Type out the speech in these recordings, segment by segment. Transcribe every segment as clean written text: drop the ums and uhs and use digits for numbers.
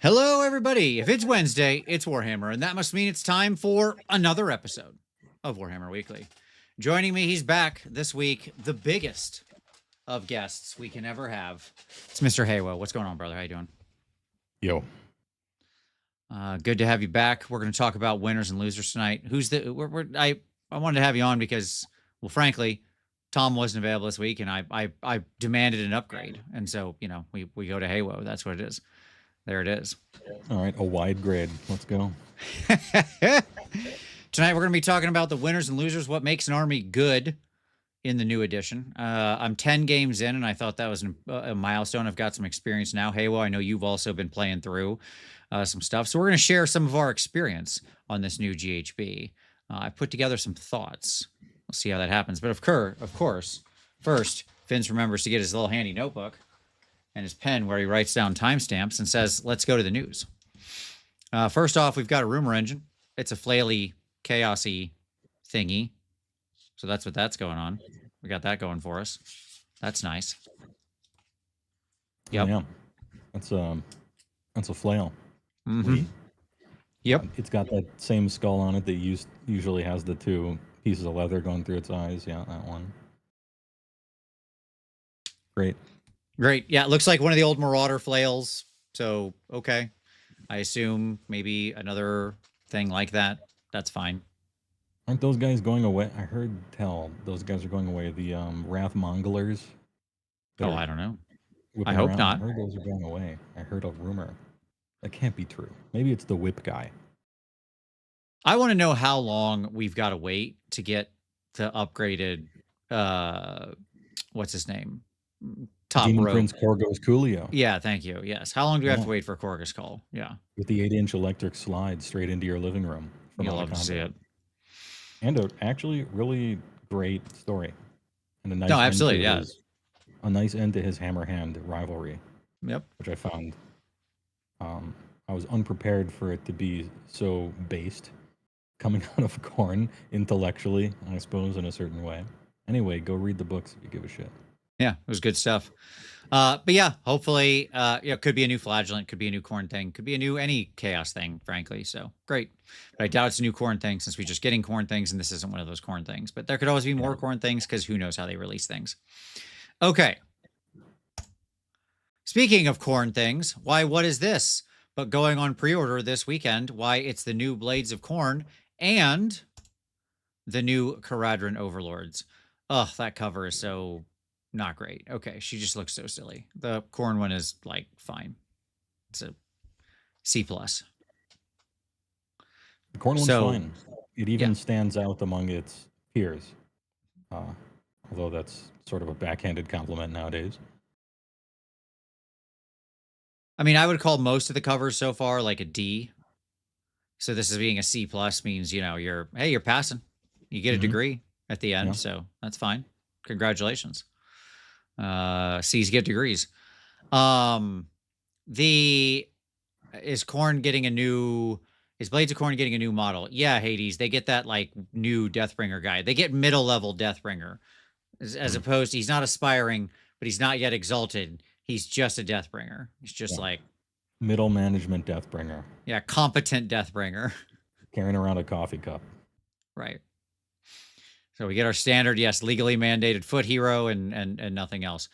Hello, everybody. If it's Wednesday, it's Warhammer, and that must mean it's time for another episode of Warhammer Weekly. Joining me, he's back this week, the biggest of guests we can ever have. It's Mr. Haywo. What's going on, brother? How you doing? Yo. Good to have you back. We're going to talk about winners and losers tonight. I wanted to have you on because, well, frankly, Tom wasn't available this week, and I demanded an upgrade, and so we go to Haywo. That's what it is. There it is. All right, a wide grade. Let's go. Tonight we're going to be talking about the winners and losers, what makes an army good in the new edition. I'm 10 games in, and I thought that was a milestone. I've got some experience now. Haywo, I know you've also been playing through some stuff. So we're going to share some of our experience on this new GHB. I put together some thoughts. We'll see how that happens. But of course, first, Vince remembers to get his little handy notebook and his pen where he writes down timestamps and says, let's go to the news. First off, we've got a rumor engine. It's a flaily, chaosy thingy. So that's what that's going on. We got that going for us. That's nice. Yep. Yeah. That's a flail. Mm-hmm. Yep. It's got that same skull on it that usually has the two pieces of leather going through its eyes. Yeah, that one. Great. Yeah, it looks like one of the old Marauder flails. So, okay. I assume maybe another thing like that. That's fine. Aren't those guys going away? I heard tell those guys are going away. The Wrath Mongolers. Oh, I don't know. I whipping hope around. not. I heard those are going away. I heard a rumor. That can't be true. Maybe it's the whip guy. I want to know how long we've got to wait to get the upgraded, what's his name? Top Demon rope. Prince Korgos Coolio. Yeah, thank you. Yes. How long do we have to wait for Korgos Call? Yeah. With the 8-inch electric slide straight into your living room. You'll love to see it. And a actually really great story. And a nice absolutely, yeah. A nice end to his Hammer Hand rivalry. Yep. Which I found I was unprepared for it to be so based, coming out of Khorne intellectually, I suppose, in a certain way. Anyway, go read the books if you give a shit. Yeah, it was good stuff. But yeah, hopefully, it could be a new flagellant, could be a new Khorne thing, could be any chaos thing, frankly. So great. But I doubt it's a new Khorne thing since we're just getting Khorne things, and this isn't one of those Khorne things. But there could always be more Khorne things because who knows how they release things. Okay. Speaking of Khorne things, what is this? But going on pre-order this weekend, why it's the new Blades of Khorne and the new Caradhran Overlords. Ugh, that cover is so not great. Okay, she just looks so silly. The Khorne one is like fine. It's a C+. The Khorne one's fine. It even stands out among its peers. Although that's sort of a backhanded compliment nowadays. I mean, I would call most of the covers so far like a D. So this is being a C+ means, you're passing. You get a degree at the end, so that's fine. Congratulations. C's get degrees. Is Blades of Khorne getting a new model? Yeah, Hades. They get that like new Deathbringer guy. They get middle level Deathbringer. As opposed to, he's not aspiring, but he's not yet exalted. He's just a Deathbringer. He's just like middle management Deathbringer. Yeah, competent Deathbringer. Carrying around a coffee cup. Right. So we get our standard, yes, legally mandated foot hero and nothing else.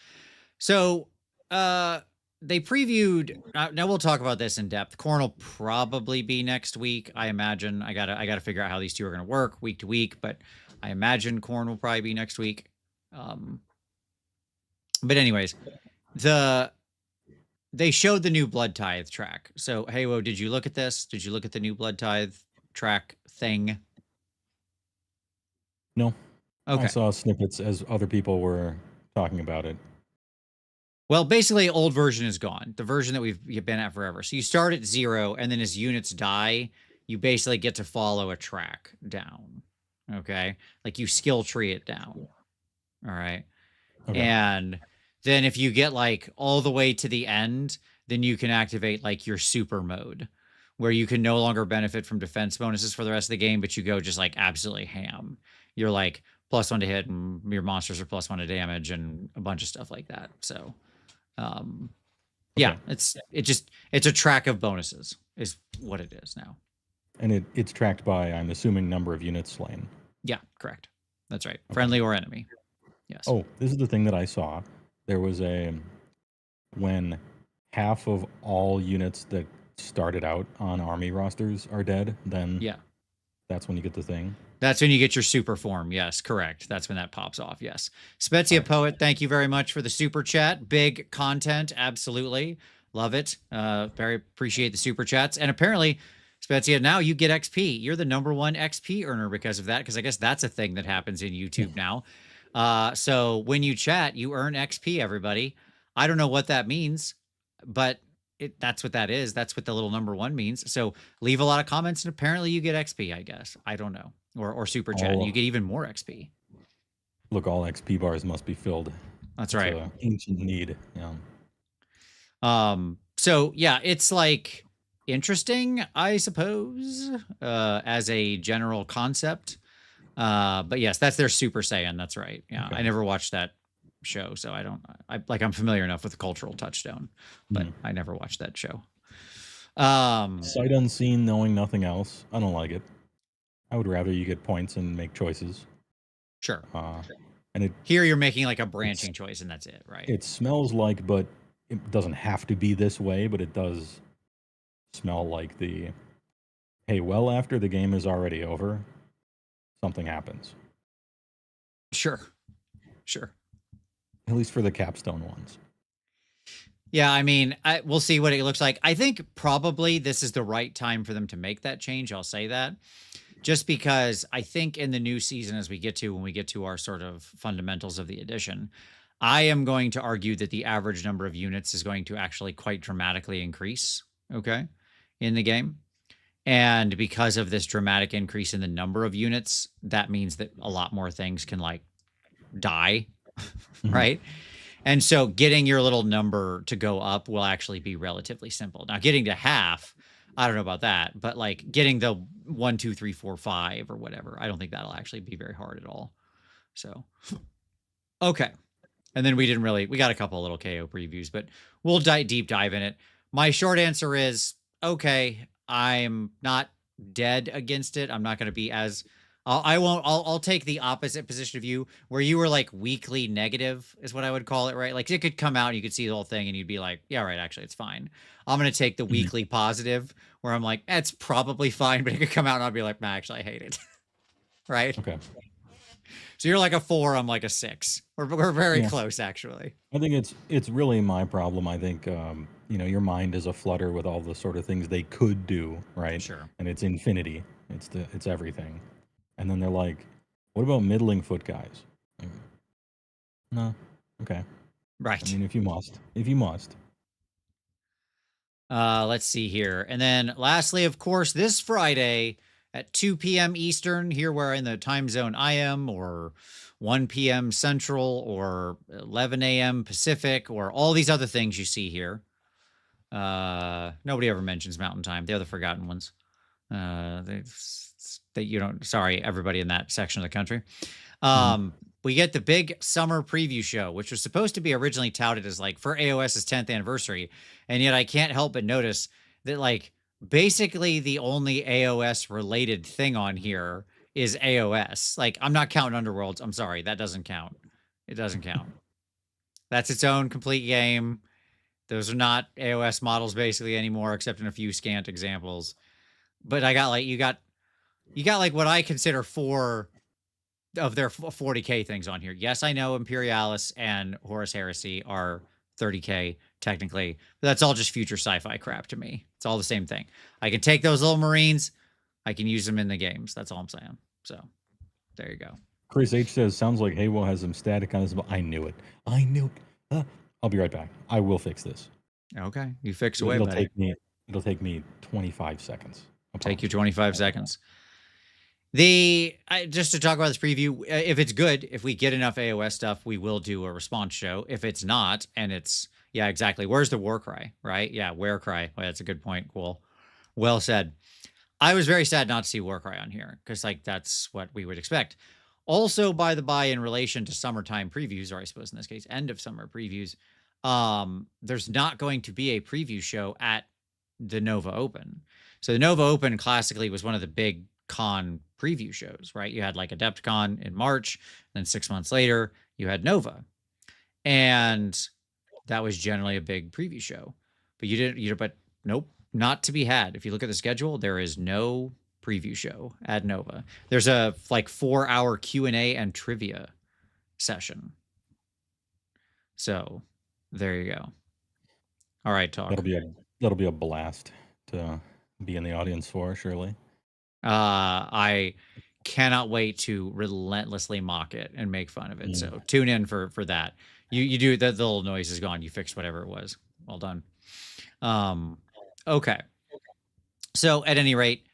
So they previewed. Now we'll talk about this in depth. Khorne will probably be next week, I imagine. I gotta figure out how these two are gonna work week to week, but I imagine Khorne will probably be next week. But anyways, they showed the new Blood Tithe track. So Haywo, did you look at this? Did you look at the new Blood Tithe track thing? No. Okay. I saw snippets as other people were talking about it. Well, basically, old version is gone. The version that we've been at forever. So you start at 0, and then as units die, you basically get to follow a track down. Okay? Like you skill tree it down. All right? Okay. And then if you get like all the way to the end, then you can activate like your super mode, where you can no longer benefit from defense bonuses for the rest of the game, but you go just like absolutely ham. You're like +1 to hit, and your monsters are +1 to damage, and a bunch of stuff like that. So, Yeah, it's a track of bonuses is what it is now. And it's tracked by, I'm assuming, number of units slain. Yeah, correct. That's right. Friendly or enemy. Yes. Oh, this is the thing that I saw. There was when half of all units that started out on army rosters are dead, then yeah, that's when you get the thing. That's when you get your super form. Yes, correct. That's when that pops off. Yes. Spezia Poet, thank you very much for the super chat. Big content. Absolutely. Love it. Very appreciate the super chats. And apparently, Spezia, now you get XP. You're the #1 XP earner because of that, because I guess that's a thing that happens in YouTube now. So when you chat, you earn XP, everybody. I don't know what that means, but that's what that is. That's what the little #1 means. So leave a lot of comments and apparently you get XP, I guess. I don't know. Or super chat, and you get even more XP. Look, all XP bars must be filled. That's right. It's an ancient need. Yeah. So yeah, it's like interesting, I suppose, as a general concept. But yes, that's their Super Saiyan. That's right. Yeah, okay. I never watched that show, so I'm familiar enough with the cultural touchstone, but I never watched that show. Sight unseen, knowing nothing else. I don't like it. I would rather you get points and make choices. Sure. And here you're making like a branching choice, and that's it, right? It smells like, but it doesn't have to be this way, but it does smell like hey, well, after the game is already over, something happens. Sure. At least for the capstone ones. Yeah, I mean, we'll see what it looks like. I think probably this is the right time for them to make that change. I'll say that. Just because I think in the new season, when we get to our sort of fundamentals of the edition, I am going to argue that the average number of units is going to actually quite dramatically increase, okay, in the game. And because of this dramatic increase in the number of units, that means that a lot more things can like die, right? And so getting your little number to go up will actually be relatively simple. Now, getting to half, I don't know about that, but like getting the 1, 2, 3, 4, 5 or whatever, I don't think that'll actually be very hard at all. So, okay. And then we got a couple of little KO previews, but we'll deep dive in it. My short answer is, okay, I'm not dead against it. I'm not going to be as, I'll take the opposite position of you, where you were like weekly negative is what I would call it, right? Like it could come out and you could see the whole thing and you'd be like, yeah, right, actually it's fine. I'm going to take the weekly positive, where I'm like, it's probably fine, but it could come out and I'll be like, nah, actually I hate it. Right? Okay. So you're like a 4, I'm like a 6. We're very close, actually. I think it's really my problem. I think your mind is a flutter with all the sort of things they could do, right? Sure. And it's infinity. It's everything. And then they're like, what about middling foot guys? Like, no. Okay. Right. I mean, if you must. Let's see here. And then lastly, of course, this Friday at 2 p.m. Eastern, here where in the time zone I am, or 1 p.m. Central, or 11 a.m. Pacific, or all these other things you see here. Nobody ever mentions Mountain Time. They're the forgotten ones. Sorry, everybody in that section of the country. We get the big summer preview show, which was supposed to be originally touted as like for AOS's 10th anniversary. And yet I can't help but notice that like basically the only AOS related thing on here is AOS. Like I'm not counting Underworlds. I'm sorry. That doesn't count. It doesn't count. That's its own complete game. Those are not AOS models basically anymore, except in a few scant examples. But I got like, you got like what I consider 4 of their 40K things on here. Yes, I know Imperialis and Horus Heresy are 30K technically, but that's all just future sci-fi crap to me. It's all the same thing. I can take those little Marines, I can use them in the games. That's all I'm saying. So there you go. Chris H says, sounds like Haywo has some static on his. I knew it. I'll be right back. I will fix this. Okay, you fix away. It'll take me 25 seconds. Take you 25 seconds. Just to talk about this preview, if it's good, if we get enough AOS stuff, we will do a response show. If it's not, and it's, yeah, exactly. Where's the war cry, right? Yeah, where cry. Well, that's a good point. Cool. Well said. I was very sad not to see war cry on here, because like that's what we would expect. Also, by the by, in relation to summertime previews, or I suppose in this case, end of summer previews, there's not going to be a preview show at the Nova Open. So the Nova Open classically was one of the big con preview shows, right? You had like AdeptCon in March, then 6 months later, you had Nova. And that was generally a big preview show. But but nope, not to be had. If you look at the schedule, there is no preview show at Nova. There's a like 4-hour Q&A and trivia session. So there you go. All right, talk. That'll be a blast to be in the audience for, surely. I cannot wait to relentlessly mock it and make fun of it. So tune in for that. You do that. The little noise is gone. You fixed whatever it was. Well done. Okay. So at any rate,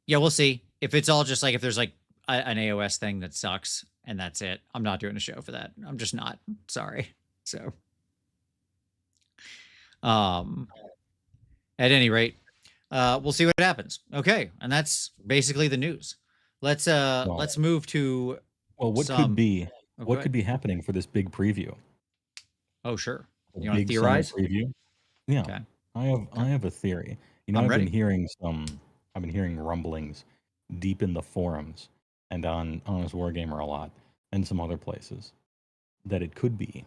yeah, we'll see. If it's all just like, if there's like an AoS thing that sucks and that's it, I'm not doing a show for that. I'm just not. Sorry. So, at any rate, we'll see what happens. Okay, and that's basically the news. Let's move to what could be happening for this big preview. Oh, sure. You want to theorize? Preview? Yeah. Okay. I have a theory. You know, I've been hearing rumblings deep in the forums and on Honest Wargamer a lot and some other places that it could be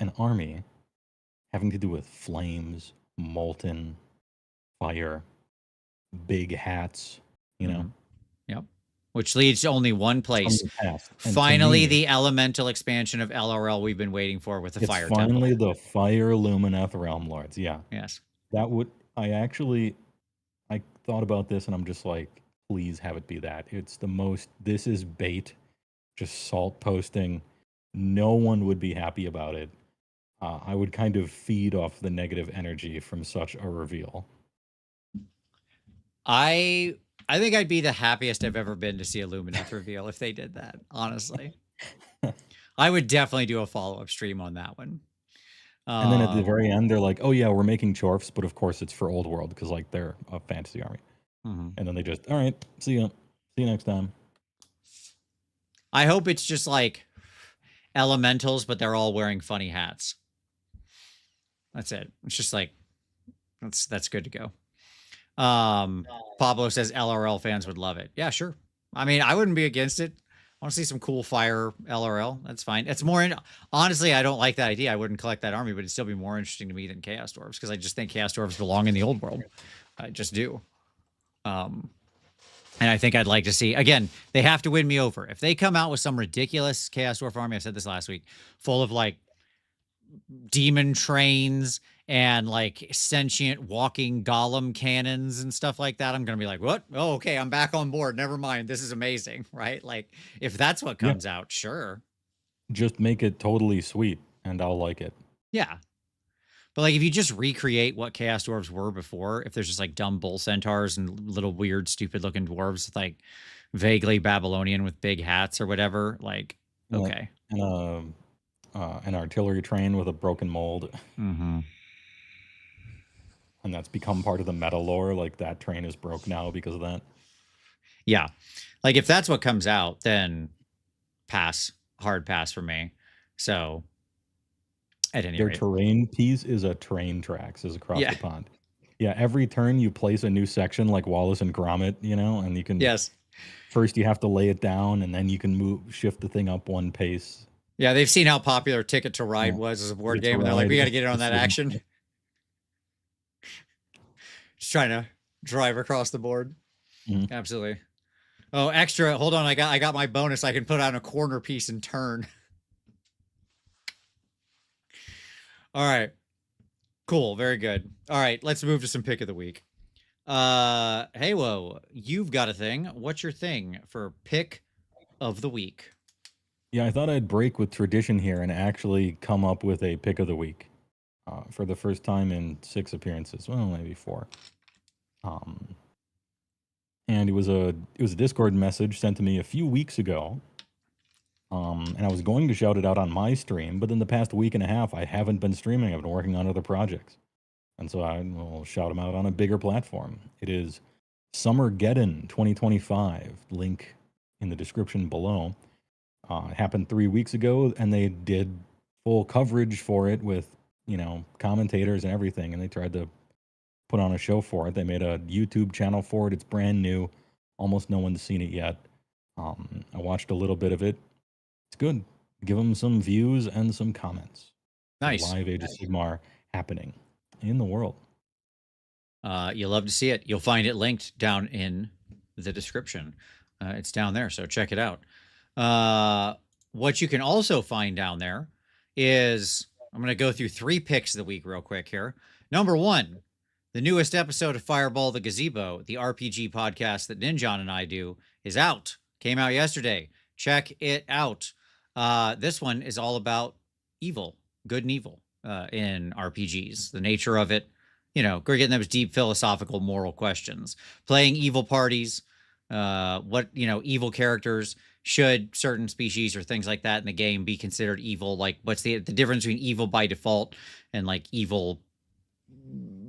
an army having to do with flames, molten, fire, big hats, you know? Yep. Which leads to only one place. Finally, the elemental expansion of LRL we've been waiting for with the fire temple. Finally, the Fire Lumineth Realm Lords. Yeah. Yes. That would... I thought about this and I'm just like, please have it be that. It's the most... This is bait. Just salt posting. No one would be happy about it. I would kind of feed off the negative energy from such a reveal. I think I'd be the happiest I've ever been to see a Lumineth reveal if they did that, honestly. I would definitely do a follow-up stream on that one. And then at the very end, they're like, oh yeah, we're making Chorfs, but of course it's for Old World because like they're a fantasy army. And then they just, all right, see you next time. I hope it's just like elementals, but they're all wearing funny hats. That's it. It's just like, that's good to go. Pablo says LRL fans would love it. Yeah, sure. I mean, I wouldn't be against it. I want to see some cool fire LRL. That's fine. It's more honestly, I don't like that idea. I wouldn't collect that army, but it'd still be more interesting to me than Chaos Dwarves because I just think Chaos Dwarves belong in the old world. I just do. And I think I'd like to see, again, they have to win me over. If they come out with some ridiculous Chaos Dwarf army, I said this last week, full of like demon trains and like sentient walking golem cannons and stuff like that, I'm gonna be like, what? Oh, okay, I'm back on board. Never mind. This is amazing, right? Like, if that's what comes out, sure. Just make it totally sweet, and I'll like it. Yeah. But like, if you just recreate what Chaos Dwarves were before, if there's just like dumb bull centaurs and little weird, stupid looking dwarves, like vaguely Babylonian with big hats or whatever, like, okay. And an artillery train with a broken mold. And that's become part of the meta lore. Like that train is broke now because of that. Yeah. Like if that's what comes out, then pass. Hard pass for me. So at any rate. Their terrain piece is a train tracks is across the pond. Yeah, every turn you place a new section like Wallace and Gromit, you know, and you can first you have to lay it down and then you can shift the thing up one pace. Yeah, they've seen how popular Ticket to Ride was as a board game, and they're like, we got to get it on that action. Just trying to drive across the board. Absolutely. Oh, extra. Hold on. I got my bonus. I can put on a corner piece and turn. All right. Cool. Very good. All right. Let's move to some pick of the week. Hey, whoa. You've got a thing. What's your thing for pick of the week? Yeah, I thought I'd break with tradition here and actually come up with a pick of the week for the first time in 6 appearances. Well, maybe 4. And it was a Discord message sent to me a few weeks ago. And I was going to shout it out on my stream, but in the past week and a half, I haven't been streaming. I've been working on other projects. And so I will shout them out on a bigger platform. It is Summergeddon 2025. Link in the description below. It happened 3 weeks ago, and they did full coverage for it with, commentators and everything, and they tried to put on a show for it. They made a YouTube channel for it. It's brand new. Almost no one's seen it yet. I watched a little bit of it. It's good. Give them some views and some comments. Nice. Live Age of Sigmar happening in the world. You'll love to see it. You'll find it linked down in the description. It's down there, so check it out. What you can also find down there is, I'm going to go through 3 picks of the week real quick here. Number 1, the newest episode of Fireball the Gazebo, the RPG podcast that Ninjon and I do, is out. Came out yesterday. Check it out. This one is all about evil, good and evil in RPGs, the nature of it. We're getting those deep philosophical moral questions. Playing evil parties, what, evil characters, should certain species or things like that in the game be considered evil? Like, what's the difference between evil by default and like evil,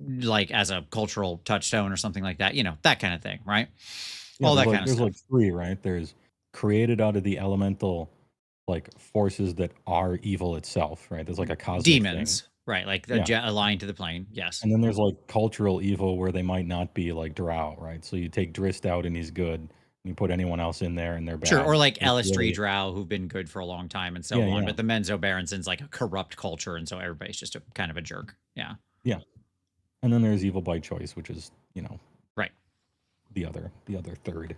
like as a cultural touchstone or something like that? That kind of thing, right? Yeah, All that kind of there's stuff. like 3, right? There's created out of the elemental, like forces that are evil itself, right? There's like a cosmic Demons, thing. right? Like aligned to the plane. Yes. And then there's like cultural evil where they might not be, like Drow, right? So you take Drist out and he's good, and you put anyone else in there and they're bad. Sure, or like It's Elistri really- Drow, who've been good for a long time and so Yeah, on. yeah. But the Menzo Baronson's like a corrupt culture, and so everybody's just a kind of a jerk. Yeah. Yeah. And then there's evil by choice, which is, Right. the other third.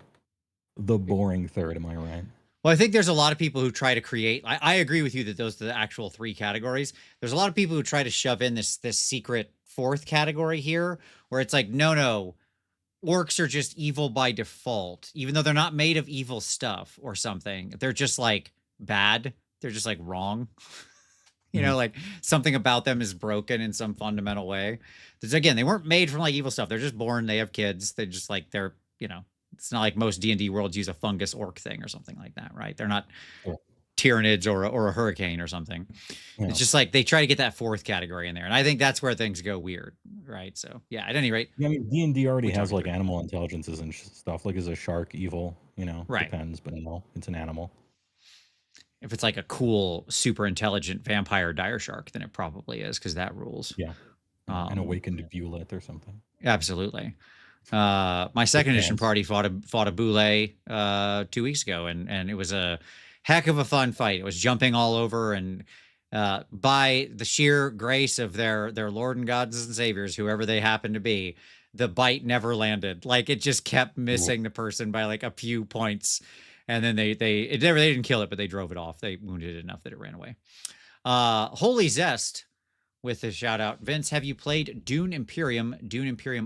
The boring third, am I right? Well, I think there's a lot of people who try to create. I agree with you that those are the actual 3 categories. There's a lot of people who try to shove in this secret 4th category here, where it's like, no, orcs are just evil by default, even though they're not made of evil stuff or something. They're just like bad. They're just like wrong. Like something about them is broken in some fundamental way. There's, again, they weren't made from like evil stuff. They're just born. They have kids. They just like it's not like most D&D worlds use a fungus orc thing or something like that, right? They're not Tyranids or a hurricane or something. Yeah. It's just like they try to get that 4th category in there, and I think that's where things go weird, right? So yeah, at any rate, Yeah, I mean, D&D already We has talked like through it. animal intelligences and stuff. Like, is a shark evil? Right. Depends, but no, it's an animal. If it's like a cool, super intelligent vampire dire shark, then it probably is, because that rules. Yeah. An awakened Violet or something. Absolutely. My second edition party fought a boule 2 weeks ago, and it was a heck of a fun fight. It was jumping all over, and by the sheer grace of their Lord and Gods and Saviors, whoever they happen to be, the bite never landed. Like, it just kept missing the person by like a few points. And then they didn't kill it, but they drove it off. They wounded it enough that it ran away. Holy Zest with a shout out. Vince, have you played Dune Imperium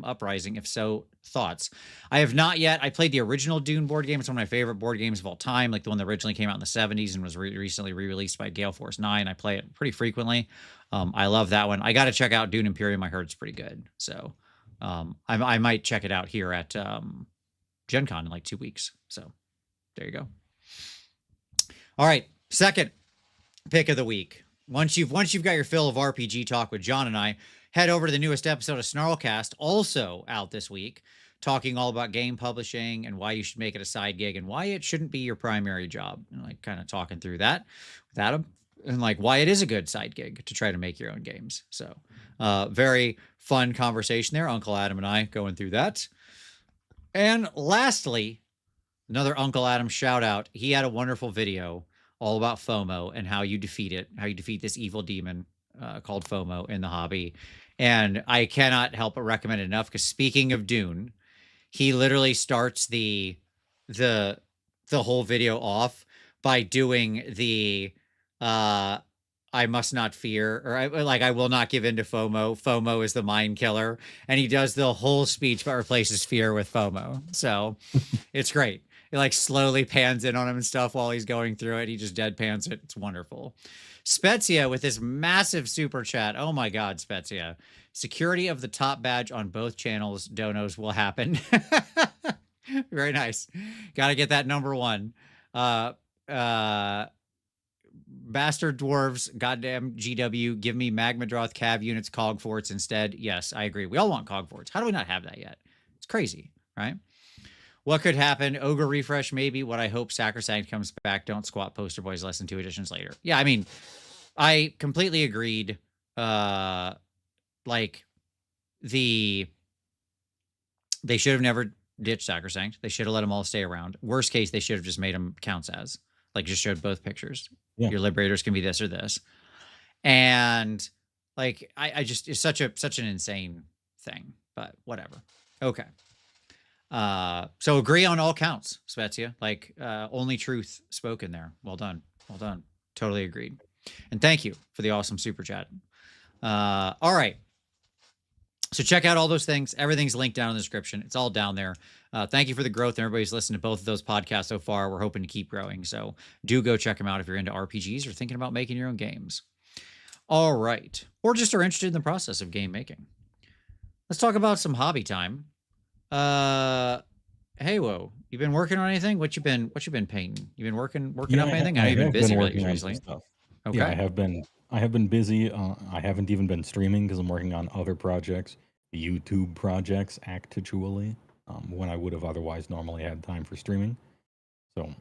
Uprising? If so, thoughts? I have not yet. I played the original Dune board game. It's one of my favorite board games of all time, like the one that originally came out in the 70s and was recently re-released by Gale Force 9. I play it pretty frequently. I love that one. I got to check out Dune Imperium. I heard it's pretty good. So I might check it out here at Gen Con in like 2 weeks. So there you go. All right, second pick of the week. Once you've got your fill of RPG talk with John and I, head over to the newest episode of Snarlcast, also out this week, talking all about game publishing and why you should make it a side gig and why it shouldn't be your primary job. And like kind of talking through that with Adam, and like why it is a good side gig to try to make your own games. So very fun conversation there. Uncle Adam and I going through that. And lastly, another Uncle Adam shout out. He had a wonderful video all about FOMO and how you defeat it, how you defeat this evil demon called FOMO in the hobby. And I cannot help but recommend it enough, because speaking of Dune, he literally starts the whole video off by doing the I must not fear, or I will not give in to FOMO. FOMO is the mind killer. And he does the whole speech but replaces fear with FOMO. So it's great. It like slowly pans in on him and stuff while he's going through it. He just deadpans it. It's wonderful. Spezia with this massive super chat. Oh my God, Spezia. Security of the top badge on both channels. Donos will happen. Very nice. Got to get that number 1. Bastard dwarves, goddamn GW, give me Magmadroth Cav units, Cog forts instead. Yes, I agree. We all want Cog forts. How do we not have that yet? It's crazy, right? What could happen? Ogre refresh, maybe. What I hope, Sacrosanct comes back. Don't squat, poster boys, less than 2 editions later. Yeah, I mean, I completely agreed. Like they should have never ditched Sacrosanct. They should have let them all stay around. Worst case, they should have just made them counts as, like, just showed both pictures. Yeah. Your liberators can be this or this. And like, I just, it's such an insane thing, but whatever. Okay. So agree on all counts, Spezia. Like, only truth spoken there. Well done. Well done. Totally agreed. And thank you for the awesome super chat. All right. So check out all those things. Everything's linked down in the description. It's all down there. Thank you for the growth, and everybody's listened to both of those podcasts so far. We're hoping to keep growing. So do go check them out if you're into RPGs or thinking about making your own games. All right. Or just are interested in the process of game making. Let's talk about some hobby time. Hey, whoa. You been working on anything? What you been painting? You been working up anything? I know you've been busy recently. Stuff. Okay. Yeah, I have been busy. I haven't even been streaming because I'm working on other projects, YouTube projects, actually, when I would have otherwise normally had time for streaming. So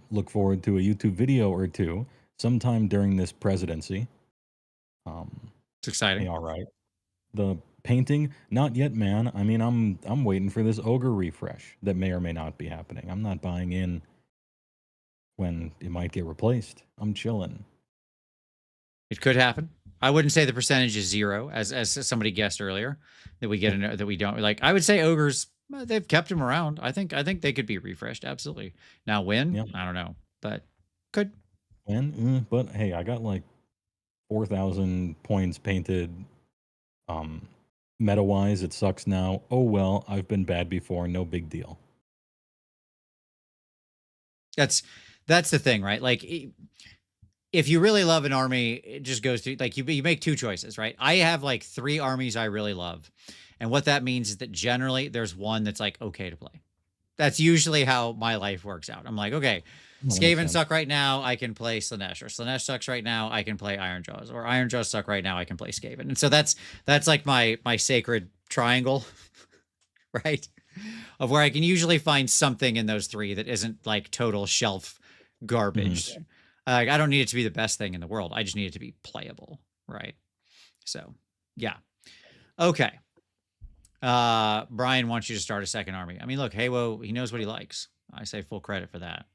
look forward to a YouTube video or two sometime during this presidency. It's exciting. All right. The painting, not yet, man. I mean, I'm waiting for this ogre refresh that may or may not be happening. I'm not buying in when it might get replaced. I'm chilling. It could happen. I wouldn't say the percentage is 0, as somebody guessed earlier, that we get that we don't like. I would say ogres, they've kept them around. I think they could be refreshed. Absolutely. Now when? Yeah. I don't know, but could. When? But hey, I got like 4,000 points painted. Meta-wise, it sucks now. Oh well, I've been bad before. No big deal. That's the thing, right? Like, if you really love an army, it just goes through, like, you make 2 choices, right? I have like 3 armies I really love. And what that means is that generally there's one that's like okay to play. That's usually how my life works out. I'm like, okay, Skaven suck right now, I can play Slaanesh, or Slaanesh sucks right now, I can play Ironjaws, or Ironjaws suck right now, I can play Skaven. And so that's like my sacred triangle, right? Of where I can usually find something in those 3 that isn't like total shelf garbage. I don't need it to be the best thing in the world. I just need it to be playable, right? So, yeah. Okay. Brian wants you to start a second army. I mean, look, Haywo, he knows what he likes. I say full credit for that.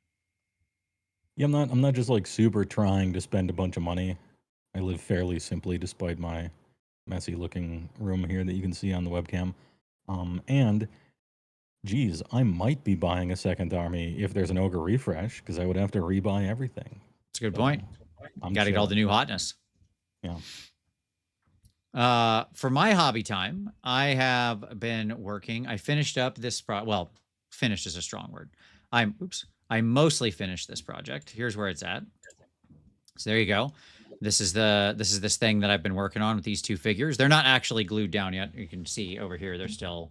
Yeah, I'm not just like super trying to spend a bunch of money. I live fairly simply despite my messy looking room here that you can see on the webcam. And geez, I might be buying a second army if there's an ogre refresh, because I would have to rebuy everything. That's a good point. Got to get all the new hotness. Yeah. For my hobby time, I have been working. I finished up this finished is a strong word. I mostly finished this project. Here's where it's at. So there you go. This is this thing that I've been working on with these 2 figures. They're not actually glued down yet. You can see over here, they're still,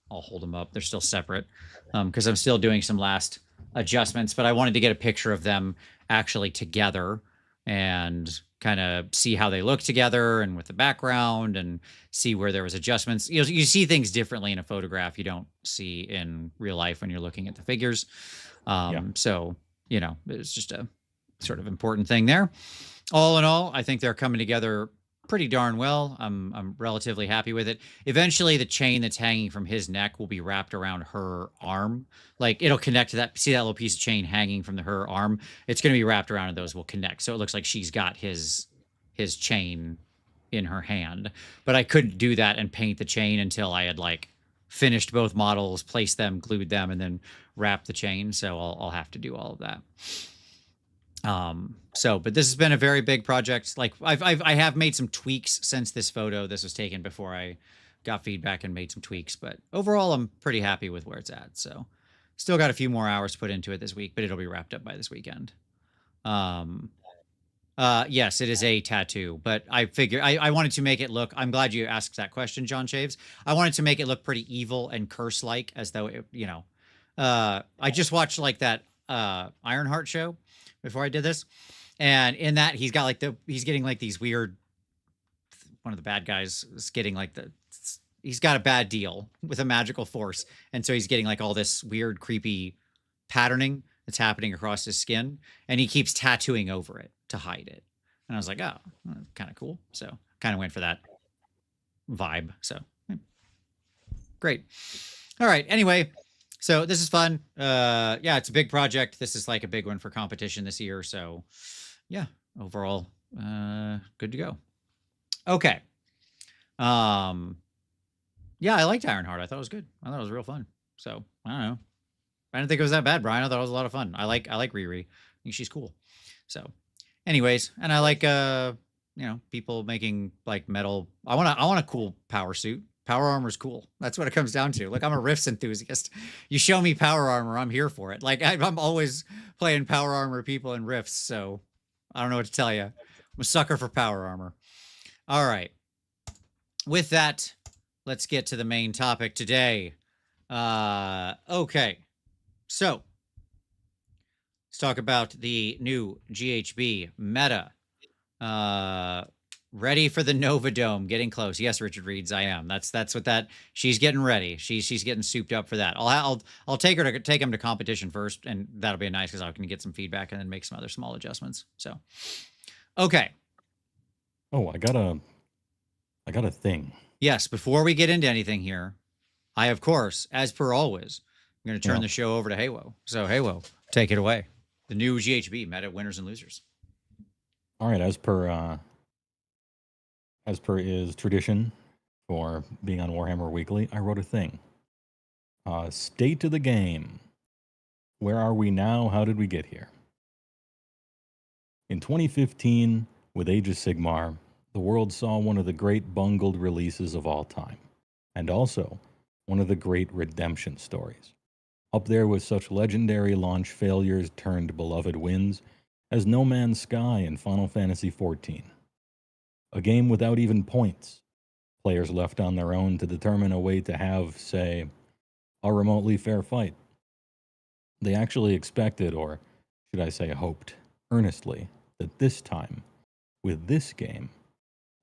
I'll hold them up. They're still separate because I'm still doing some last adjustments, but I wanted to get a picture of them actually together and kind of see how they look together and with the background and see where there was adjustments. You see things differently in a photograph you don't see in real life when you're looking at the figures. So, it's just a sort of important thing there. All in all, I think they're coming together pretty darn well. I'm relatively happy with it. Eventually, the chain that's hanging from his neck will be wrapped around her arm. Like, it'll connect to that. See that little piece of chain hanging from her arm? It's going to be wrapped around and those will connect. So it looks like she's got his chain in her hand. But I couldn't do that and paint the chain until I had like finished both models, placed them, glued them, and then wrapped the chain. So I'll have to do all of that. But this has been a very big project. Like I have made some tweaks since this photo. This was taken before I got feedback and made some tweaks, but overall I'm pretty happy with where it's at. So still got a few more hours to put into it this week, but it'll be wrapped up by this weekend. Yes, it is a tattoo, but I figured I wanted to make it look, I'm glad you asked that question, John Shaves. I wanted to make it look pretty evil and curse-like, as though it, I just watched like that Ironheart show before I did this. And in that, he's got like he's getting like these weird, one of the bad guys is getting like he's got a bad deal with a magical force. And so he's getting like all this weird, creepy patterning that's happening across his skin. And he keeps tattooing over it to hide it. And I was like, oh, kind of cool. So kind of went for that vibe. So great. All right. Anyway, so this is fun. Yeah, it's a big project. This is like a big one for competition this year. So yeah, overall, good to go. Okay. Yeah, I liked Ironheart. I thought it was good. I thought it was real fun. So I don't know. I didn't think it was that bad, Brian. I thought it was a lot of fun. I like Riri. I think she's cool. So, anyways, and I like people making like metal. I want a cool power suit. Power armor is cool. That's what it comes down to. Like I'm a Rifts enthusiast. You show me power armor, I'm here for it. Like I'm always playing power armor people in Rifts. So I don't know what to tell you. I'm a sucker for power armor. All right. With that, let's get to the main topic today. Okay. So let's talk about the new GHB meta. Ready for the Nova Dome. Getting close. Yes, Richard Reeds, I am. That's what that. She's getting ready. She's getting souped up for that. I'll take him to competition first, and that'll be nice because I can get some feedback and then make some other small adjustments. So, okay. Oh, I got a thing. Yes. Before we get into anything here, I of course, as per always, I'm going to turn the show over to Haywo. So Haywo, take it away. The new GHB meta winners and losers. All right, as per is tradition for being on Warhammer Weekly, I wrote a thing. State of the game. Where are we now? How did we get here? In 2015, with Age of Sigmar, the world saw one of the great bungled releases of all time, and also one of the great redemption stories. Up there with such legendary launch failures turned beloved wins as No Man's Sky and Final Fantasy XIV. A game without even points, players left on their own to determine a way to have, say, a remotely fair fight. They actually expected, or should I say hoped, earnestly, that this time, with this game,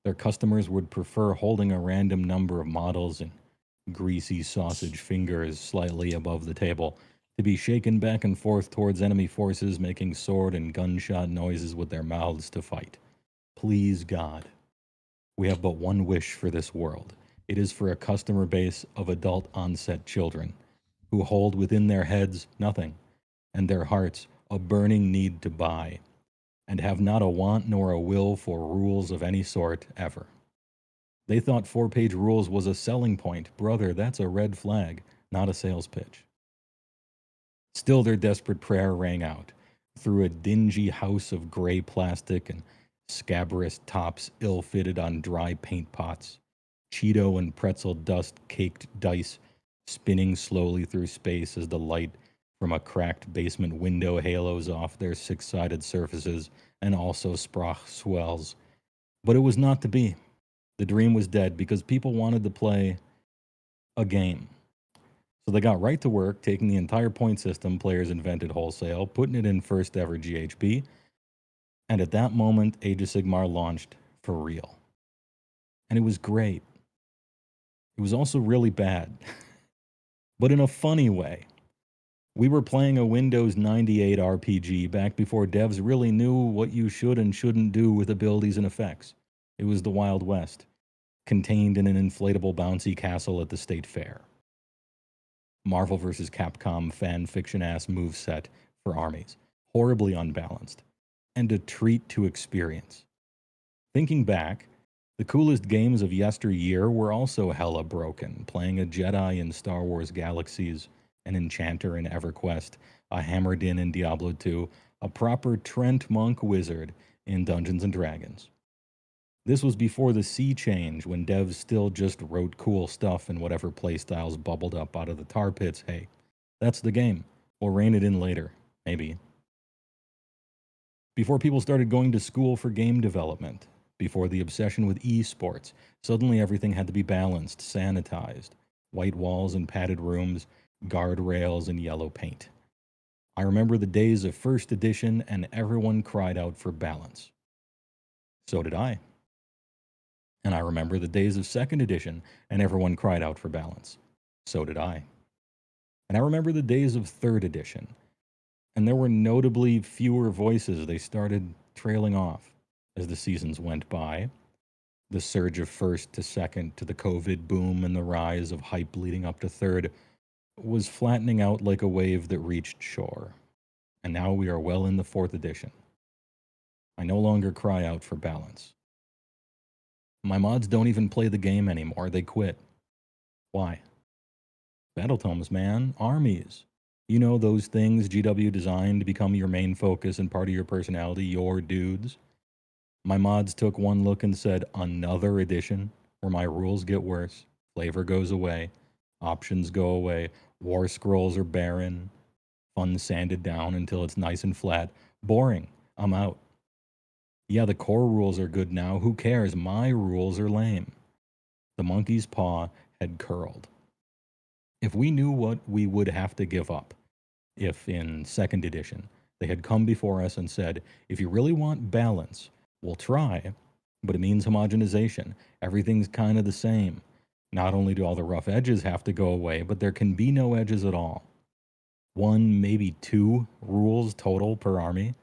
their customers would prefer holding a random number of models and greasy sausage fingers slightly above the table to be shaken back and forth towards enemy forces, making sword and gunshot noises with their mouths to fight. Please, God. We have but one wish for this world. It is for a customer base of adult-onset children who hold within their heads nothing, and their hearts a burning need to buy, and have not a want nor a will for rules of any sort ever. They thought 4-page rules was a selling point. Brother, that's a red flag, not a sales pitch. Still, their desperate prayer rang out through a dingy house of gray plastic and scabrous tops ill-fitted on dry paint pots, Cheeto and pretzel dust-caked dice spinning slowly through space as the light from a cracked basement window halos off their six-sided surfaces and also sprach swells. But it was not to be. The dream was dead because people wanted to play a game. So they got right to work, taking the entire point system players invented wholesale, putting it in first ever GHB, and at that moment, Age of Sigmar launched for real. And it was great. It was also really bad, but in a funny way. We were playing a Windows 98 RPG back before devs really knew what you should and shouldn't do with abilities and effects. It was the Wild West, contained in an inflatable bouncy castle at the state fair. Marvel vs. Capcom fan fiction-ass moveset for armies, horribly unbalanced, and a treat to experience. Thinking back, the coolest games of yesteryear were also hella broken, playing a Jedi in Star Wars Galaxies, an Enchanter in EverQuest, a Hammerdin in Diablo 2, a proper Trent Monk wizard in Dungeons & Dragons. This was before the sea change, when devs still just wrote cool stuff in whatever playstyles bubbled up out of the tar pits. Hey, that's the game. We'll rein it in later, maybe. Before people started going to school for game development, before the obsession with esports, suddenly everything had to be balanced, sanitized. White walls and padded rooms, guardrails and yellow paint. I remember the days of first edition and everyone cried out for balance. So did I. And I remember the days of second edition and everyone cried out for balance. So did I. And I remember the days of third edition. And there were notably fewer voices. They started trailing off. as the seasons went by. The surge of first to second to the COVID boom and the rise of hype leading up to third was flattening out like a wave that reached shore. And now we are well in the 4th edition. I no longer cry out for balance. My mods don't even play the game anymore. They quit. Why? Battle tomes, man. Armies. You know those things GW designed to become your main focus and part of your personality, your dudes. My mods took one look and said, another edition where my rules get worse, flavor goes away, options go away, war scrolls are barren, fun sanded down until it's nice and flat. Boring. I'm out. Yeah, the core rules are good now. Who cares? My rules are lame. The monkey's paw had curled. If we knew what we would have to give up, if in 2nd edition they had come before us and said, if you really want balance, we'll try, but it means homogenization. Everything's kind of the same. Not only do all the rough edges have to go away, but there can be no edges at all. 1, maybe 2 rules total per army.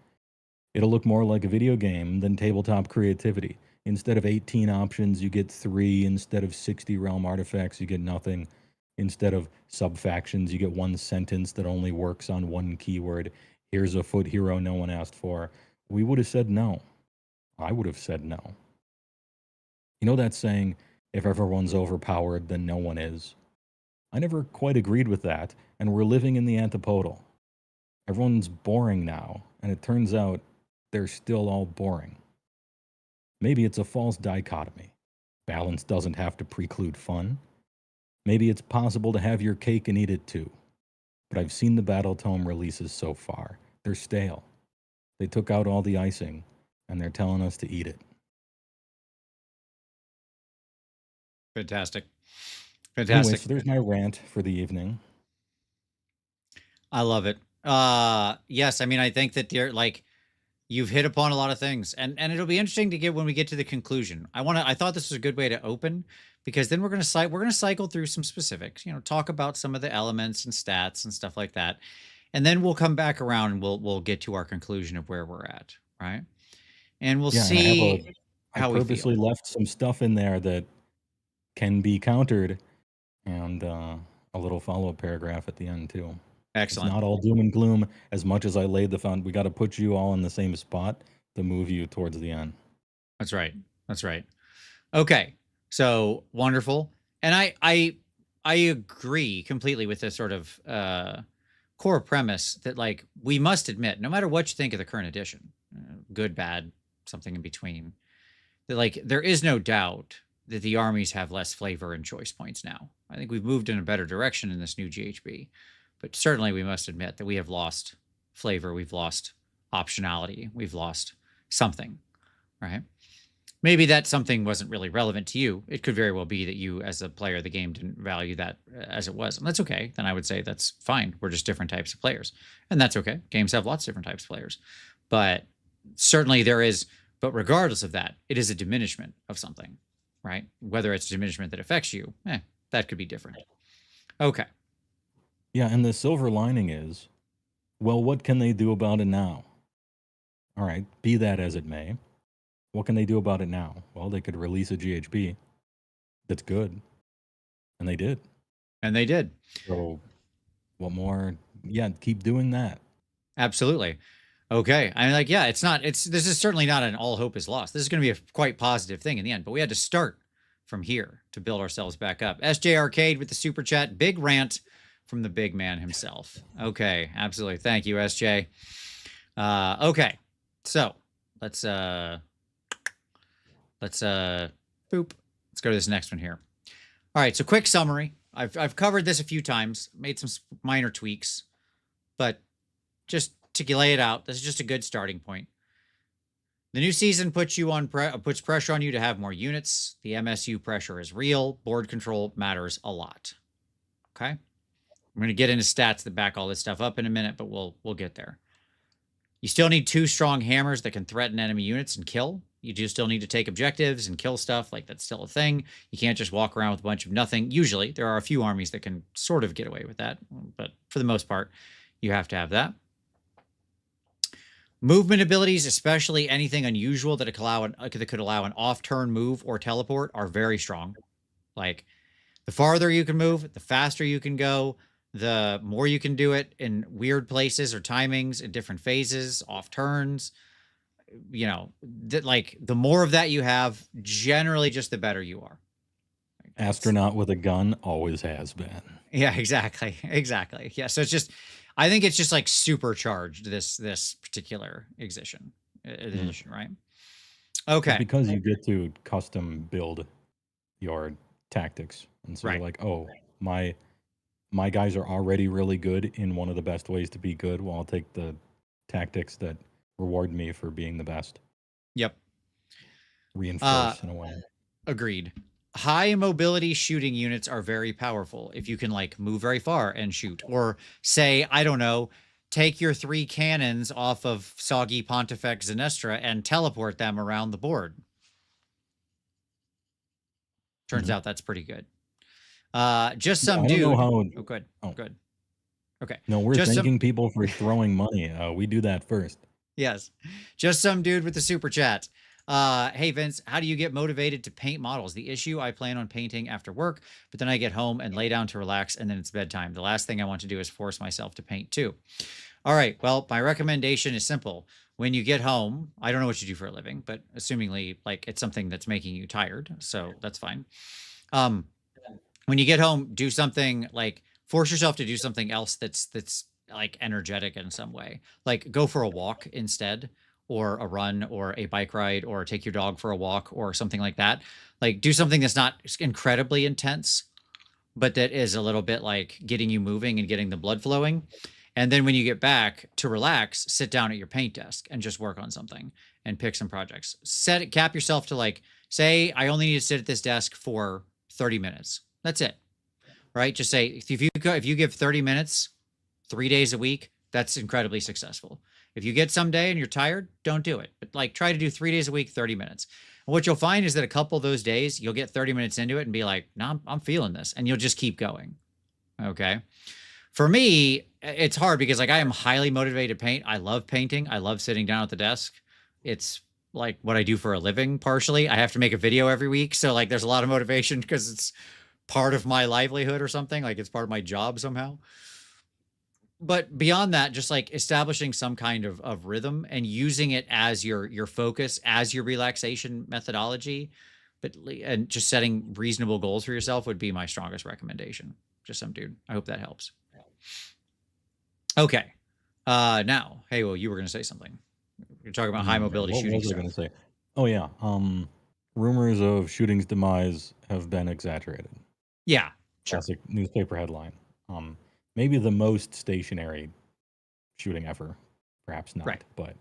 It'll look more like a video game than tabletop creativity. Instead of 18 options, you get 3. Instead of 60 realm artifacts, you get nothing. Instead of sub-factions, you get 1 sentence that only works on 1 keyword. Here's a foot hero no one asked for. We would have said no. I would have said no. You know that saying, if everyone's overpowered, then no one is? I never quite agreed with that, and we're living in the antipodal. Everyone's boring now, and it turns out they're still all boring. Maybe it's a false dichotomy. Balance doesn't have to preclude fun. Maybe it's possible to have your cake and eat it too. But I've seen the Battle Tome releases so far. They're stale. They took out all the icing, and they're telling us to eat it. Fantastic. Anyway, so there's my rant for the evening. I love it. Yes, I mean, I think that they're like, you've hit upon a lot of things, and it'll be interesting to get when we get to the conclusion. I thought this was a good way to open, because then we're going to cycle through some specifics, talk about some of the elements and stats and stuff like that. And then we'll come back around and we'll get to our conclusion of where we're at. Right. And we'll see how we feel. I purposely left some stuff in there that can be countered, and a little follow-up paragraph at the end too. Excellent. It's not all doom and gloom. As much as I laid the foundation, we got to put you all in the same spot to move you towards the end. That's right. That's right. Okay. So wonderful. And I agree completely with this sort of core premise that, like, we must admit, no matter what you think of the current edition, good, bad, something in between, that, like, there is no doubt that the armies have less flavor and choice points now. I think we've moved in a better direction in this new GHB, but certainly we must admit that we have lost flavor. We've lost optionality. We've lost something, right? Maybe that something wasn't really relevant to you. It could very well be that you, as a player of the game, didn't value that as it was. And that's okay. Then I would say that's fine. We're just different types of players. And that's okay. Games have lots of different types of players. But certainly there is, but regardless of that, it is a diminishment of something, right? Whether it's a diminishment that affects you, that could be different. Okay. Yeah, and the silver lining is, well, what can they do about it now? All right, be that as it may. What can they do about it now? Well, they could release a GHB that's good. And they did. And they did. So what more? Yeah, keep doing that. Absolutely. Okay. I mean, like, yeah, this is certainly not an all hope is lost. This is going to be a quite positive thing in the end, but we had to start from here to build ourselves back up. SJ Arcade with the super chat, big rant from the big man himself. Okay. Absolutely. Thank you, SJ. Okay. So let's boop. Let's go to this next one here. All right. So quick summary. I've covered this a few times, made some minor tweaks, but just to lay it out, this is just a good starting point. The new season puts pressure on you to have more units. The MSU pressure is real. Board control matters a lot. Okay. I'm going to get into stats that back all this stuff up in a minute, but we'll get there. You still need 2 strong hammers that can threaten enemy units and kill. You do still need to take objectives and kill stuff. Like, that's still a thing. You can't just walk around with a bunch of nothing. Usually, there are a few armies that can sort of get away with that, but for the most part, you have to have that. Movement abilities, especially anything unusual that could allow an off-turn move or teleport, are very strong. Like, the farther you can move, the faster you can go, the more you can do it in weird places or timings in different phases, off turns. You know, like the more of that you have, generally just the better you are. Astronaut with a gun always has been. Yeah, exactly. Exactly. Yeah. So it's just, I think it's just like supercharged this particular edition, right? Okay. It's because you get to custom build your tactics, and so Right. you're like, oh, my guys are already really good in one of the best ways to be good. Well, I'll take the tactics that reward me for being the best. Yep. Reinforce in a way. Agreed. High mobility shooting units are very powerful if you can like move very far and shoot, or say, I don't know, take your 3 cannons off of Soggy Pontifex Zenestra and teleport them around the board. Turns out that's pretty good. Just some dude. Oh, good. Oh, good. Okay. No, we're just thanking people for throwing money. We do that first. Yes. Just some dude with the super chat. Hey, Vince, how do you get motivated to paint models? The issue, I plan on painting after work, but then I get home and lay down to relax, and then it's bedtime. The last thing I want to do is force myself to paint too. All right. Well, my recommendation is simple. When you get home, I don't know what you do for a living, but assumingly like it's something that's making you tired, so that's fine. When you get home, do something like force yourself to do something else that's like energetic in some way. Like go for a walk instead, or a run, or a bike ride, or take your dog for a walk, or something like that. Like do something that's not incredibly intense, but that is a little bit like getting you moving and getting the blood flowing. And then when you get back to relax, sit down at your paint desk and just work on something and pick some projects. Cap yourself to like, say, I only need to sit at this desk for 30 minutes. That's it. Right? Just say, if you give 30 minutes 3 days a week, that's incredibly successful. If you get some day and you're tired, don't do it. But like try to do 3 days a week, 30 minutes. And what you'll find is that a couple of those days, you'll get 30 minutes into it and be like, no, I'm feeling this. And you'll just keep going. Okay. For me, it's hard because like I am highly motivated to paint. I love painting. I love sitting down at the desk. It's like what I do for a living partially. I have to make a video every week. So like there's a lot of motivation because it's part of my livelihood or something. Like it's part of my job somehow. But beyond that, just like establishing some kind of rhythm and using it as your focus, as your relaxation methodology, and just setting reasonable goals for yourself would be my strongest recommendation. Just some dude. I hope that helps. Okay. Now, hey, well, you were going to say something. You're talking about high mobility shooting. What was I going to say? Oh yeah. Rumors of shooting's demise have been exaggerated. Yeah. Classic newspaper headline. Maybe the most stationary shooting ever. Perhaps not. Right. But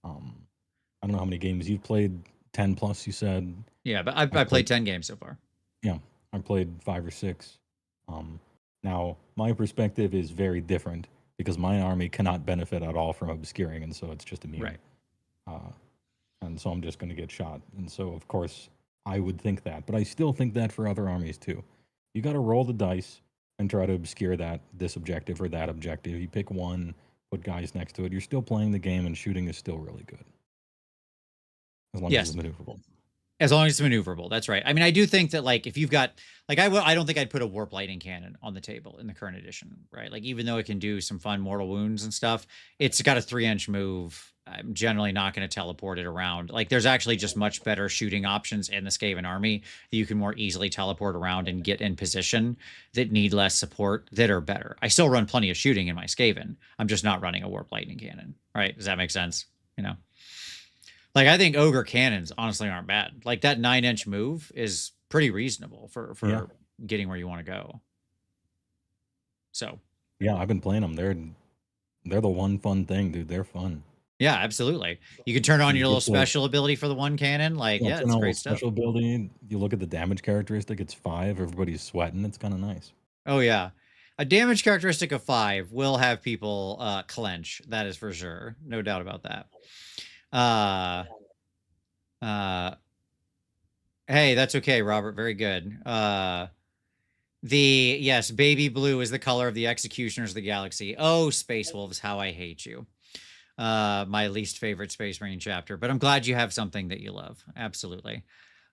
I don't know how many games you've played. 10 plus, you said. Yeah, but I played 10 games so far. Yeah, I played 5 or 6. Now, my perspective is very different because my army cannot benefit at all from obscuring, and so it's just immune. Right. And so I'm just going to get shot. And so, of course, I would think that. But I still think that for other armies, too. You got to roll the dice and try to obscure this objective or that objective. You pick one, put guys next to it. You're still playing the game, and shooting is still really good. As long as it's maneuverable. As long as it's maneuverable, that's right. I mean, I do think that like if you've got like I don't think I'd put a warp lightning cannon on the table in the current edition, right? Like even though it can do some fun mortal wounds and stuff, it's got a 3-inch move. I'm generally not going to teleport it around. Like there's actually just much better shooting options in the Skaven army that you can more easily teleport around and get in position that need less support that are better. I still run plenty of shooting in my Skaven. I'm just not running a warp lightning cannon, right? Does that make sense? You know. Like, I think ogre cannons honestly aren't bad. Like, that 9-inch move is pretty reasonable for getting where you want to go. So. Yeah, I've been playing them. They're the one fun thing, dude. They're fun. Yeah, absolutely. You can turn on your little special ability for the one cannon. Like, yeah, it's great stuff. Special ability. You look at the damage characteristic, it's 5. Everybody's sweating. It's kind of nice. Oh, yeah. A damage characteristic of 5 will have people clench. That is for sure. No doubt about that. Hey, that's okay, Robert. Very good. Yes, baby blue is the color of the executioners of the galaxy. Oh, Space Wolves, how I hate you. my least favorite Space Marine chapter, but I'm glad you have something that you love. Absolutely.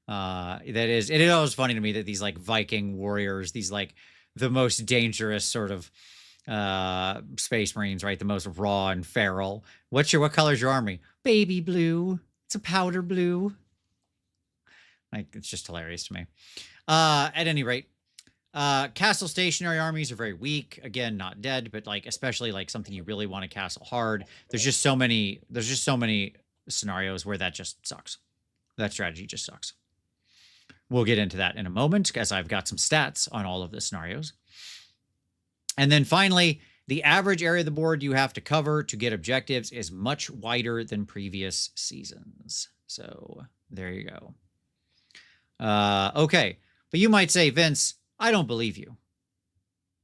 That is, it is always funny to me that these like Viking warriors, these like the most dangerous sort of Space Marines, right? The most raw and feral. What color's your army? Baby blue. It's a powder blue. Like, it's just hilarious to me. At any rate, castle stationary armies are very weak. Again, not dead, but like especially like something you really want to castle hard. There's just so many scenarios where that just sucks. That strategy just sucks. We'll get into that in a moment, as I've got some stats on all of the scenarios. And then finally, the average area of the board you have to cover to get objectives is much wider than previous seasons. So there you go. Okay, but you might say, Vince, I don't believe you.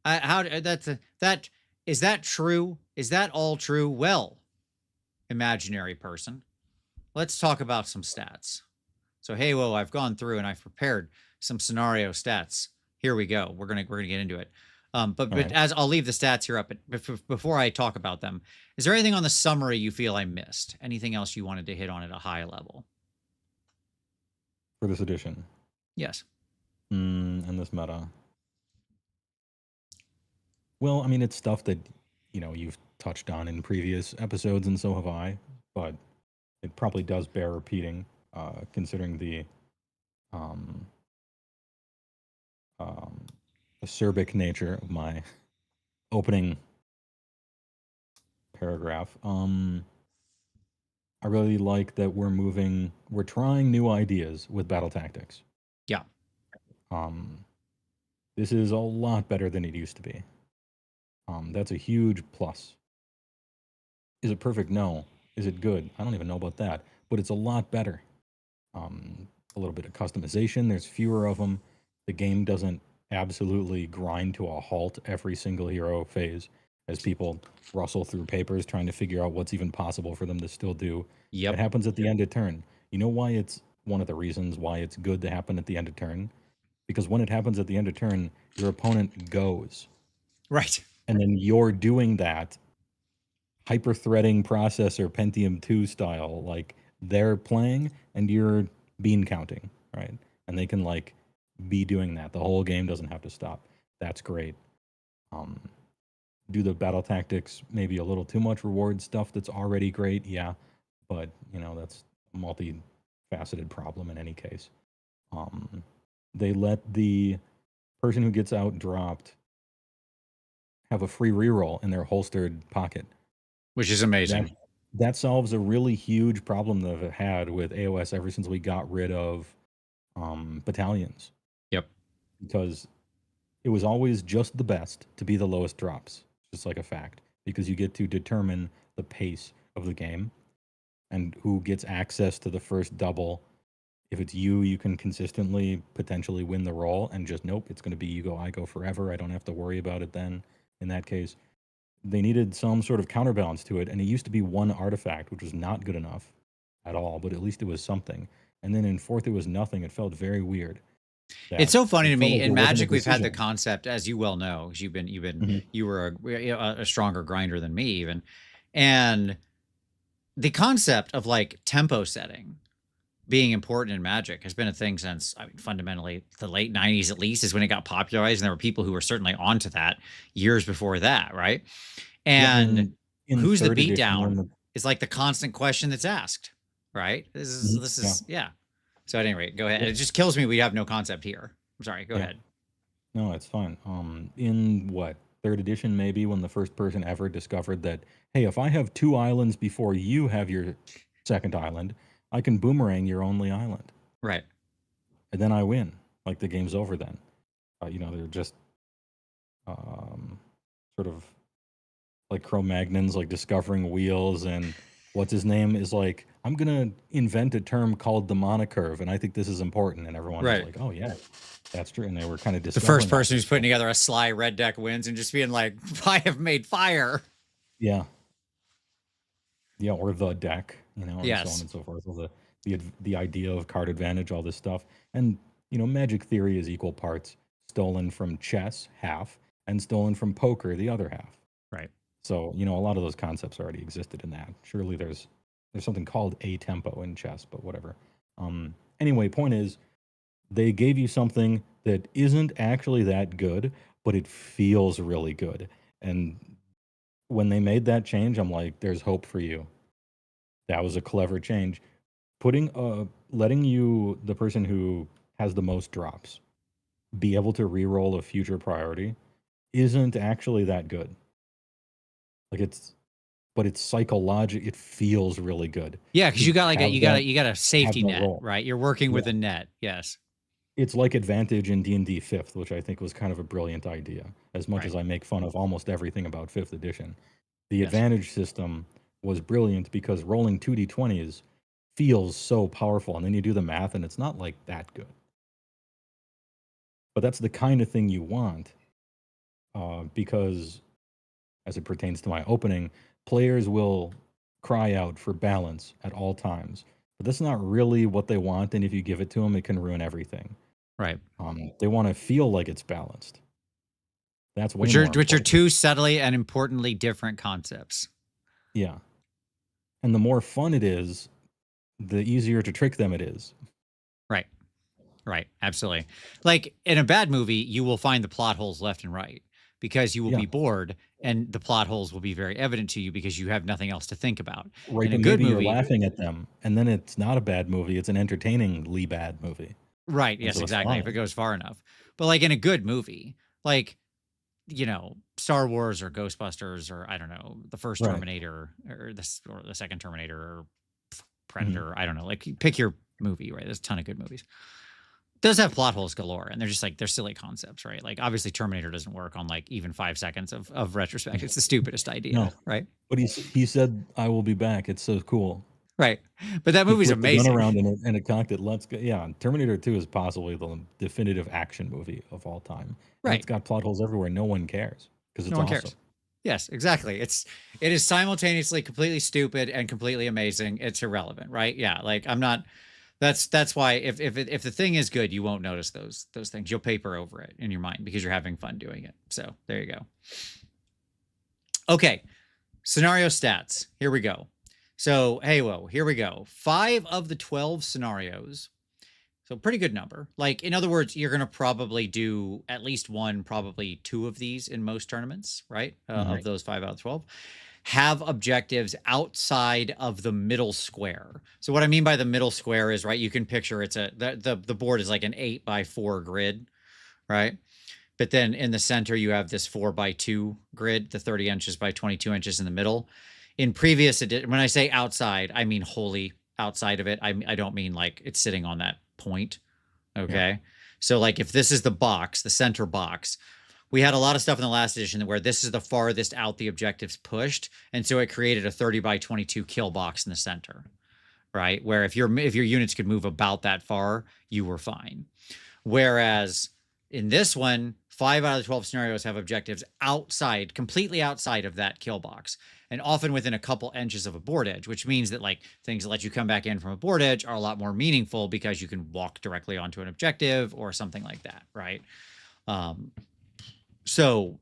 Is that true? Is that all true? Well, imaginary person, let's talk about some stats. So, hey, whoa, I've gone through and I've prepared some scenario stats. Here we go. We're gonna get into it. But right. As I'll leave the stats here up, but before I talk about them, is there anything on the summary you feel I missed? Anything else you wanted to hit on at a high level? For this edition? Yes. And this meta? Well, I mean, it's stuff that, you know, you've touched on in previous episodes, and so have I, but it probably does bear repeating, considering the acerbic nature of my opening paragraph. I really like that we're trying new ideas with battle tactics. Yeah. This is a lot better than it used to be. That's a huge plus. Is it perfect? No. Is it good? I don't even know about that, but it's a lot better. A little bit of customization. There's fewer of them. The game doesn't absolutely grind to a halt every single hero phase as people rustle through papers trying to figure out what's even possible for them to still do. Yep. It happens at the end of turn. You know why it's one of the reasons why it's good to happen at the end of turn? Because when it happens at the end of turn, your opponent goes. Right. And then you're doing that hyper-threading processor Pentium 2 style. Like, they're playing and you're bean counting, right? And they can, like, be doing that. The whole game doesn't have to stop. That's great. Do the battle tactics maybe a little too much reward stuff that's already great? Yeah. But, you know, that's a multi-faceted problem in any case. They let the person who gets out-dropped have a free reroll in their holstered pocket. Which is amazing. That solves a really huge problem that I've had with AoS ever since we got rid of battalions. Yep. Because it was always just the best to be the lowest drops, just like a fact, because you get to determine the pace of the game and who gets access to the first double. If it's you, you can consistently potentially win the roll, and just nope, it's going to be you go, I go forever. I don't have to worry about it then. In that case, they needed some sort of counterbalance to it, and it used to be one artifact, which was not good enough at all, but at least it was something. And then in fourth, it was nothing. It felt very weird. It's so funny to me. In Magic, we've had the concept, as you well know, because you were a stronger grinder than me even, and the concept of like tempo setting being important in Magic has been a thing since, I mean, fundamentally the late 90s at least is when it got popularized, and there were people who were certainly onto that years before that, right? And who's the beatdown is like the constant question that's asked, right? This is yeah. So at any rate, go ahead. It just kills me we have no concept here. I'm sorry, go ahead. No, it's fine. In what, third edition maybe, when the first person ever discovered that, hey, if I have 2 islands before you have your second island, I can boomerang your only island. Right. And then I win. Like, the game's over then. You know, they're just sort of like Cro-Magnons, like discovering wheels, and what's his name is like, I'm going to invent a term called the monocurve, and I think this is important. And everyone was like, oh, yeah, that's true. And they were kind of discovering the first person who's putting together a sly red deck wins and just being like, I have made fire. Yeah. Yeah, or the deck, you know, and yes. so on and so forth. Well, the idea of card advantage, all this stuff. And, you know, Magic theory is equal parts stolen from chess, half, and stolen from poker, the other half. Right. So, you know, a lot of those concepts already existed in that. Surely there's something called a tempo in chess, but whatever. Anyway, point is, they gave you something that isn't actually that good, but it feels really good. And when they made that change, I'm like, there's hope for you. That was a clever change. Letting you, the person who has the most drops, be able to re-roll a future priority isn't actually that good. Like but it's psychological. It feels really good. Yeah, because you got like have you got a safety that net, roll. right? You're working with Yeah. a net. Yes. It's like Advantage in D&D 5th, which I think was kind of a brilliant idea. As much Right. as I make fun of almost everything about 5th edition, the Yes. Advantage system was brilliant because rolling 2d20s feels so powerful, and then you do the math, and it's not like that good. But that's the kind of thing you want, because as it pertains to my opening, players will cry out for balance at all times. But that's not really what they want, and if you give it to them, it can ruin everything. Right. They want to feel like it's balanced. That's way Which more are important. two subtly and importantly different concepts. Yeah. And the more fun it is, the easier to trick them it is. Right. Right. Absolutely. Like in a bad movie, you will find the plot holes left and right because you will be bored and the plot holes will be very evident to you because you have nothing else to think about. Right. In a And good maybe movie, you're laughing at them, and then it's not a bad movie. It's an entertainingly bad movie. right. And Yes, so it's exactly. If fine. it goes far enough. But like in a good movie, like, you know, Star Wars or Ghostbusters or I don't know, the first Right. Terminator or the second Terminator or Predator. I don't know. Like pick your movie, right? There's a ton of good movies. Does have plot holes galore, and they're just like they're silly concepts, right? Like obviously Terminator doesn't work on like even 5 seconds of retrospect. It's the stupidest idea, No. right? But he said, "I will be back." It's so cool. Right. But that He movie's flipped the gun amazing. around and it cocked it. Let's go. Yeah, Terminator 2 is possibly the definitive action movie of all time. And Right. it's got plot holes everywhere. No one cares because it's No one awesome. cares. Yes, exactly. It is simultaneously completely stupid and completely amazing. It's irrelevant, right? Yeah, like I'm not that's why if the thing is good, you won't notice those things. You'll paper over it in your mind because you're having fun doing it. So there you go. Okay, scenario stats. Here we go. So hey, whoa, here we go. 5 of the 12 scenarios. So pretty good number. Like in other words, you're going to probably do at least one, probably 2 of these in most tournaments, right? Of those 5 out of 12. Have objectives outside of the middle square. So what I mean by the middle square is, right, you can picture it's the board is like an 8x4 grid, right? But then in the center you have this 4x2 grid, the 30 inches by 22 inches in the middle. In previous when I say outside, I mean wholly outside of it. I don't mean like it's sitting on that point. Okay. Yeah. So like if this is the box, the center box, we had a lot of stuff in the last edition where this is the farthest out the objectives pushed. And so it created a 30x22 kill box in the center, right? Where if your units could move about that far, you were fine. Whereas in this one, 5 out of the 12 scenarios have objectives outside, completely outside of that kill box, and often within a couple inches of a board edge, which means that like things that let you come back in from a board edge are a lot more meaningful because you can walk directly onto an objective or something like that, right? So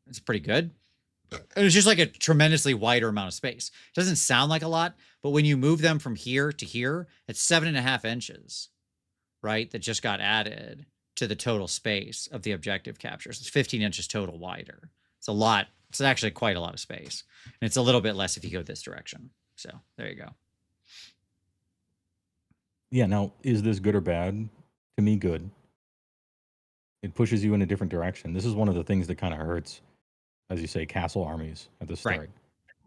it's pretty good. And it's just like a tremendously wider amount of space. It doesn't sound like a lot, but when you move them from here to here, it's 7.5 inches, right? That just got added to the total space of the objective capture. So it's 15 inches total wider. It's a lot. It's actually quite a lot of space. And it's a little bit less if you go this direction. So there you go. Yeah. Now, is this good or bad? To me, good. It pushes you in a different direction. This is one of the things that kind of hurts, as you say, castle armies at the start.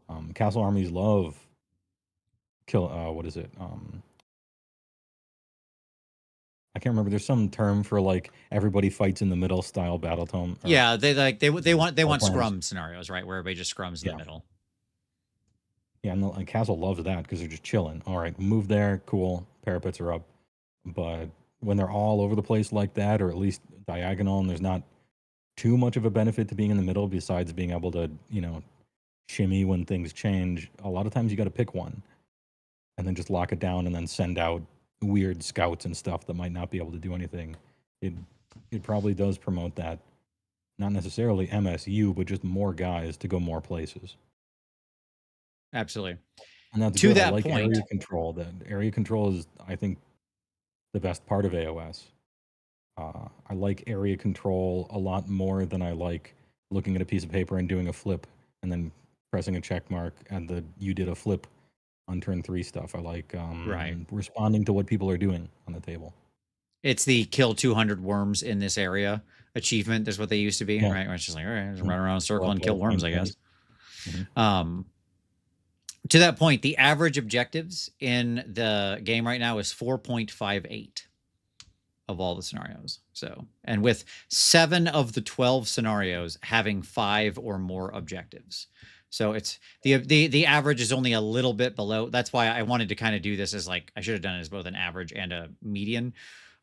Right. Castle armies love what is it? I can't remember. There's some term for like everybody fights in the middle style battle tome. Yeah, they want scrum scenarios, right? Where everybody just scrums in the middle. Yeah, and Castle loves that because they're just chilling. All right, move there, cool. Parapets are up. But when they're all over the place like that, or at least diagonal, and there's not too much of a benefit to being in the middle besides being able to, shimmy when things change, a lot of times you got to pick one and then just lock it down and then send out weird scouts and stuff that might not be able to do anything. It probably does promote that. not necessarily MSU, but just more guys to go more places. Absolutely. And that's To good. I that like point, area control. The area control is, I think, the best part of AoS. I like area control a lot more than I like looking at a piece of paper and doing a flip and then pressing a check mark and you did a flip on turn 3 stuff. I like right. responding to what people are doing on the table. It's the kill 200 worms in this area achievement. That's what they used to be, Yeah. right? Where it's just like, all right, just Mhm. run around a circle Go and up kill at the worms, same I guess. Mhm. To that point, the average objectives in the game right now is 4.58 of all the scenarios. So, and with 7 of the 12 scenarios having 5 or more objectives. So it's the average is only a little bit below. That's why I wanted to kind of do this as like I should have done it as both an average and a median.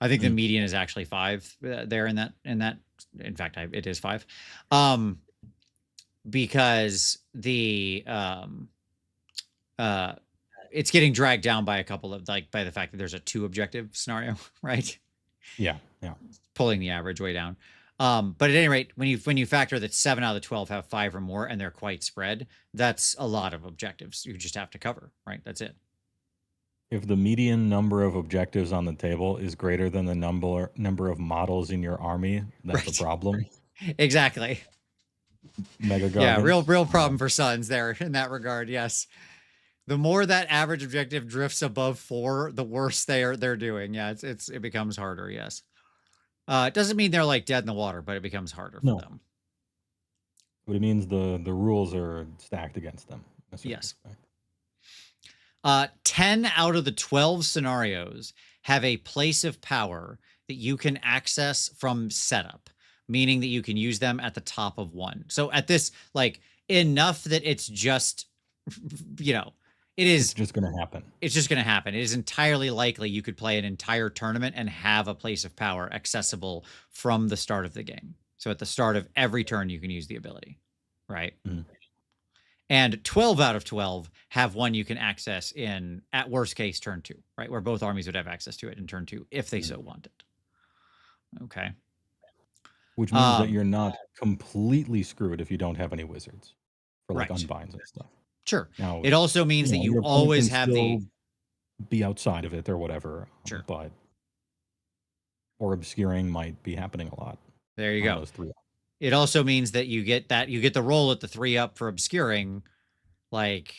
I think the median is actually 5 there in that in fact it is 5. Because the it's getting dragged down by a couple of like by the fact that there's a 2 objective scenario, right? Yeah. Pulling the average way down. But at any rate, when you factor that 7 out of the 12 have 5 or more and they're quite spread, that's a lot of objectives you just have to cover, right? That's it. If the median number of objectives on the table is greater than the number of models in your army, that's a problem. Exactly. Mega Yeah, Gargants. real problem for Suns there in that regard. Yes. The more that average objective drifts above 4, the worse they're doing. Yeah, it becomes harder. Yes. It doesn't mean they're like dead in the water, but it becomes harder for them. But it means the rules are stacked against them. Yes. 10 out of the 12 scenarios have a place of power that you can access from setup, meaning that you can use them at the top of one. So at this, like enough that it's just, it's just going to happen. It's just going to happen. It is entirely likely you could play an entire tournament and have a place of power accessible from the start of the game. So at the start of every turn, you can use the ability, right? And 12 out of 12 have one you can access in, at worst case, turn 2, right? Where both armies would have access to it in turn 2 if they so wanted. Okay. Which means that you're not completely screwed if you don't have any wizards for like unbinds and stuff. Sure. Now, it also means that you always have be outside of it or whatever. Sure. But or obscuring might be happening a lot. There you go. Those 3 up. It also means that you get the roll at the 3 up for obscuring. Like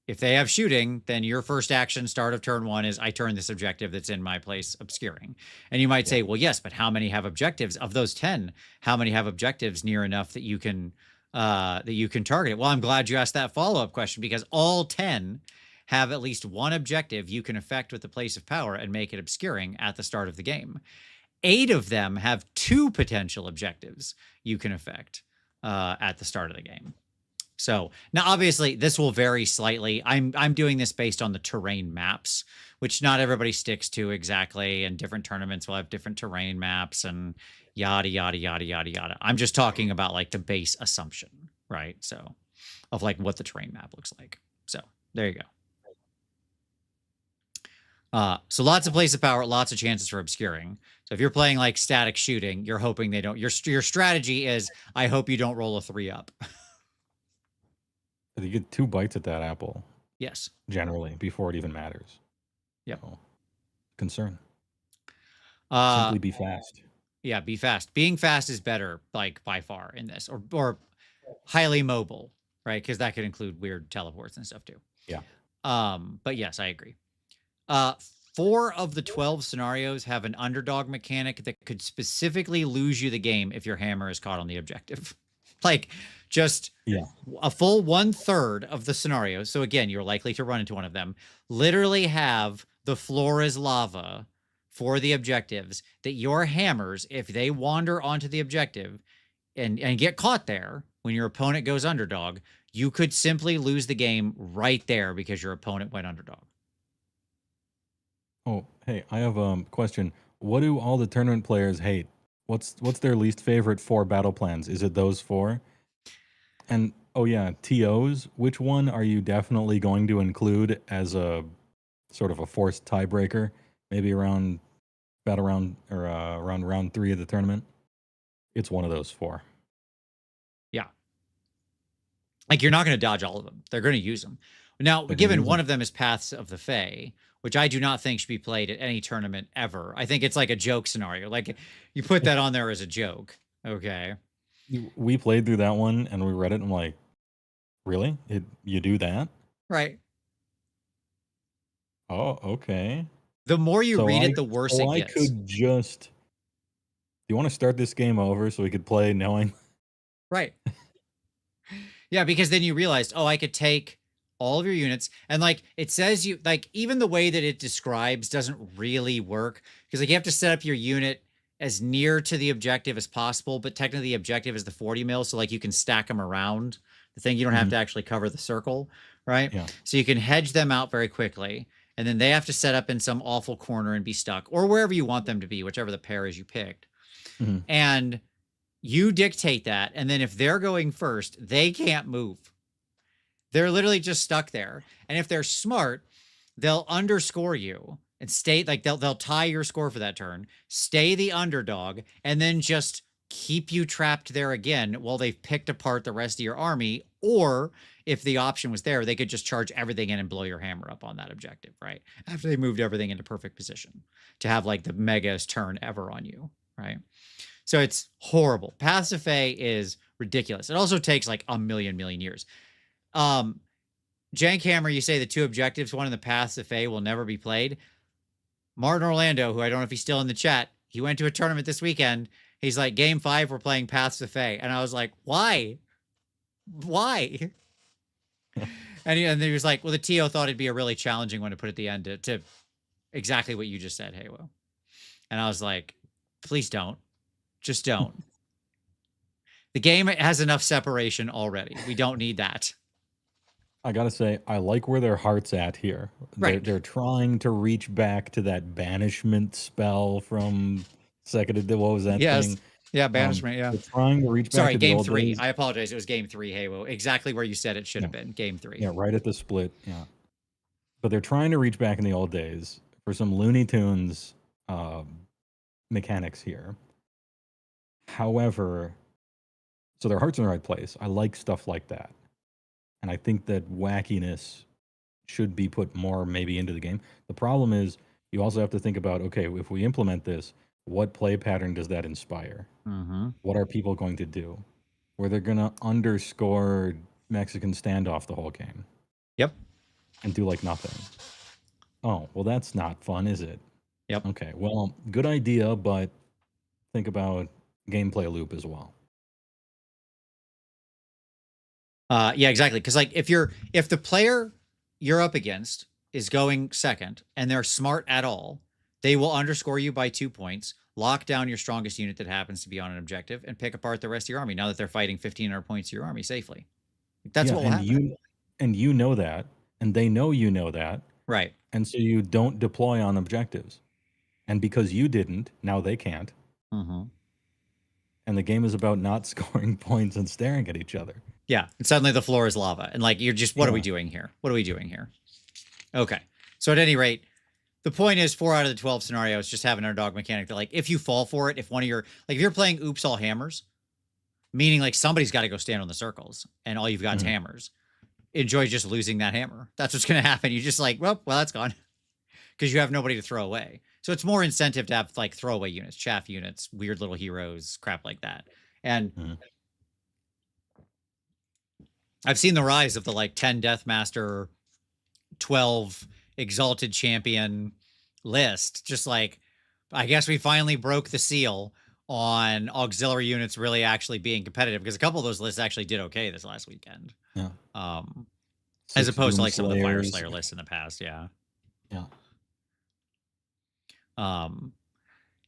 if they have shooting, then your first action start of turn 1 is I turn this objective that's in my place obscuring. And you might say, well, yes, but how many have objectives of those 10? How many have objectives near enough that you can target it? Well, I'm glad you asked that follow-up question because all 10 have at least one objective you can affect with the place of power and make it obscuring at the start of the game. 8 of them have 2 potential objectives you can affect at the start of the game. So now, obviously, this will vary slightly. I'm doing this based on the terrain maps, which not everybody sticks to exactly, and different tournaments will have different terrain maps and yada, yada, yada, yada, yada. I'm just talking about like the base assumption, right? So of like what the terrain map looks like. So there you go. So lots of place of power, lots of chances for obscuring. So if you're playing like static shooting, you're hoping they don't. Your strategy is, I hope you don't roll a 3 up. You get 2 bites at that apple. Yes. Generally, before it even matters. Yep. So, concern. Simply be fast. Yeah, be fast. Being fast is better, like by far in this, or highly mobile, right? Because that could include weird teleports and stuff too. Yeah. But yes, I agree. 4 of the 12 scenarios have an underdog mechanic that could specifically lose you the game if your hammer is caught on the objective. Like just a full 1/3 of the scenarios. So again, you're likely to run into one of them. Literally have the floor is lava for the objectives that your hammers, if they wander onto the objective and get caught there when your opponent goes underdog, you could simply lose the game right there because your opponent went underdog. Oh, hey, I have a question. What do all the tournament players hate? What's their least favorite 4 battle plans? Is it those 4? And oh yeah, TOs. Which one are you definitely going to include as a sort of a forced tiebreaker? Maybe around battle round or around round 3 of the tournament. It's one of those 4. Like, you're not going to dodge all of them. They're going to use them. Now, They're gonna given use one them. of them is Paths of the Fae, which I do not think should be played at any tournament ever. I think it's like a joke scenario. Like, you put that on there as a joke. Okay. We played through that one and we read it and I'm like, really? You do that? Right. Oh, okay. The more you So read I it, the worse so it I gets. could just. Do you want to start this game over so we could play knowing? Right. Yeah, because then you realized, oh, I could take all of your units, and like it says you like even the way that it describes doesn't really work, because like you have to set up your unit as near to the objective as possible, but technically the objective is the 40 mil, so like you can stack them around the thing. You don't have Mhm. to actually cover the circle, right? Yeah. So you can hedge them out very quickly, and then they have to set up in some awful corner and be stuck, or wherever you want them to be, whichever the pair is you picked. Mhm. And you dictate that, and then if they're going first, they can't move. They're literally just stuck there. And if they're smart, they'll underscore you and stay like they'll tie your score for that turn, stay the underdog, and then just keep you trapped there again while they've picked apart the rest of your army. Or if the option was there, they could just charge everything in and blow your hammer up on that objective, right? After they moved everything into perfect position to have like the mega's turn ever on you, right? So it's horrible. Paths of Fae is ridiculous. It also takes like a million years. Jankhammer, you say the two objectives, one in the Paths of Fae will never be played. Martin Orlando, who I don't know if he's still in the chat, he went to a tournament this weekend. He's like, Game 5, we're playing Paths of Fae. And I was like, why? Why? And then he was like, well, the TO thought it'd be a really challenging one to put at the end to exactly what you just said, Halo. And I was like, please don't. Just don't. The game has enough separation already. We don't need that. I gotta say, I like where their heart's at here. Right. They're trying to reach back to that banishment spell from second. What was that Yes. thing? Yeah, banishment. Yeah. They're trying to reach back Sorry, to the game old 3. days. I apologize. It was game 3, Halo. Exactly where you said it should have Yeah. been. Game 3. Yeah, right at the split. Yeah, but they're trying to reach back in the old days for some Looney Tunes mechanics here. However, so their heart's in the right place. I like stuff like that. And I think that wackiness should be put more maybe into the game. The problem is you also have to think about, okay, if we implement this, what play pattern does that inspire? Mm-hmm. What are people going to do? Where they're going to underscore Mexican standoff the whole game. Yep. And do like nothing. Oh, well, that's not fun, is it? Yep. Okay, well, good idea, but think about gameplay loop as well. Yeah, exactly. Because like if the player you're up against is going second and they're smart at all, they will underscore you by 2 points, lock down your strongest unit that happens to be on an objective, and pick apart the rest of your army. Now that they're fighting 1,500 points of your army safely, that's what will happen. You know that, and they know you know that, right? And so you don't deploy on objectives, and because you didn't, now they can't. Mm-hmm. And the game is about not scoring points and staring at each other. Yeah, and suddenly the floor is lava, and like you're just, what are we doing here? What are we doing here? Okay, so at any rate, the point is 4 out of the 12 scenarios just have an underdog mechanic that like if you fall for it, if one of your like if you're playing Oops All Hammers, meaning like somebody's got to go stand on the circles and all you've got is hammers, enjoy just losing that hammer. That's what's going to happen. You just like, well, that's gone because you have nobody to throw away. So it's more incentive to have like throwaway units, chaff units, weird little heroes, crap like that. And I've seen the rise of the like 10 Deathmaster, 12 Exalted Champion list. Just like, I guess we finally broke the seal on auxiliary units really actually being competitive, because a couple of those lists actually did okay this last weekend. Yeah. As opposed to like some of the Fire Slayer lists in the past. Yeah. Yeah.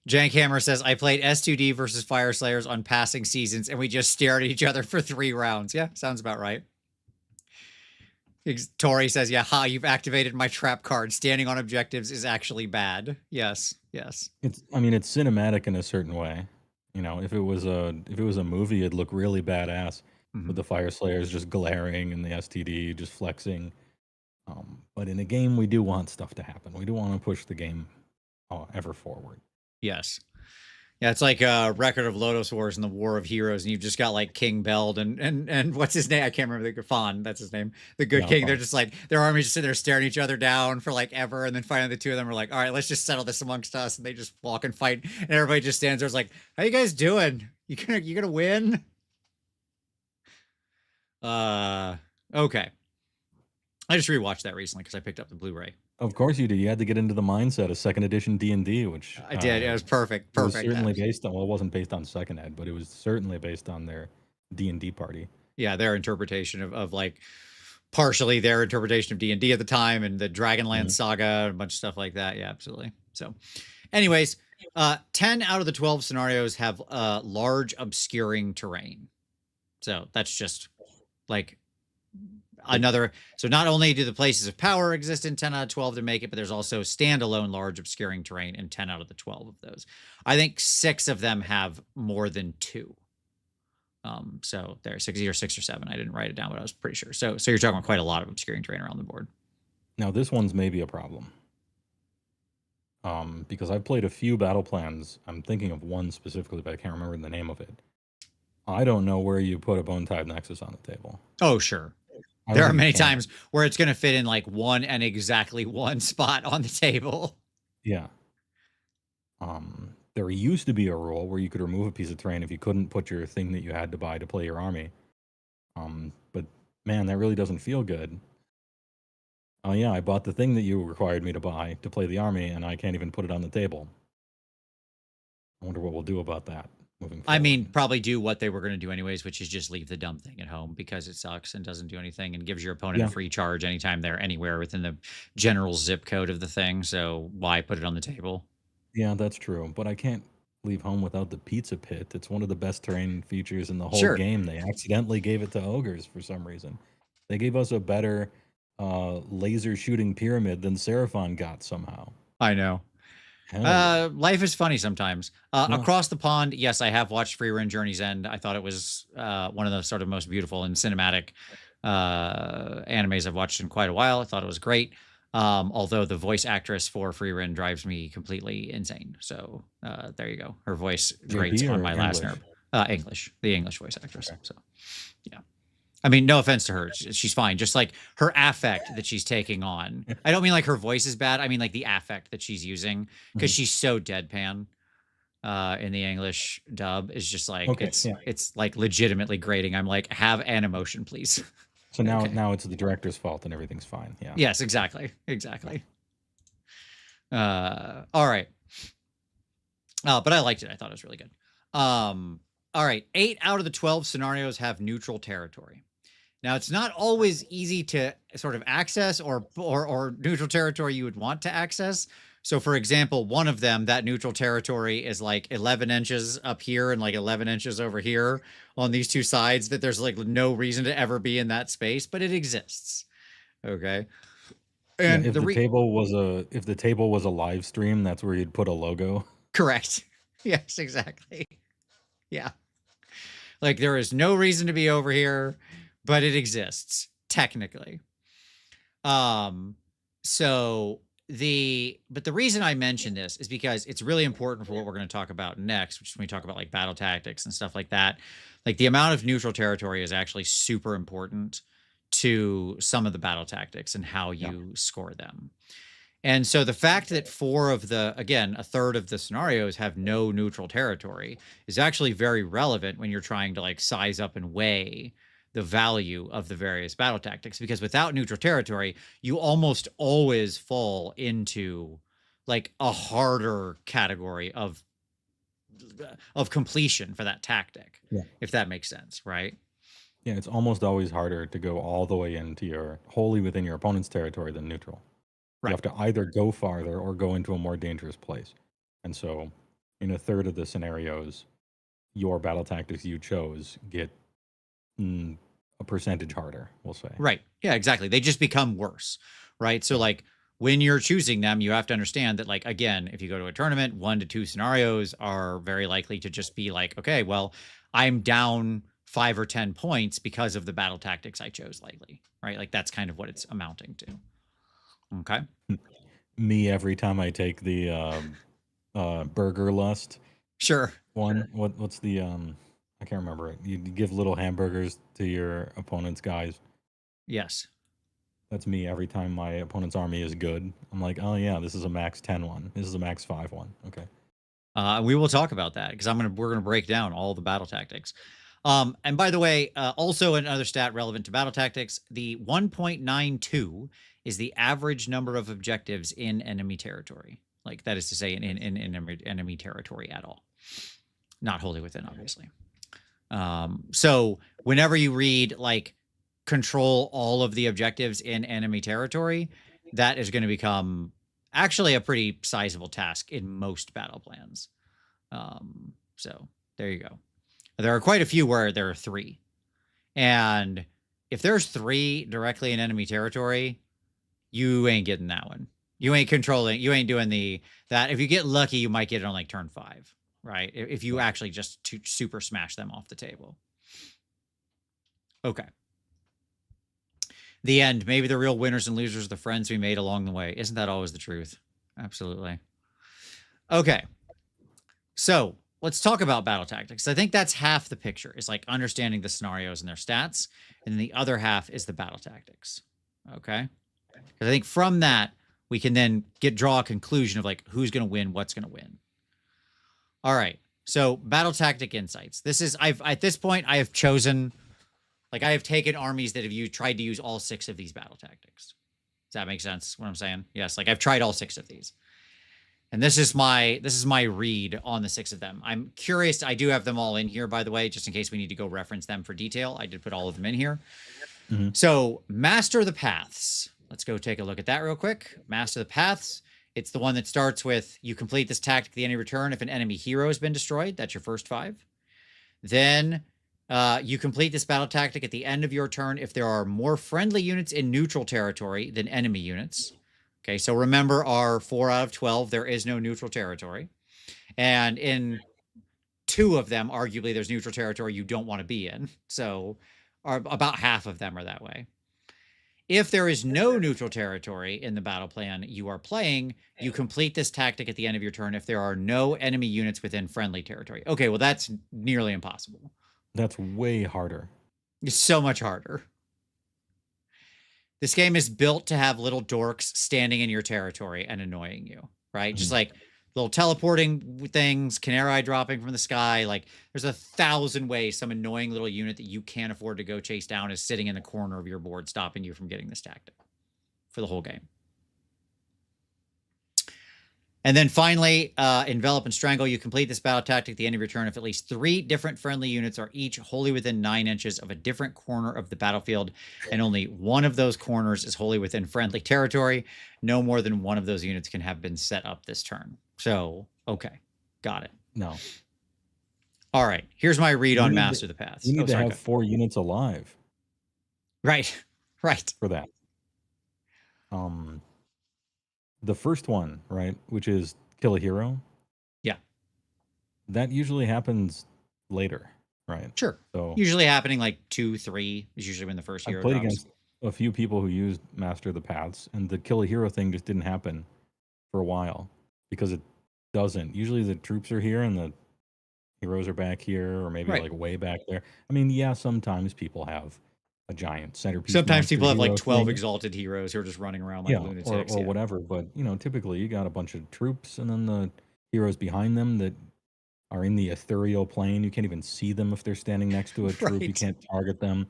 Jankhammer says, I played S2D versus Fire Slayers on passing seasons and we just stared at each other for 3 rounds. Yeah, sounds about right. Tori says, yeah, ha, you've activated my trap card. Standing on objectives is actually bad. Yes, yes. It's cinematic in a certain way. You know, if it was a movie, it'd look really badass with the Fire Slayers just glaring and the STD just flexing. But in a game, we do want stuff to happen. We do want to push the game ever forward. Yes. Yeah, it's like a record of Lotus Wars and the War of Heroes, and you've just got like King Beld and what's his name? I can't remember the Fawn. That's his name. The Good Yeah, King. They're fine. just like their armies just sitting there staring each other down for like ever, and then finally the two of them are like, "All right, let's just settle this amongst us," and they just walk and fight, and everybody just stands there, like, "How you guys doing? You gonna win?" Okay. I just rewatched that recently because I picked up the Blu-ray. Of course you did. You had to get into the mindset of second edition D&D, which I did. It was perfect. it was Perfect. certainly based on. Well, it wasn't based on second ed, but it was certainly based on their D&D party. Yeah, their interpretation of like partially their interpretation of D&D at the time and the Dragonlance saga and a bunch of stuff like that. Yeah, absolutely. So anyways, 10 out of the 12 scenarios have large obscuring terrain. So that's just like another. So not only do the places of power exist in 10 out of 12 to make it, but there's also standalone large obscuring terrain in 10 out of the 12 of those. I think 6 of them have more than 2. So there's either 6 or 7. I didn't write it down, but I was pretty sure. So you're talking about quite a lot of obscuring terrain around the board. Now this one's maybe a problem. Because I've played a few battle plans. I'm thinking of one specifically, but I can't remember the name of it. I don't know where you put a Bone-Tied Nexus on the table. Oh, sure. There are many times where it's going to fit in like one and exactly one spot on the table. Yeah. There used to be a rule where you could remove a piece of terrain if you couldn't put your thing that you had to buy to play your army. But man, that really doesn't feel good. Oh yeah, I bought the thing that you required me to buy to play the army, and I can't even put it on the table. I wonder what we'll do about that moving forward. I mean, probably do what they were going to do anyways, which is just leave the dumb thing at home because it sucks and doesn't do anything and gives your opponent a free charge anytime they're anywhere within the general zip code of the thing. So why put it on the table? Yeah, that's true. But I can't leave home without the pizza pit. It's one of the best terrain features in the whole game. They accidentally gave it to ogres for some reason. They gave us a better laser shooting pyramid than Seraphon got somehow. I know. Life is funny sometimes. Across the pond, yes, I have watched Free Run Journey's End. I thought it was one of the sort of most beautiful and cinematic animes I've watched in quite a while. I thought it was great. Although the voice actress for Free Run drives me completely insane. So there you go. Her voice grates on my last nerve. English, the English voice actress. Okay. So yeah. I mean, no offense to her. She's fine. Just like her affect that she's taking on. I don't mean like her voice is bad. I mean like the affect that she's using because she's so deadpan in the English dub is just like, it's like legitimately grating. I'm like, have an emotion, please. So now it's the director's fault and everything's fine. Yeah. Yes, exactly. Exactly. All right. But I liked it. I thought it was really good. All right. 8 out of the 12 scenarios have neutral territory. Now, it's not always easy to sort of access or neutral territory you would want to access. So, for example, one of them, that neutral territory is like 11 inches up here and like 11 inches over here on these two sides that there's like no reason to ever be in that space, but it exists. Okay. And if the table was a live stream, that's where you'd put a logo. Correct. Yes, exactly. Yeah. Like there is no reason to be over here, but it exists technically. But the reason I mention this is because it's really important for what we're going to talk about next, which is when we talk about like battle tactics and stuff like that. Like the amount of neutral territory is actually super important to some of the battle tactics and how you score them. And so the fact that a third of the scenarios have no neutral territory is actually very relevant when you're trying to like size up and weigh the value of the various battle tactics, because without neutral territory, you almost always fall into like a harder category of completion for that tactic, if that makes sense, right? Yeah, it's almost always harder to go all the way into wholly within your opponent's territory than neutral. Right. You have to either go farther or go into a more dangerous place. And so in a third of the scenarios, your battle tactics you chose get a percentage harder, we'll say. Right. Yeah, exactly. They just become worse, right? So like when you're choosing them, you have to understand that like, again, if you go to a tournament, 1 to 2 scenarios are very likely to just be like, okay, well, I'm down 5 or 10 points because of the battle tactics I chose lately, right? Like that's kind of what it's amounting to. Okay. Me every time I take the burger lust Sure. What's the I can't remember it. You give little hamburgers to your opponent's guys. Yes. That's me every time my opponent's army is good. I'm like, oh yeah, this is a max 10 one. This is a max 5 one. Okay. We will talk about that because we're gonna break down all the battle tactics. And by the way, also another stat relevant to battle tactics: the 1.92 is the average number of objectives in enemy territory. Like that is to say, in enemy territory at all, not wholly within, obviously. So whenever you read like control all of the objectives in enemy territory, that is going to become actually a pretty sizable task in most battle plans. So there you go. There are quite a few where there are 3. And if there's 3 directly in enemy territory, you ain't getting that one. You ain't controlling, you ain't doing that. If you get lucky, you might get it on like turn 5, right? If you actually just super smash them off the table. Okay. The end. Maybe the real winners and losers are the friends we made along the way. Isn't that always the truth? Absolutely. Okay. So let's talk about battle tactics. I think that's half the picture, is like understanding the scenarios and their stats. And then the other half is the battle tactics. Okay. Because I think from that, we can then draw a conclusion of like who's going to win, what's going to win. All right. So battle tactic insights. This is, at this point, I have chosen, like I have taken armies that have tried to use all 6 of these battle tactics. Does that make sense what I'm saying? Yes. Like I've tried all 6 of these. And this is my read on the 6 of them. I'm curious. I do have them all in here, by the way, just in case we need to go reference them for detail. I did put all of them in here. Mm-hmm. So Master the Paths. Let's go take a look at that real quick. Master the Paths. It's the one that starts with you complete this tactic at the end of your turn if an enemy hero has been destroyed. That's your first 5. Then you complete this battle tactic at the end of your turn if there are more friendly units in neutral territory than enemy units. Okay, so remember our 4 out of 12, there is no neutral territory. And in 2 of them, arguably, there's neutral territory you don't want to be in. So about half of them are that way. If there is no neutral territory in the battle plan you are playing, you complete this tactic at the end of your turn if there are no enemy units within friendly territory. Okay, well, that's nearly impossible. That's way harder. It's so much harder. This game is built to have little dorks standing in your territory and annoying you, right? Just like little teleporting things, canary dropping from the sky. Like there's 1,000 ways some annoying little unit that you can't afford to go chase down is sitting in the corner of your board, stopping you from getting this tactic for the whole game. And then finally, envelop and strangle. You complete this battle tactic at the end of your turn if at least 3 different friendly units are each wholly within 9 inches of a different corner of the battlefield, and only one of those corners is wholly within friendly territory. No more than one of those units can have been set up this turn. So, okay, got it. No. All right, here's my read on Master the Paths. You need to have 4 units alive. Right, right. For that. The first one, right, which is kill a hero. Yeah. That usually happens later, right? Sure. So usually happening like 2, 3 is usually when the first hero I played drops. Against a few people who used Master of the Paths, and the kill a hero thing just didn't happen for a while because it doesn't. Usually the troops are here and the heroes are back here, or maybe like way back there. I mean, yeah, sometimes people have a giant centerpiece. Sometimes people have like 12 exalted heroes who are just running around like lunatics. Or whatever. But, you know, typically you got a bunch of troops and then the heroes behind them that are in the ethereal plane. You can't even see them if they're standing next to a troop. You can't target them.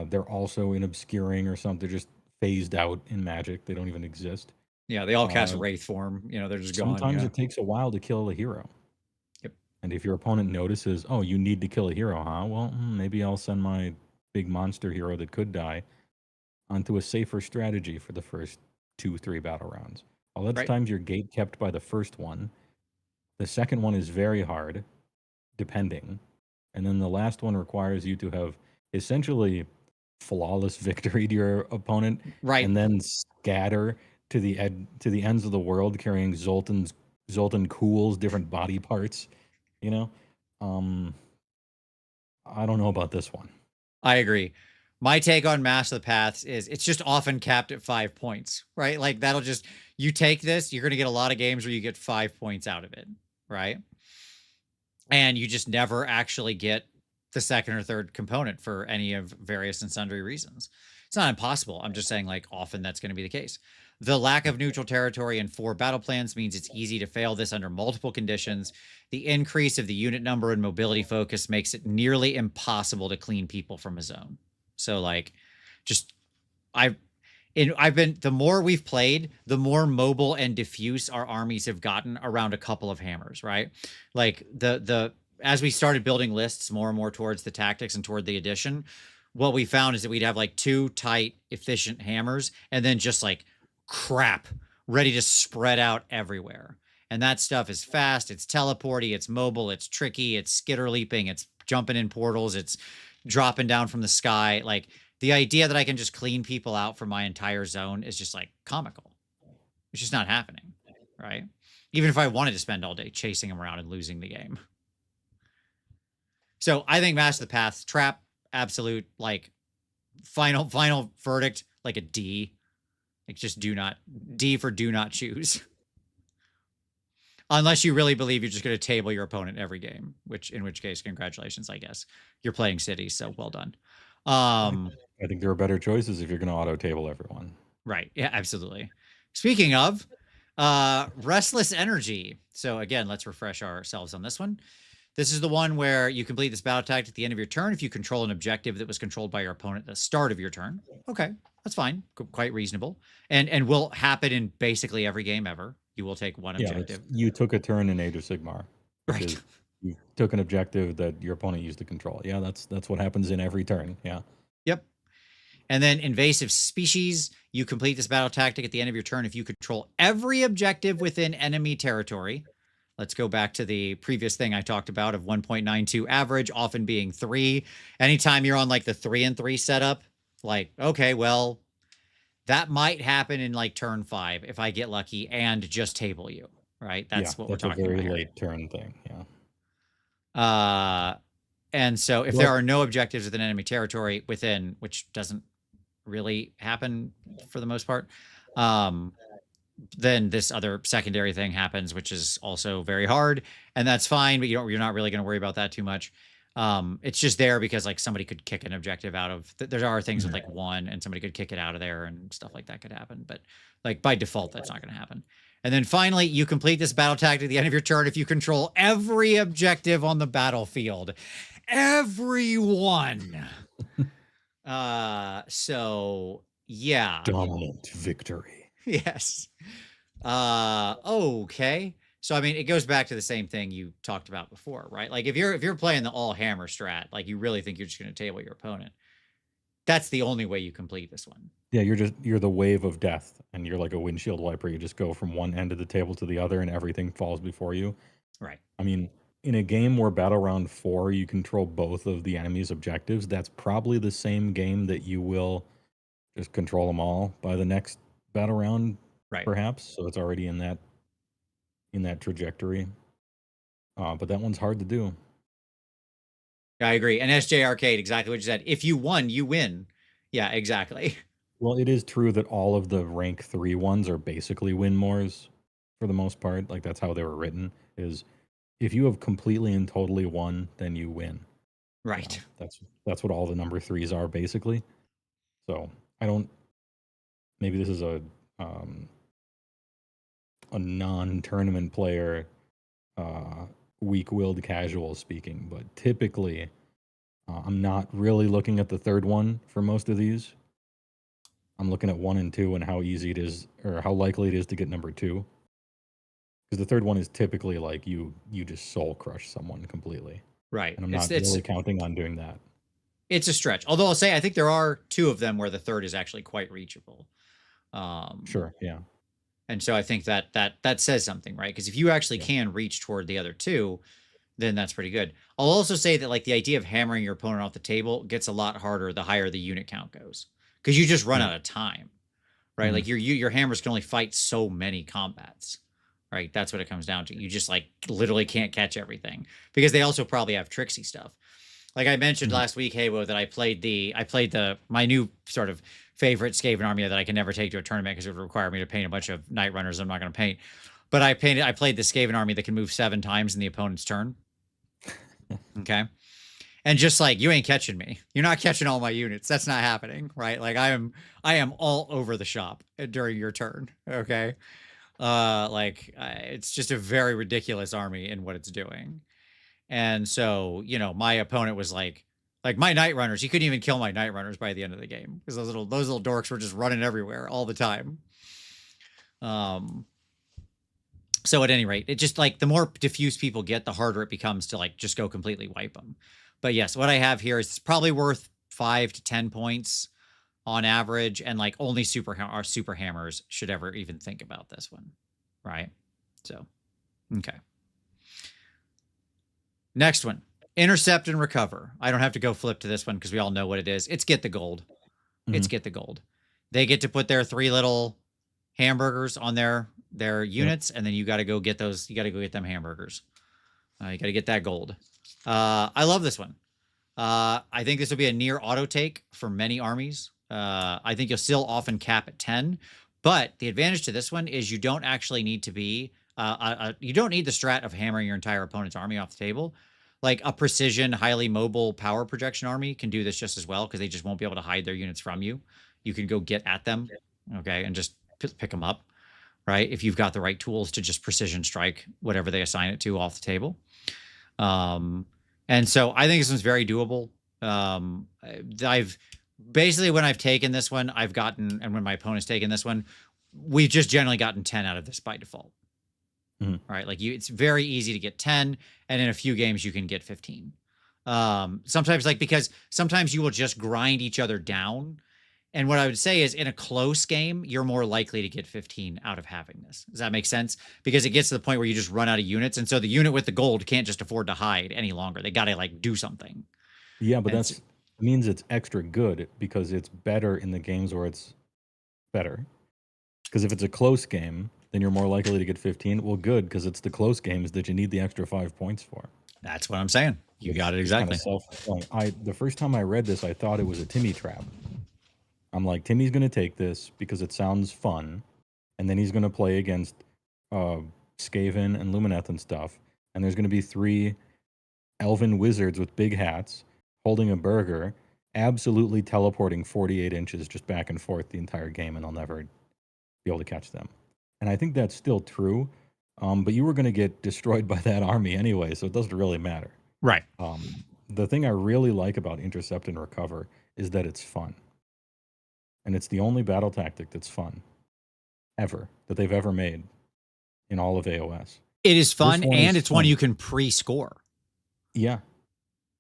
They're also in obscuring or something. They're just phased out in Magic. They don't even exist. Yeah, they all cast Wraith form. You know, they're just gone. Sometimes it takes a while to kill a hero. Yep. And if your opponent notices, oh, you need to kill a hero, huh? Well, maybe I'll send my big monster hero that could die onto a safer strategy for the first 2-3 battle rounds. A lot of times you're gate kept by the first one. The second one is very hard, depending. And then the last one requires you to have essentially flawless victory to your opponent. Right. And then scatter to the ends of the world carrying Zoltan Cool's different body parts. You know? I don't know about this one. I agree. My take on Master of the Paths is it's just often capped at 5 points, right? Like that'll just, you take this, you're going to get a lot of games where you get 5 points out of it, right? and you just never actually get the second or third component for any of various and sundry reasons. It's not impossible. I'm just saying, like, often that's going to be the case. The lack of neutral territory and 4 battle plans means it's easy to fail this under multiple conditions. The increase of the unit number and mobility focus makes it nearly impossible to clean people from a zone. So, like, just I've been, the more we've played, the more mobile and diffuse our armies have gotten around a couple of hammers, right? Like as we started building lists more and more towards the tactics and toward the addition, what we found is that we'd have like 2 tight, efficient hammers and then just like crap ready to spread out everywhere. And that stuff is fast, it's teleporty, it's mobile, it's tricky, it's skitter leaping, it's jumping in portals, it's dropping down from the sky. Like, the idea that I can just clean people out from my entire zone is just like comical. It's just not happening, right? Even if I wanted to spend all day chasing them around and losing the game. So I think Master of the Paths, trap, absolute, like, final verdict, like a D. Like, just D for do not choose. Unless you really believe you're just going to table your opponent every game, in which case, congratulations, I guess. You're playing cities, so well done. I think there are better choices if you're going to auto table everyone. Right. Yeah, absolutely. Speaking of restless energy. So again, let's refresh ourselves on this one. This is the one where you complete this battle tactic at the end of your turn if you control an objective that was controlled by your opponent at the start of your turn. Okay, that's fine. Quite reasonable. And will happen in basically every game ever. You will take one objective. You took a turn in Age of Sigmar. Right. You took an objective that your opponent used to control. Yeah, that's what happens in every turn. Yeah. Yep. And then invasive species, you complete this battle tactic at the end of your turn if you control every objective within enemy territory. Let's go back to the previous thing I talked about of 1.92 average, often being 3. Anytime you're on like the 3 and 3 setup, like, okay, well, that might happen in like turn 5 if I get lucky and just table you, right? That's what we're talking about. That's a very late turn thing, yeah. And so if there are no objectives within enemy territory which doesn't really happen for the most part, then this other secondary thing happens, which is also very hard, and that's fine, but you're not really going to worry about that too much. It's just there because like somebody could kick an objective out of, there are things with like 1 and somebody could kick it out of there and stuff like that could happen, but like by default, that's not going to happen. And then finally, you complete this battle tactic at the end of your turn if you control every objective on the battlefield. Everyone. So yeah. Dominant victory. Yes. Okay. So I mean, it goes back to the same thing you talked about before, right? Like if you're playing the all hammer strat, like you really think you're just going to table your opponent, that's the only way you complete this one. Yeah, you're the wave of death, and you're like a windshield wiper. You just go from one end of the table to the other, and everything falls before you. Right. I mean, in a game where battle round 4 you control both of the enemy's objectives, that's probably the same game that you will just control them all by the next battle round, right? Perhaps. So it's already in that trajectory. But that one's hard to do. I agree. And SJ Arcade, exactly what you said. If you won, you win. Yeah, exactly. Well, it is true that all of the rank 3 ones are basically win mores for the most part. Like that's how they were written, is if you have completely and totally won, then you win. Right. That's what all the number 3s are basically. So maybe this is a non-tournament player, weak-willed casual speaking, but typically I'm not really looking at the third one for most of these. I'm looking at 1 and 2 and how easy it is, or how likely it is to get number 2. Because the third one is typically like you just soul crush someone completely. Right. And I'm not really counting on doing that. It's a stretch. Although I'll say I think there are 2 of them where the third is actually quite reachable. Sure, yeah. And so I think that says something, right? Because if you actually can reach toward the other 2, then that's pretty good. I'll also say that like the idea of hammering your opponent off the table gets a lot harder the higher the unit count goes. Because you just run out of time, right? Mm-hmm. Like your hammers can only fight so many combats, right? That's what it comes down to. You just like literally can't catch everything because they also probably have tricksy stuff. Like I mentioned last week, Haywo, that I played my new sort of favorite Skaven army that I can never take to a tournament because it would require me to paint a bunch of Night Runners I'm not going to paint. But I played the Skaven army that can move 7 times in the opponent's turn. Okay. And just like, you ain't catching me. You're not catching all my units. That's not happening, right? Like I am all over the shop during your turn. Okay. It's just a very ridiculous army in what it's doing. And so, my opponent was like my night runners, he couldn't even kill my night runners by the end of the game because those little dorks were just running everywhere all the time. So at any rate, it just like the more diffuse people get, the harder it becomes to like just go completely wipe them. But yes, what I have here is it's probably worth 5 to 10 points on average, and like only super hammers should ever even think about this one, right? So, okay. Next one, intercept and recover. I don't have to go flip to this one because we all know what it is. It's get the gold. It's get the gold. They get to put their 3 little hamburgers on their units, and then you got to go get those. You got to go get them hamburgers. You got to get that gold. I love this one. I think this will be a near auto take for many armies. I think you'll still often cap at 10, but the advantage to this one is you don't actually need to be, you don't need the strat of hammering your entire opponent's army off the table. Like a precision, highly mobile power projection army can do this just as well because they just won't be able to hide their units from you. You can go get at them, okay, and just pick them up, right? If you've got the right tools to just precision strike whatever they assign it to off the table. And so I think this one's very doable. I've basically, when I've taken this one, and when my opponent's taken this one, we've just generally gotten 10 out of this by default. Right? Like it's very easy to get 10, and in a few games you can get 15. Sometimes because sometimes you will just grind each other down. And what I would say is in a close game, you're more likely to get 15 out of having this. Does that make sense? Because it gets to the point where you just run out of units. And so the unit with the gold can't just afford to hide any longer. They got to like do something. Yeah, but that means it's extra good because it's better in the games where it's better. Because if it's a close game, then you're more likely to get 15. Well, good, because it's the close games that you need the extra 5 points for. That's what I'm saying. You got it exactly. The first time I read this, I thought it was a Timmy trap. I'm like, Timmy's going to take this because it sounds fun, and then he's going to play against Skaven and Lumineth and stuff, and there's going to be 3 elven wizards with big hats holding a burger, absolutely teleporting 48 inches just back and forth the entire game, and I'll never be able to catch them. And I think that's still true, but you were going to get destroyed by that army anyway, so it doesn't really matter. Right. The thing I really like about Intercept and Recover is that it's fun. And it's the only battle tactic that's fun ever that they've ever made in all of AoS. It is fun, and it's one you can pre-score. Yeah.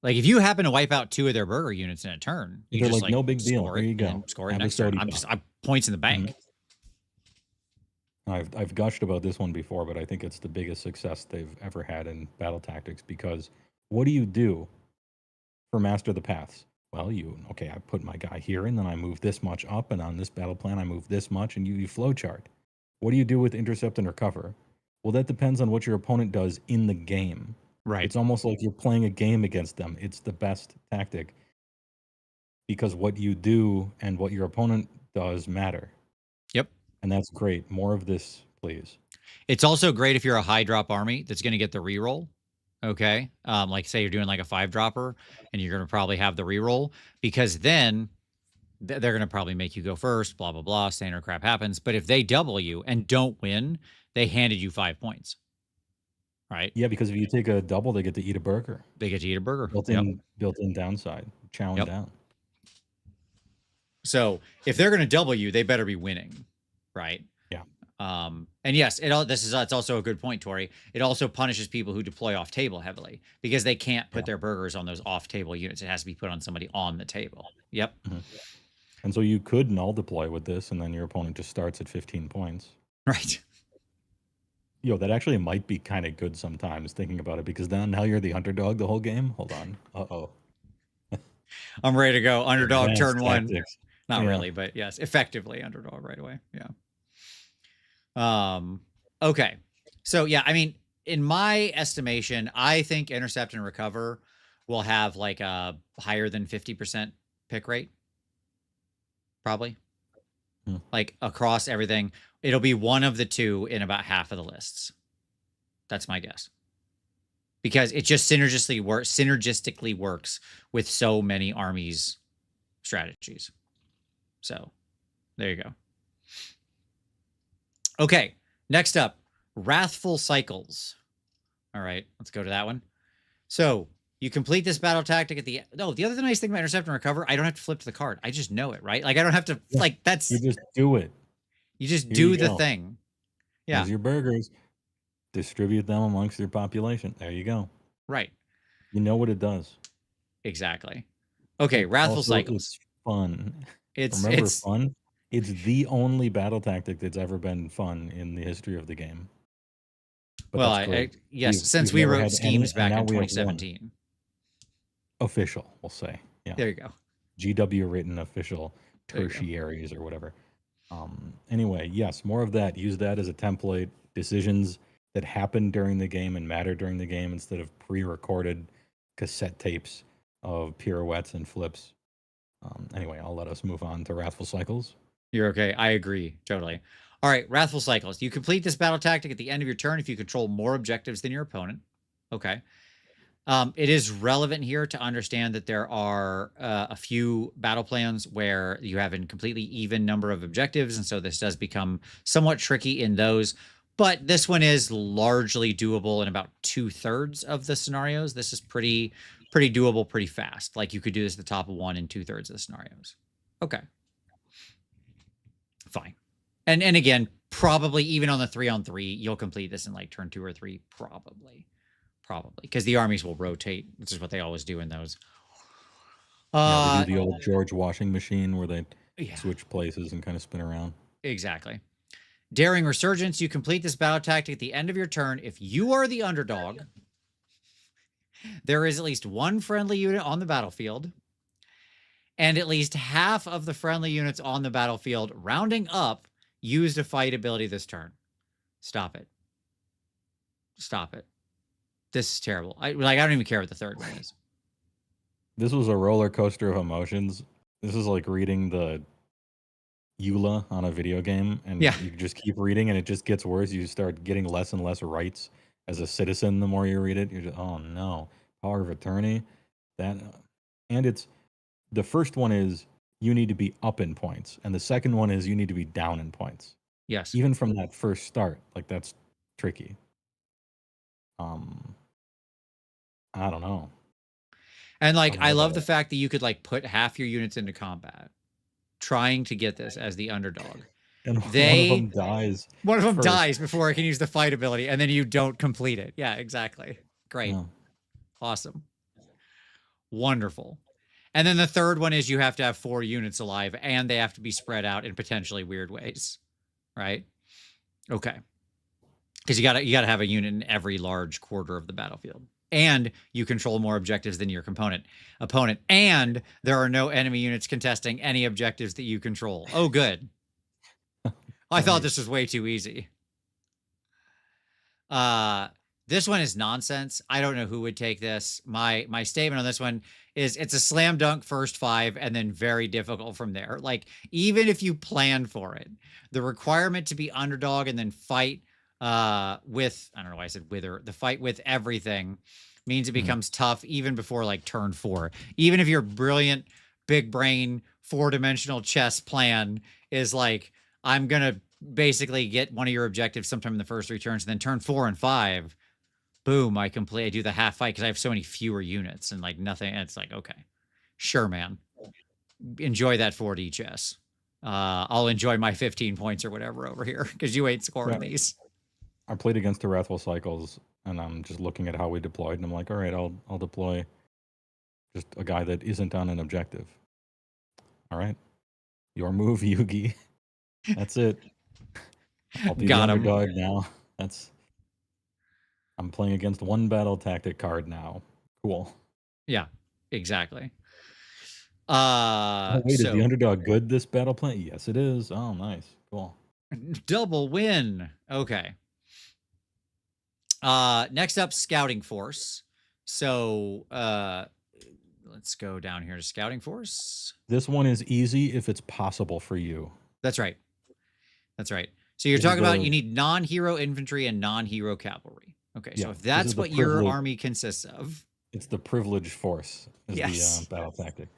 Like if you happen to wipe out 2 of their burger units in a turn, you just like no big deal. There you go. Score it next turn. I'm points in the bank. I've gushed about this one before, but I think it's the biggest success they've ever had in battle tactics because what do you do for Master the Paths? Well, I put my guy here, and then I move this much up, and on this battle plan, I move this much, and you flowchart. What do you do with Intercept and Recover? Well, that depends on what your opponent does in the game. Right. It's almost like you're playing a game against them. It's the best tactic because what you do and what your opponent does matter. Yep. And that's great. More of this, please. It's also great if you're a high drop army that's going to get the reroll. Okay. Like say you're doing like a 5-dropper and you're going to probably have the reroll because then they're going to probably make you go first, blah, blah, blah. Standard crap happens. But if they double you and don't win, they handed you 5 points. Right. Yeah. Because if you take a double, they get to eat a burger. They get to eat a burger. Built-in downside, chowing down. So if they're going to double you, they better be winning. Right. Yeah. And yes, it's also a good point, Tori. It also punishes people who deploy off table heavily because they can't put their burgers on those off table units. It has to be put on somebody on the table. Yep. And so you could null deploy with this, and then your opponent just starts at 15 points. Right. That actually might be kind of good sometimes thinking about it because now you're the underdog the whole game. Hold on. I'm ready to go. Underdog Advanced turn 1. tactics. Not really, but yes, effectively underdog right away. Yeah. Okay. So yeah, I mean, in my estimation, I think Intercept and Recover will have like a higher than 50% pick rate. Probably. Like across everything. It'll be one of the 2 in about half of the lists. That's my guess. because it just synergistically works with so many armies strategies. So there you go. Okay, next up, Wrathful Cycles. All right, let's go to that one. So you complete this battle tactic at the the other nice thing about Intercept and Recover, I don't have to flip to the card. I just know it, right? Like I don't have to that's You just do it. You just do the thing. Yeah. Here's your burgers. Distribute them amongst your population. There you go. Right. You know what it does. Exactly. Okay, Wrathful Cycles. It's fun. Remember fun? It's the only battle tactic that's ever been fun in the history of the game. But well, yes, since we wrote schemes back in 2017. Official, we'll say. Yeah. There you go. GW written official tertiaries or whatever. Anyway, yes, more of that. Use that as a template. Decisions that happen during the game and matter during the game instead of pre-recorded cassette tapes of pirouettes and flips. Anyway, I'll let us move on to Wrathful Cycles. You're okay. I agree. Totally. All right, Wrathful Cycles. You complete this battle tactic at the end of your turn if you control more objectives than your opponent. Okay. It is relevant here to understand that there are a few battle plans where you have a completely even number of objectives, and so this does become somewhat tricky in those. But this one is largely doable in about 2/3 of the scenarios. This is pretty doable, pretty fast. Like you could do this at the top of 1 in 2/3 of the scenarios. Okay. Fine. And again, probably even on the 3-on-3, you'll complete this in like turn 2 or 3, probably, because the armies will rotate, which is what they always do in those. They do the old George washing machine where they switch places and kind of spin around. Exactly. Daring Resurgence. You complete this battle tactic at the end of your turn. If you are the underdog, there is at least one friendly unit on the battlefield, and at least half of the friendly units on the battlefield, rounding up, used a fight ability this turn. Stop it. Stop it. This is terrible. I don't even care what the third one is. This was a roller coaster of emotions. This is like reading the EULA on a video game, and you just keep reading, and it just gets worse. You start getting less and less rights as a citizen the more you read it. You're just, oh no, power of attorney. And it's the first one is you need to be up in points, and the second one is you need to be down in points. Yes. Even from that first start, like that's tricky. I don't know. And like I love the fact that you could like put half your units into combat, trying to get this as the underdog. And one of them dies. One of them dies before it can use the fight ability, and then you don't complete it. Yeah, exactly. Great. Yeah. Awesome. Wonderful. And then the third one is you have to have 4 units alive, and they have to be spread out in potentially weird ways. Right? Okay. Because you gotta have a unit in every large quarter of the battlefield. And you control more objectives than your opponent. And there are no enemy units contesting any objectives that you control. Oh, good. I thought this was way too easy. This one is nonsense. I don't know who would take this. My statement on this one is it's a slam dunk first 5 and then very difficult from there. Like, even if you plan for it, the requirement to be underdog and then fight with, I don't know why I said wither, the fight with everything means it becomes tough even before like turn 4. Even if your brilliant, big brain, 4-dimensional chess plan is like, I'm going to basically get one of your objectives sometime in the first 3 turns, and then turn 4 and 5, boom, I do the half fight because I have so many fewer units and like nothing. It's like, okay, sure, man. Enjoy that 4D chess. I'll enjoy my 15 points or whatever over here because you ain't scoring these. I played against the Wrathful Cycles, and I'm just looking at how we deployed, and I'm like, all right, I'll deploy just a guy that isn't on an objective. All right, your move, Yugi. That's it. I'll be the underdog now. I'm playing against 1 battle tactic card now. Cool. Yeah, exactly. Wait, is the underdog good this battle plan? Yes, it is. Oh, nice. Cool. Double win. Okay. Next up, Scouting Force. So let's go down here to Scouting Force. This one is easy if it's possible for you. That's right. So you're talking about you need non-hero infantry and non-hero cavalry. Okay, Yeah, so if this that's is the what your privilege. army consists of, It's the privilege force is yes. the battle tactic.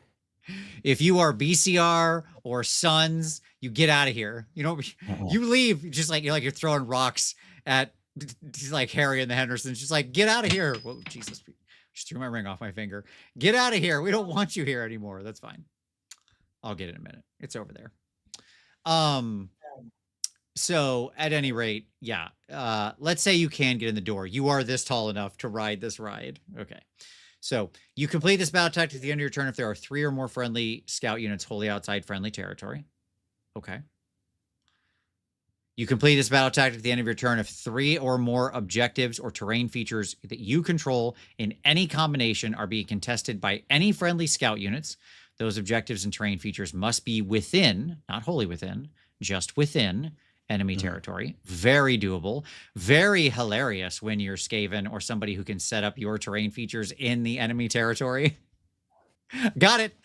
If you are BCR or Sons, you get out of here. You know, you leave. Just like you're throwing rocks at like Harry and the Hendersons. Just like get out of here. Whoa, Jesus! Just threw my ring off my finger. Get out of here. We don't want you here anymore. That's fine. I'll get it in a minute. It's over there. So at any rate, yeah. Let's say you can get in the door. You are this tall enough to ride this ride. Okay. So you complete this battle tactic at the end of your turn if there are 3 or more friendly scout units wholly outside friendly territory. Okay. You complete this battle tactic at the end of your turn if 3 or more objectives or terrain features that you control in any combination are being contested by any friendly scout units. Those objectives and terrain features must be within, not wholly within, just within enemy territory. Very doable. Very hilarious when you're Skaven or somebody who can set up your terrain features in the enemy territory. Got it.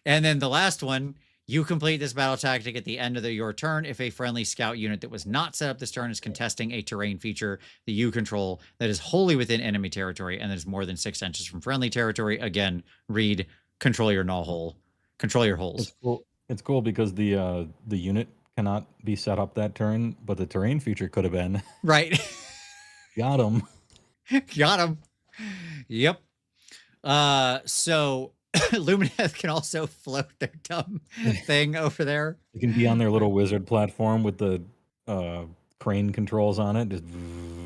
And then the last one, you complete this battle tactic at the end of your turn if a friendly scout unit that was not set up this turn is contesting a terrain feature that you control that is wholly within enemy territory and that is more than 6 inches from friendly territory. Again, read control your null hole. Control your holes. It's cool. It's cool because the unit cannot be set up that turn, but the terrain feature could have been. Right. Got him. Got him. Yep. So Lumineth can also float their dumb thing over there. It can be on their little wizard platform with the crane controls on it. Just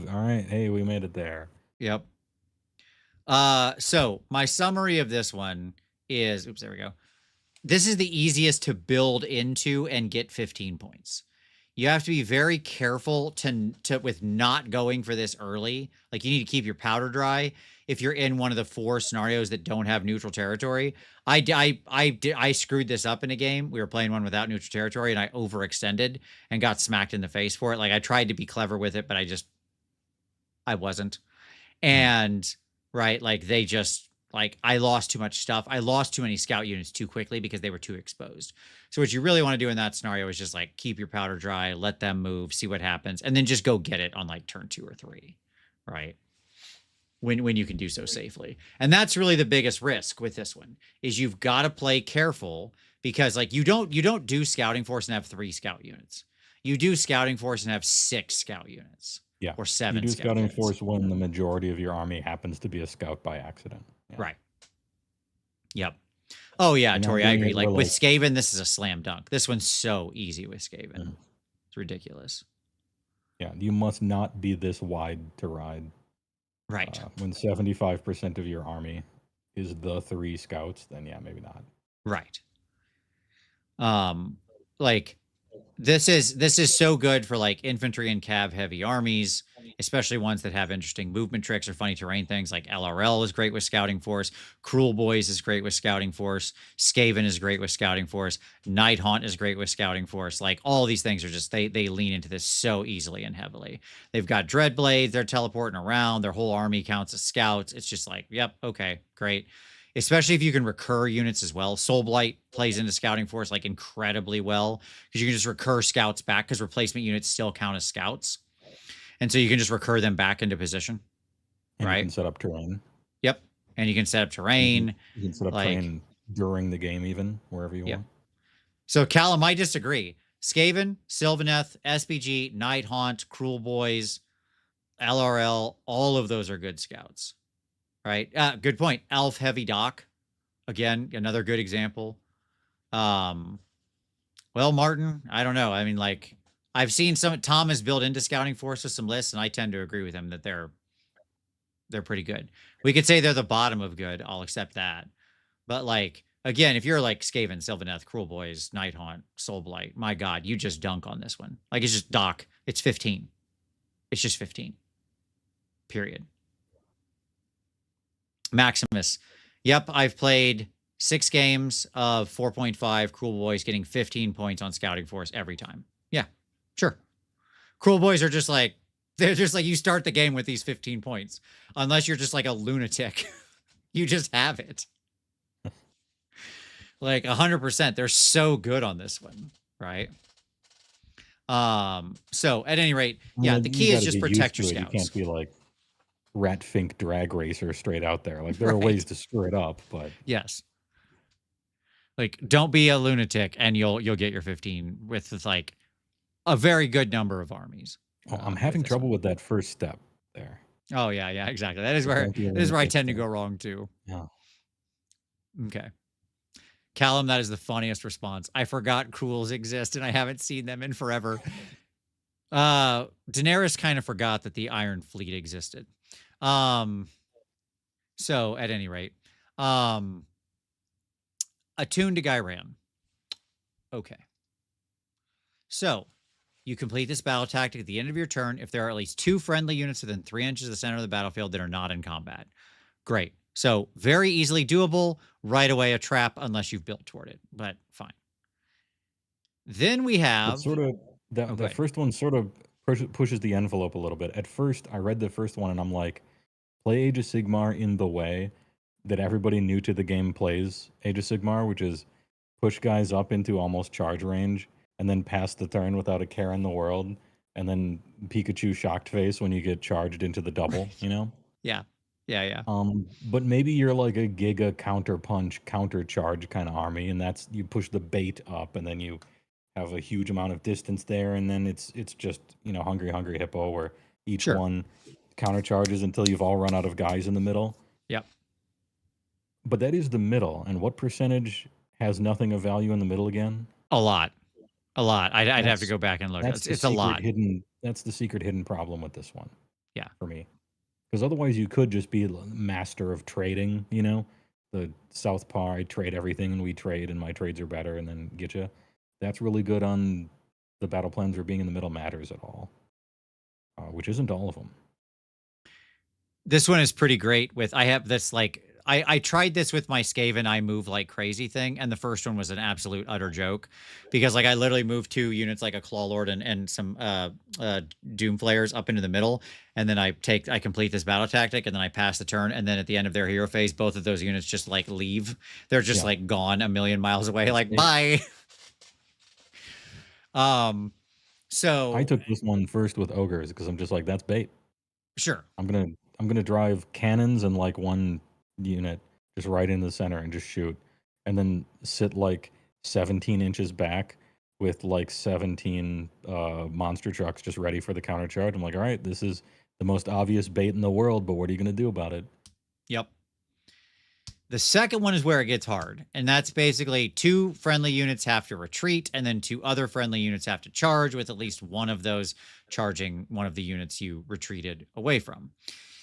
all right, hey, we made it there. Yep. So my summary of this one is, oops, there we go. This is the easiest to build into and get 15 points. You have to be very careful to with not going for this early. Like you need to keep your powder dry if you're in one of the 4 scenarios that don't have neutral territory. I screwed this up in a game. We were playing one without neutral territory and I overextended and got smacked in the face for it. Like I tried to be clever with it, but I wasn't. And right, like they just like I lost too much stuff. I lost too many scout units too quickly because they were too exposed. So what you really want to do in that scenario is just like keep your powder dry, let them move, see what happens, and then just go get it on like turn 2 or 3, right? When you can do so safely. And that's really the biggest risk with this one is you've got to play careful because like you don't do scouting force and have 3 scout units. You do scouting force and have 6 scout units. Yeah. Or 7 you do scout scouting units. force when the majority of your army happens to be a scout by accident. Yeah. Right. Yep. Oh yeah, And Tori, I agree. Like with like, Skaven, this is a slam dunk. This one's so easy with Skaven. It's ridiculous. Yeah, you must not be this wide to ride. Right. When 75% of your army is the 3 scouts, then yeah, maybe not. Right. Like this is so good for like infantry and cav heavy armies, especially ones that have interesting movement tricks or funny terrain things. Like LRL is great with scouting force. Cruel Boys is great with scouting force. Skaven is great with scouting force. Night Haunt is great with scouting force. Like all these things are just they lean into this so easily and heavily. They've got Dreadblades, they're teleporting around, their whole army counts as scouts. It's just like, yep, okay, great. Especially if you can recur units as well. Soul Blight plays into scouting force like incredibly well because you can just recur scouts back because replacement units still count as scouts. And so you can just recur them back into position. And right. You can set up terrain. Yep. And you can set up terrain. You can set up terrain during the game even, wherever you want. So Callum, I disagree. Skaven, Sylvaneth, SPG, Night Haunt, Cruel Boys, LRL, all of those are good scouts. Right. Good point. Elf Heavy Dock. Again, another good example. Well, Martin, I don't know. I mean, like I've seen Tom has built into scouting force with some lists, and I tend to agree with him that they're pretty good. We could say they're the bottom of good. I'll accept that. But like, again, if you're like Skaven, Sylvaneth, Cruel Boys, Night Haunt, Soul Blight, my God, you just dunk on this one. Like it's just Doc. It's 15. It's just 15. Period. Maximus. Yep, I've played 6 games of 4.5 Cruel Boys getting 15 points on scouting force every time. Yeah, sure. Cruel Boys are just like, they're just like, you start the game with these 15 points. Unless you're just like a lunatic. You just have it. Like 100%. They're so good on this one, right? So at any rate, yeah, Well, the you key is got to just get used protect your to it. You scouts. can't be like Ratfink drag racer straight out there. Like there are Right. ways to screw it up, but Yes. Like, don't be a lunatic, and you'll get your 15 with like a very good number of armies. I'm With having this trouble one. with that first step there. Oh yeah, yeah, exactly. That The don't be a is where I lunatic tend to step. go wrong too. Yeah. Okay. Callum, that is the funniest response. I forgot Cruels exist and I haven't seen them in forever. Daenerys kind of forgot that the Iron Fleet existed. So at any rate, attuned to Gyran. Okay. So you complete this battle tactic at the end of your turn if there are at least 2 friendly units within 3 inches of the center of the battlefield that are not in combat. Great. So very easily doable. Right away a trap unless you've built toward it, but fine. Then we have It's sort of the first one sort of pushes the envelope a little bit. At first, I read the first one and I'm like, play Age of Sigmar in the way that everybody new to the game plays Age of Sigmar, which is push guys up into almost charge range and then pass the turn without a care in the world, and then Pikachu shocked face when you get charged into the double, you know? Yeah. Yeah, yeah. But maybe you're like a Giga counter punch, counter charge kind of army, and that's you push the bait up, and then you have a huge amount of distance there, and then it's just hungry hippo where each Sure. one counter charges until you've all run out of guys in the middle. Yep. But that is the middle, and what percentage has nothing of value in the middle again? A lot. I'd have to go back and look. It's a lot. That's the secret hidden problem with this one. Yeah. For me. Because otherwise you could just be master of trading, the Southpaw, I trade everything and we trade and my trades are better and then get you. That's really good on the battle plans where being in the middle matters at all, which isn't all of them. This one is pretty great with, I have this like, I tried this with my Skaven I move like crazy thing, and the first one was an absolute utter joke because like I literally moved 2 units like a Claw Lord and some Doom Flayers up into the middle, and then I complete this battle tactic, and then I pass the turn, and then at the end of their hero phase, both of those units just like leave. They're just like gone a million miles away, like bye. So I took this one first with ogres because I'm just like, that's bait. Sure. I'm gonna drive cannons and like one unit just right in the center and just shoot, and then sit like 17 inches back with like 17 monster trucks just ready for the counter charge. I'm like, all right, this is the most obvious bait in the world, but what are you gonna do about it? Yep. The second one is where it gets hard, and that's basically 2 friendly units have to retreat, and then 2 other friendly units have to charge, with at least one of those charging one of the units you retreated away from.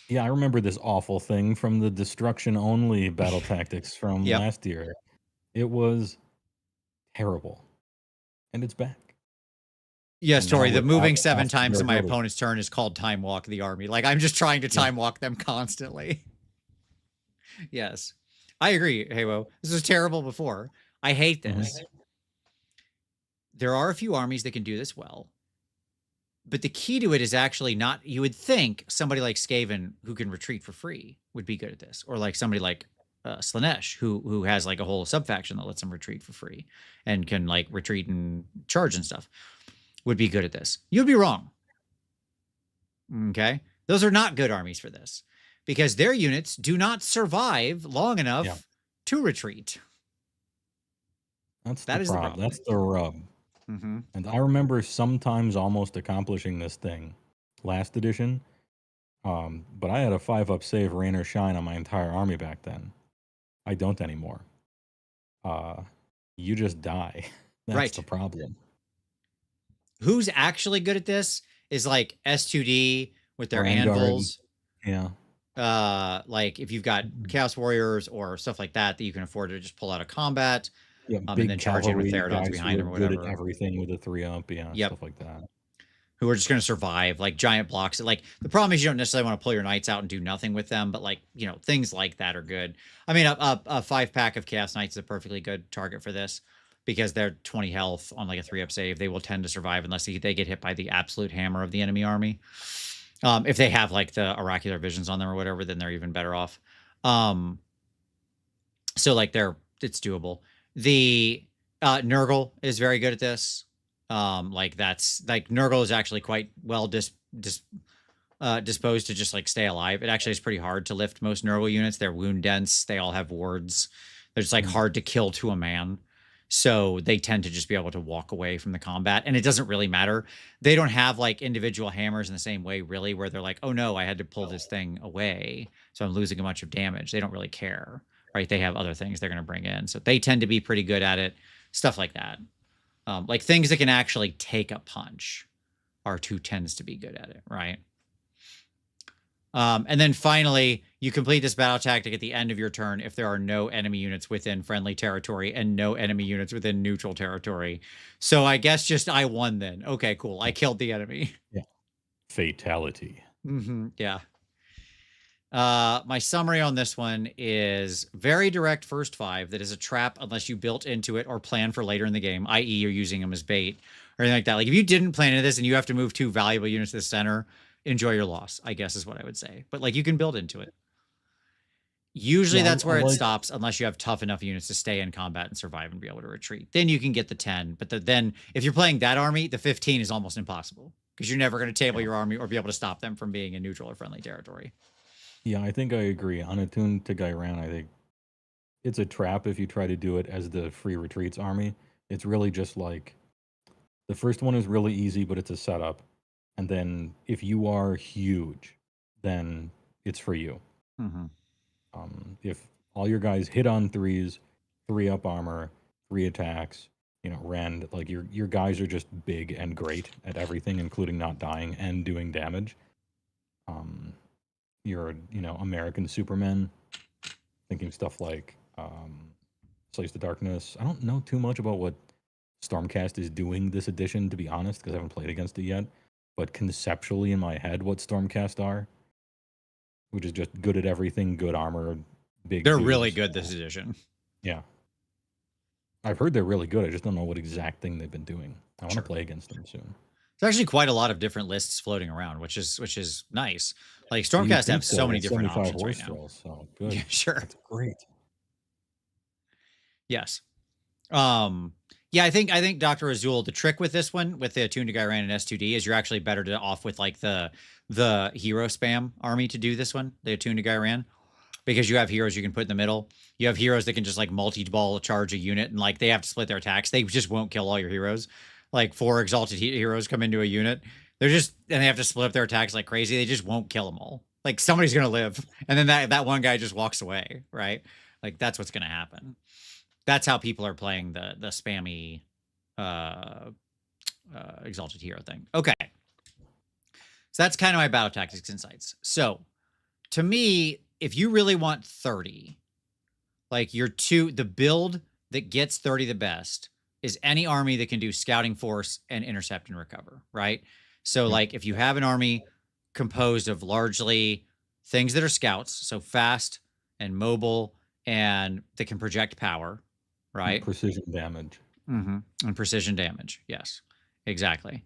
Yeah, I remember this awful thing from the destruction only battle tactics from last year. It was terrible. And it's back. Yes, Tori, the moving 7 times in my opponent's turn is called time walk the army. Like, I'm just trying to time walk them constantly. Yes. I agree, Heywo. This was terrible before. I hate this. There are a few armies that can do this well. But the key to it is actually not, you would think somebody like Skaven who can retreat for free would be good at this. Or like somebody like Slanesh who has like a whole subfaction that lets them retreat for free and can like retreat and charge and stuff would be good at this. You'd be wrong. Okay? Those are not good armies for this because their units do not survive long enough to retreat. That is the problem. That's the rub. And I remember sometimes almost accomplishing this thing last edition, but I had a 5-up save, rain or shine, on my entire army back then. I don't anymore. You just die. That's the problem. Who's actually good at this is like S2D with their anvils. Yeah. Like if you've got Chaos Warriors or stuff like that you can afford to just pull out of combat. Yeah, and then charge in with Therodons behind them or whatever. Good at everything with a 3-up, stuff like that. Who are just going to survive, like giant blocks. Like the problem is you don't necessarily want to pull your knights out and do nothing with them, but like, things like that are good. I mean, a 5-pack of Chaos Knights is a perfectly good target for this because they're 20 health on like a 3-up save. They will tend to survive unless they get hit by the absolute hammer of the enemy army. If they have like the oracular visions on them or whatever, then they're even better off. So like it's doable. The Nurgle is very good at this. Like that's like Nurgle is actually quite well disposed to just like stay alive. It actually is pretty hard to lift most Nurgle units. They're wound dense. They all have wards. They're just like hard to kill to a man. So they tend to just be able to walk away from the combat. And it doesn't really matter. They don't have like individual hammers in the same way, really, where they're like, oh no, I had to pull this thing away. So I'm losing a bunch of damage. They don't really care, right? They have other things they're going to bring in. So they tend to be pretty good at it. Stuff like that. Like things that can actually take a punch. R2 tends to be good at it, right? And then finally, you complete this battle tactic at the end of your turn if there are no enemy units within friendly territory and no enemy units within neutral territory. So I guess just I won then. Okay, cool. I killed the enemy. Yeah. Fatality. Yeah. My summary on this one is very direct first 5 that is a trap unless you built into it or plan for later in the game, i.e. you're using them as bait or anything like that. Like if you didn't plan into this and you have to move 2 valuable units to the center, enjoy your loss, I guess is what I would say. But like you can build into it. Usually that's where it stops unless you have tough enough units to stay in combat and survive and be able to retreat. Then you can get the 10. But then if you're playing that army, the 15 is almost impossible because you're never going to table your army or be able to stop them from being in neutral or friendly territory. Yeah, I think I agree. Unattuned to Gairan, I think it's a trap if you try to do it as the free retreats army. It's really just like the first one is really easy, but it's a setup. And then if you are huge, then it's for you. If all your guys hit on 3s, 3-up armor, 3 attacks, rend, like your guys are just big and great at everything, including not dying and doing damage. You're, American Superman, thinking stuff like Slays the Darkness. I don't know too much about what Stormcast is doing this edition, to be honest, because I haven't played against it yet. But conceptually in my head, what Stormcast are, which is just good at everything, good armor, big. They're really good this edition. Yeah. I've heard they're really good. I just don't know what exact thing they've been doing. I want to play against them soon. There's actually quite a lot of different lists floating around, which is nice. Like Stormcast have so many different options right now. So good. Yeah, sure. That's great. Yes. Yeah, I think Dr. Azul, the trick with this one, with the Attuned to Gairan and S2D, is you're actually better to off with like the hero spam army to do this one, the Attuned to Gairan, because you have heroes you can put in the middle. You have heroes that can just like multi-ball charge a unit, and like they have to split their attacks. They just won't kill all your heroes. Like 4 exalted heroes come into a unit, and they have to split up their attacks like crazy. They just won't kill them all. Like somebody's gonna live, and then that one guy just walks away, right? Like that's what's gonna happen. That's how people are playing the spammy exalted hero thing. Okay. So that's kind of my battle tactics insights. So to me, if you really want 30, like the build that gets 30 the best is any army that can do scouting force and intercept and recover, right? So like if you have an army composed of largely things that are scouts, so fast and mobile and that can project power, right? Precision damage. And precision damage. Yes, exactly.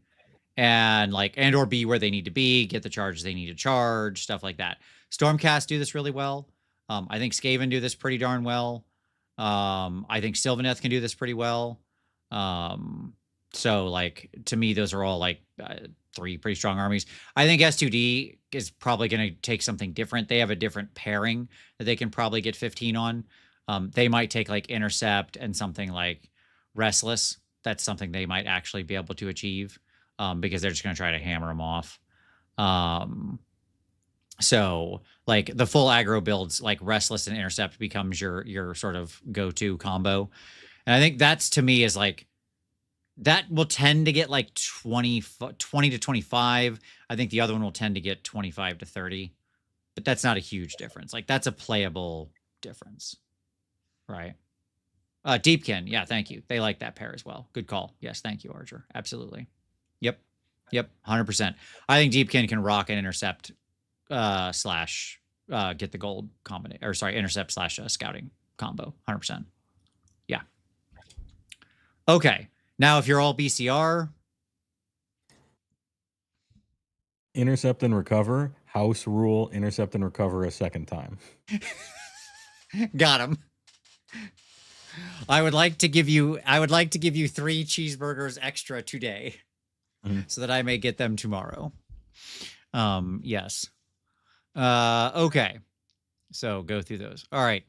And or be where they need to be, get the charges they need to charge, stuff like that. Stormcast do this really well. I think Skaven do this pretty darn well. I think Sylvaneth can do this pretty well. So like to me, those are all like 3 pretty strong armies. I think S2D is probably going to take something different. They have a different pairing that they can probably get 15 on. They might take like Intercept and something like Restless. That's something they might actually be able to achieve because they're just going to try to hammer them off. So like the full aggro builds, like Restless and Intercept becomes your sort of go-to combo. And I think that's to me is like, that will tend to get like 20 to 25. I think the other one will tend to get 25 to 30. But that's not a huge difference. Like that's a playable difference. Right. Deepkin. Yeah, thank you. They like that pair as well. Good call. Yes, thank you, Archer. Absolutely. Yep. 100%. I think Deepkin can rock an intercept slash get the gold combination, or sorry, intercept slash scouting combo. 100%. Yeah. Okay. Now, if you're all BCR, intercept and recover. House rule: intercept and recover a second time. Got him. I would like to give you 3 cheeseburgers extra today so that I may get them tomorrow. Yes. Okay. So go through those. All right.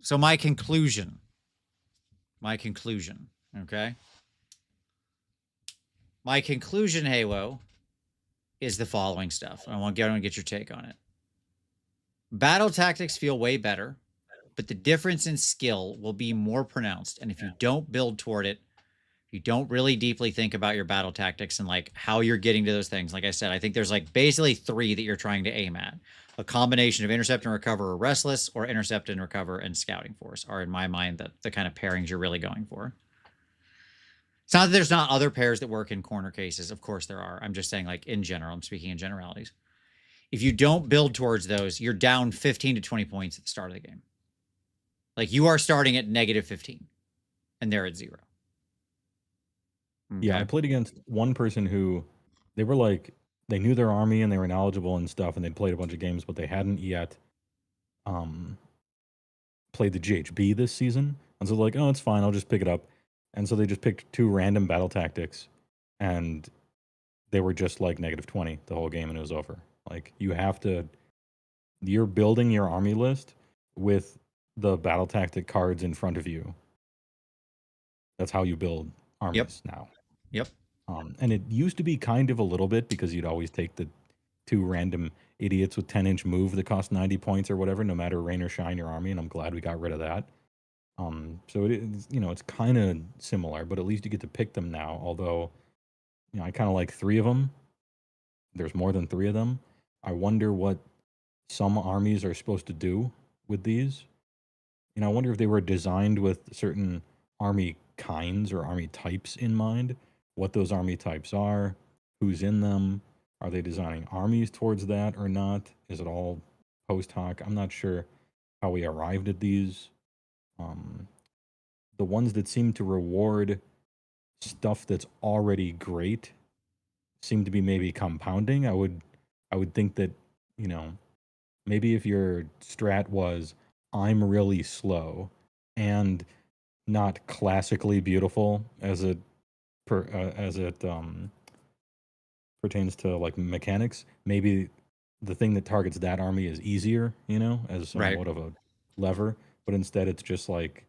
So my conclusion. Okay. My conclusion, Halo, is the following stuff. I want to get your take on it. Battle tactics feel way better, but the difference in skill will be more pronounced. And if you don't build toward it, you don't really deeply think about your battle tactics and like how you're getting to those things. Like I said, I think there's like basically 3 that you're trying to aim at. A combination of intercept and recover or restless, or intercept and recover and scouting force are, in my mind, the kind of pairings you're really going for. It's not that there's not other pairs that work in corner cases. Of course there are. I'm just saying, like, in general, I'm speaking in generalities. If you don't build towards those, you're down 15 to 20 points at the start of the game. Like, you are starting at negative 15 and they're at 0. Okay. Yeah, I played against one person who they were like, they knew their army and they were knowledgeable and stuff, and they'd played a bunch of games, but they hadn't yet played the GHB this season. And so they're like, oh, it's fine, I'll just pick it up. And so they just picked 2 random battle tactics, and they were just like negative 20 the whole game, and it was over. Like, you're building your army list with the battle tactic cards in front of you. That's how you build armies now. Yep. And it used to be kind of a little bit, because you'd always take the 2 random idiots with 10-inch move that cost 90 points or whatever, no matter rain or shine your army, and I'm glad we got rid of that. So it is, it's kind of similar, but at least you get to pick them now. Although, I kind of like 3 of them. There's more than 3 of them. I wonder what some armies are supposed to do with these. I wonder if they were designed with certain army kinds or army types in mind, what those army types are, who's in them. Are they designing armies towards that or not? Is it all post hoc? I'm not sure how we arrived at these. The ones that seem to reward stuff that's already great seem to be maybe compounding. I would think that, maybe if your strat was, I'm really slow and not classically beautiful as it pertains to like mechanics, maybe the thing that targets that army is easier, as somewhat of a lever, but instead it's just like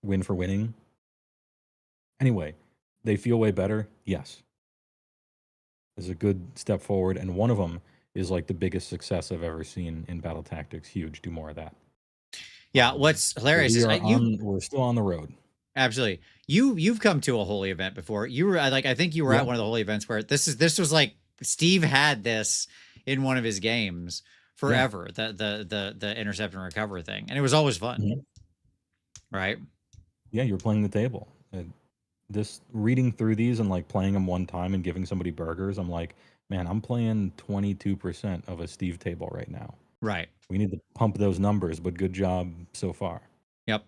win for winning. Anyway, they feel way better. Yes. Is a good step forward, and one of them is like the biggest success I've ever seen in battle tactics. Huge. Do more of that. Yeah, what's hilarious is we're still on the road. Absolutely. You've come to a holy event before. You were like, I think you were at one of the holy events where this was like Steve had this in one of his games forever. The intercept and recover thing, and it was always fun, right? Yeah, you're playing the table. This reading through these and like playing them one time and giving somebody burgers, I'm like, man, I'm playing 22% of a Steve table right now. Right. We need to pump those numbers, but good job so far. Yep.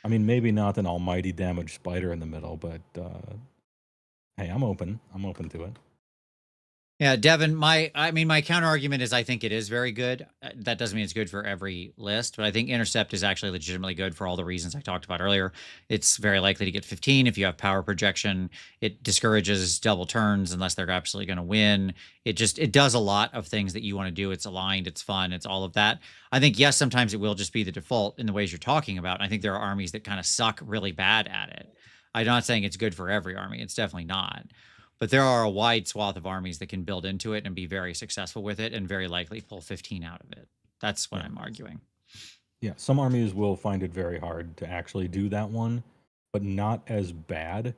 I mean, maybe not an almighty damage spider in the middle, but hey, I'm open to it. Yeah, Devin, my counter argument is I think it is very good. That doesn't mean it's good for every list, but I think intercept is actually legitimately good for all the reasons I talked about earlier. It's very likely to get 15 if you have power projection. It discourages double turns unless they're absolutely going to win. It does a lot of things that you want to do. It's aligned, it's fun, it's all of that. I think, yes, sometimes it will just be the default in the ways you're talking about. I think there are armies that kind of suck really bad at it. I'm not saying it's good for every army. It's definitely not. But there are a wide swath of armies that can build into it and be very successful with it and very likely pull 15 out of it. That's what I'm arguing. Yeah, some armies will find it very hard to actually do that one, but not as bad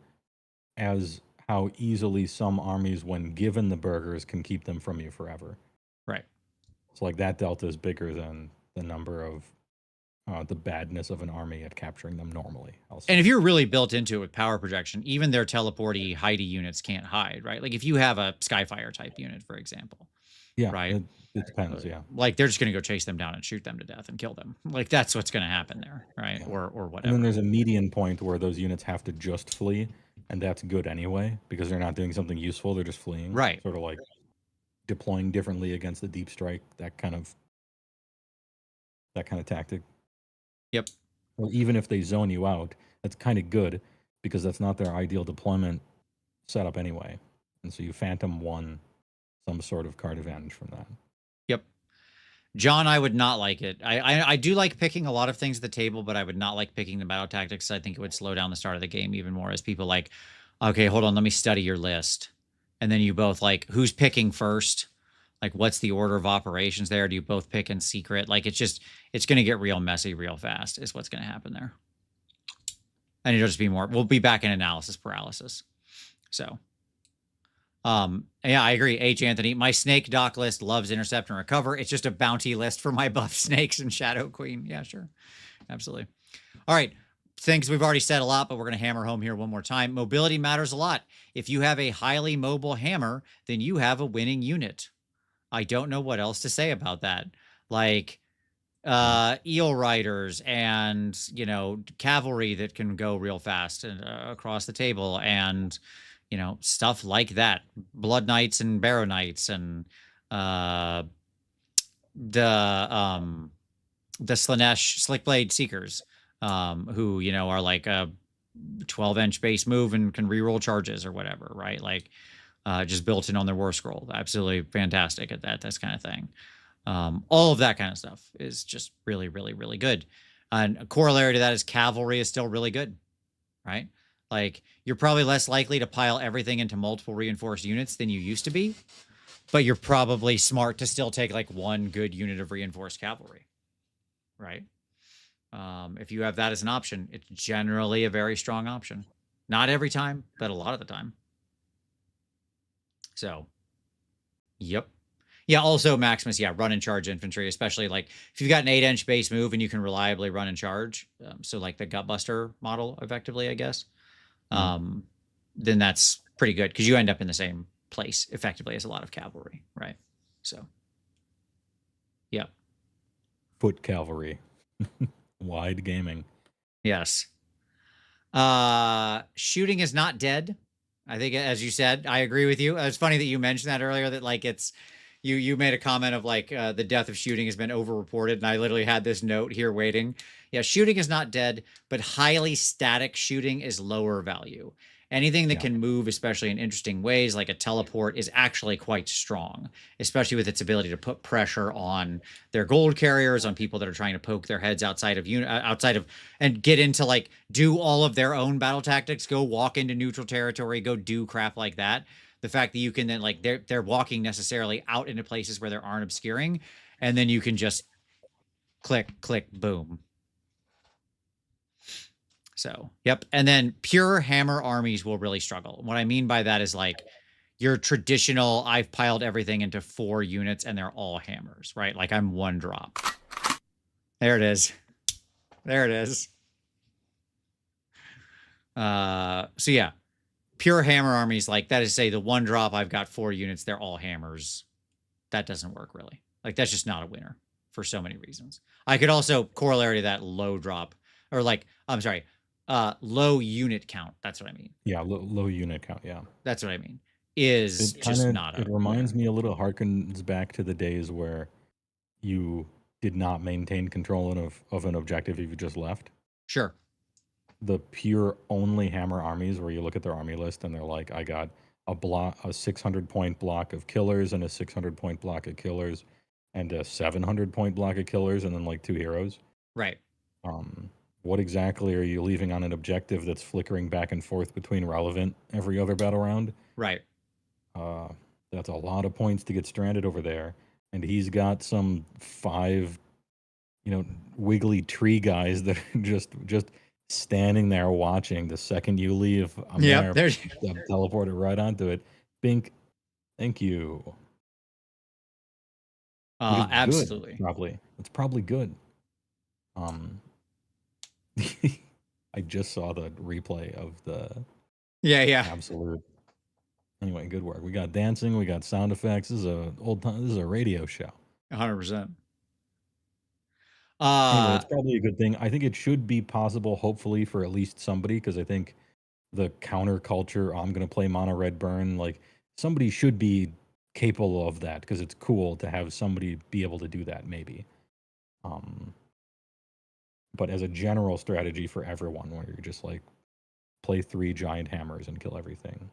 as how easily some armies, when given the burgers, can keep them from you forever. Right. It's like that delta is bigger than the number of the badness of an army at capturing them normally. And if you're really built into it with power projection, even their teleporty hidey units can't hide, right? Like if you have a Skyfire type unit, for example. Yeah, right. It depends. Yeah, like they're just going to go chase them down and shoot them to death and kill them. Like that's what's going to happen there, right? Yeah. Or whatever. And then there's a median point where those units have to just flee, and that's good anyway because they're not doing something useful; they're just fleeing. Right. Sort of like deploying differently against the deep strike, that kind of tactic. Yep. Well, even if they zone you out, that's kind of good because that's not their ideal deployment setup anyway. And so you phantom one some sort of card advantage from that. Yep. John, I would not like it. I do like picking a lot of things at the table, but I would not like picking the battle tactics. I think it would slow down the start of the game even more as people like, okay, hold on, let me study your list. And then you both like, who's picking first? Like, what's the order of operations there? Do you both pick in secret? Like, it's going to get real messy real fast is what's going to happen there. And it'll just be more, we'll be back in analysis paralysis. So, yeah, I agree. H. Anthony, my snake doc list loves intercept and recover. It's just a bounty list for my buff snakes and Shadow Queen. Yeah, sure. Absolutely. All right. Things we've already said a lot, but we're going to hammer home here one more time. Mobility matters a lot. If you have a highly mobile hammer, then you have a winning unit. I don't know what else to say about that. Like, eel riders and, you know, cavalry that can go real fast and across the table and, you know, stuff like that. Blood Knights and Barrow Knights and the Slanesh Slickblade Seekers, who, you know, are like a 12-inch base move and can reroll charges or whatever, right? Like, just built in on their war scroll. Absolutely fantastic at that, this kind of thing. All of that kind of stuff is just really, really, really good. And a corollary to that is cavalry is still really good, right? Like, you're probably less likely to pile everything into multiple reinforced units than you used to be, but you're probably smart to still take like one good unit of reinforced cavalry, right? If you have that as an option, it's generally a very strong option. Not every time, but a lot of the time. So, yep. Yeah, also Maximus, yeah, run and charge infantry, especially like if you've got an 8-inch base move and you can reliably run and charge. So like the Gutbuster model, effectively, I guess. Then that's pretty good because you end up in the same place effectively as a lot of cavalry, right? So, yeah. Foot cavalry. Wide gaming. Yes. Shooting is not dead. I think, as you said, I agree with you. It's funny that you mentioned that earlier, that like it's, you made a comment of like the death of shooting has been overreported, and I literally had this note here waiting. Yeah, shooting is not dead, but highly static shooting is lower value. Anything that can move, especially in interesting ways, like a teleport, is actually quite strong, especially with its ability to put pressure on their gold carriers, on people that are trying to poke their heads outside of and get into like do all of their own battle tactics, go walk into neutral territory, go do crap like that. The fact that you can then like they're walking necessarily out into places where there aren't obscuring, and then you can just click, click, boom. So, yep. And then pure hammer armies will really struggle. What I mean by that is like your traditional, I've piled everything into 4 units and they're all hammers, right? Like I'm 1 drop. There it is. There it is. So yeah, pure hammer armies, like that is say the 1 drop, I've got 4 units, they're all hammers. That doesn't work really. Like that's just not a winner for so many reasons. I could also corollary to that low drop or like, I'm sorry, low unit count. That's what I mean. Yeah, low unit count. Yeah, that's what I mean. Is just not. It reminds me a little, harkens back to the days where you did not maintain control of an objective if you just left. Sure. The pure only hammer armies, where you look at their army list and they're like, I got a 600 point block of killers and a 600 point block of killers and a 700 point block of killers and then like 2 heroes. Right. What exactly are you leaving on an objective that's flickering back and forth between relevant every other battle round? Right. That's a lot of points to get stranded over there. And he's got some 5, wiggly tree guys that are just standing there watching. The second you leave, I'm there. I'm teleported right onto it. Bink. Thank you. Absolutely. Good, probably. It's probably good. I just saw the replay of the absolute. Anyway, good work. We got dancing, we got sound effects. This is a radio show. 100%. Anyway, it's probably a good thing. I think it should be possible, hopefully, for at least somebody, because I think the counterculture, I'm going to play mono red burn, like somebody should be capable of that, because it's cool to have somebody be able to do that, maybe. but as a general strategy for everyone, where you're just like play 3 giant hammers and kill everything.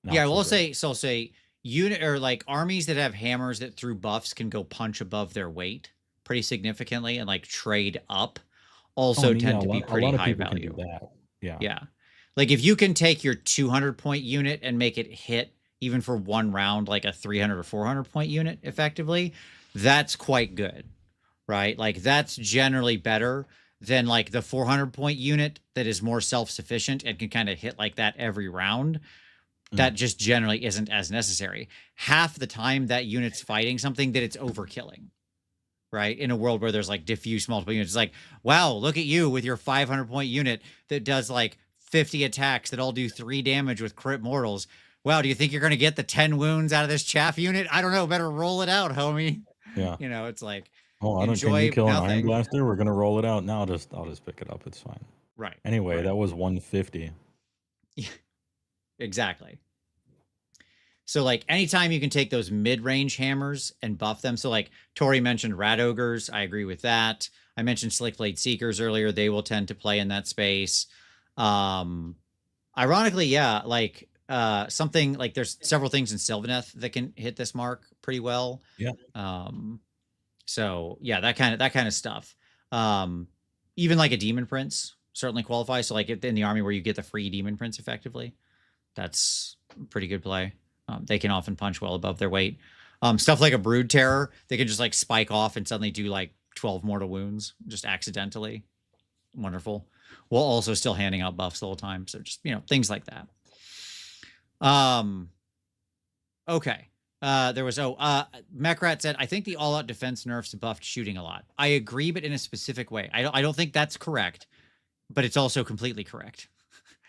Not Yeah, so we'll great. say unit or like armies that have hammers that through buffs can go punch above their weight pretty significantly and like trade up Oh, I also mean, yeah, tend to be a pretty lot of high people can do value. that. Yeah. Yeah. Like if you can take your 200-point unit and make it hit even for one round like a 300 or 400-point unit effectively, that's quite good, right? Like that's generally better than like the 400-point unit that is more self-sufficient and can kind of hit like that every round. That just generally isn't as necessary. Half the time that unit's fighting something that it's overkilling, right? In a world where there's like diffuse multiple units. It's like, wow, look at you with your 500-point unit that does like 50 attacks that all do 3 damage with crit mortals. Wow, do you think you're going to get the 10 wounds out of this chaff unit? I don't know. Better roll it out, homie. Yeah. You know, it's like, Oh, I don't. Can you enjoy kill an Iron nothing. Blaster? We're gonna roll it out now. I'll just pick it up. It's fine. Right. Anyway, Right. that was 150. Exactly. So like anytime you can take those mid-range hammers and buff them. So like Tori mentioned Rat Ogres. I agree with that. I mentioned Slickblade Seekers earlier. They will tend to play in that space. Ironically, yeah, like something like there's several things in Sylvaneth that can hit this mark pretty well. Yeah. So yeah, that kind of stuff. Even like a Demon Prince certainly qualifies. So like in the army where you get the free Demon Prince effectively, that's a pretty good play. They can often punch well above their weight. Stuff like a Brood Terror, they can just like spike off and suddenly do like 12 mortal wounds just accidentally. Wonderful. While also still handing out buffs the whole time. So just, things like that. Okay. There was Mechrat said, I think the all-out defense nerfs buffed shooting a lot. I agree, but in a specific way. I don't think that's correct, but it's also completely correct.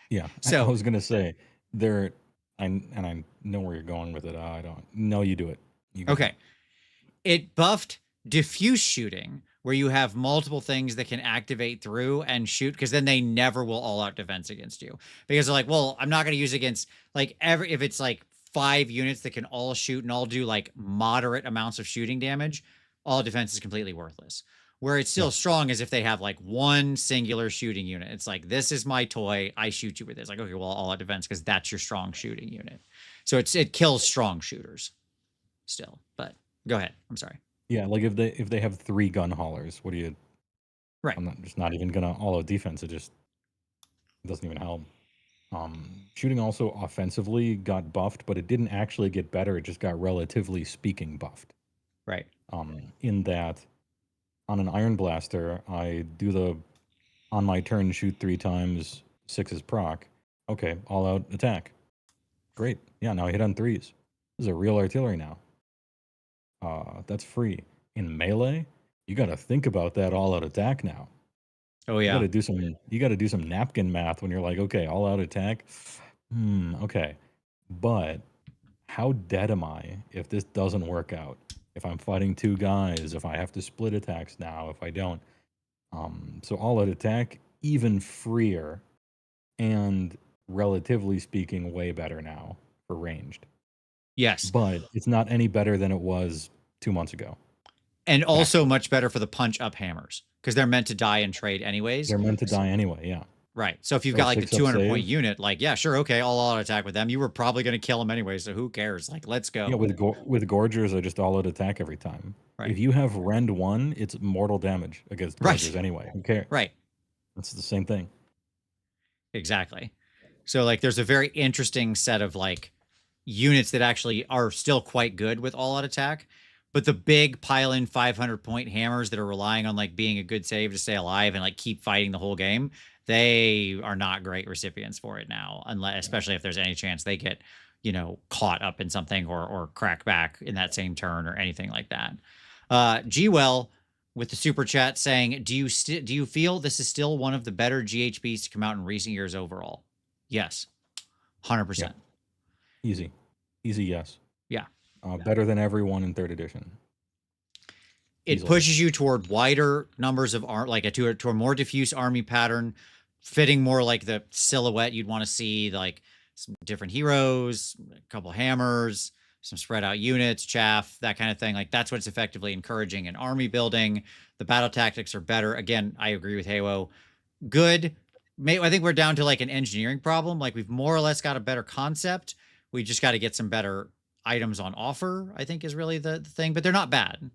Yeah. So I was gonna say there, I know where you're going with it. I don't. No, you do it. You go. Okay. It buffed diffuse shooting, where you have multiple things that can activate through and shoot, because then they never will all out defense against you. Because they're like, well, I'm not going to use against like if it's like 5 units that can all shoot and all do like moderate amounts of shooting damage, all defense is completely worthless. Where it's still strong is if they have like one singular shooting unit. It's like, this is my toy. I shoot you with this. Like, okay, well, all out defense because that's your strong shooting unit. So it kills strong shooters still. But go ahead. I'm sorry. Yeah, like if they have 3 gun haulers, what do you? Right. I'm not even gonna all out defense. It doesn't even help. Shooting also offensively got buffed, but it didn't actually get better. It just got relatively speaking buffed. Right. In that, on an Iron Blaster, I do on my turn shoot 3 times, 6 is proc. Okay, all out attack. Great. Yeah, now I hit on 3s. This is a real artillery now. That's free. In melee, you got to think about that all out attack now. Oh yeah. You got to do some napkin math when you're like, okay, all out attack. Okay. But how dead am I if this doesn't work out? If I'm fighting 2 guys, if I have to split attacks now, if I don't. So all out attack, even freer and relatively speaking, way better now for ranged. Yes. But it's not any better than it was 2 months ago. And also much better for the punch up hammers because they're meant to die and trade anyways. They're meant to die anyway, yeah. Right. So if you've got like the 6 up 200-point save. unit, like, yeah, sure, okay, all out attack with them. You were probably going to kill them anyway, so who cares? Like, let's go. Yeah, with Gorgers, I just all out attack every time. Right. If you have Rend 1, it's mortal damage against Gorgers anyway. Who cares? Right. It's the same thing. Exactly. So like there's a very interesting set of like units that actually are still quite good with all out attack, but the big pile in 500-point hammers that are relying on like being a good save to stay alive and like keep fighting the whole game, they are not great recipients for it now, unless especially if there's any chance they get, caught up in something or crack back in that same turn or anything like that. G-Well with the super chat saying, do you feel this is still one of the better GHBs to come out in recent years overall? Yes. 100%. Yeah. Easy, yes. Yeah. Better than everyone in 3rd edition. It pushes you toward wider numbers of like to a more diffuse army pattern, fitting more like the silhouette you'd want to see, like some different heroes, a couple hammers, some spread out units, chaff, that kind of thing. Like that's what's effectively encouraging in army building. The battle tactics are better. Again, I agree with Halo. Good. I think we're down to like an engineering problem. Like we've more or less got a better concept. We just got to get some better items on offer, I think is really the thing, but they're not bad.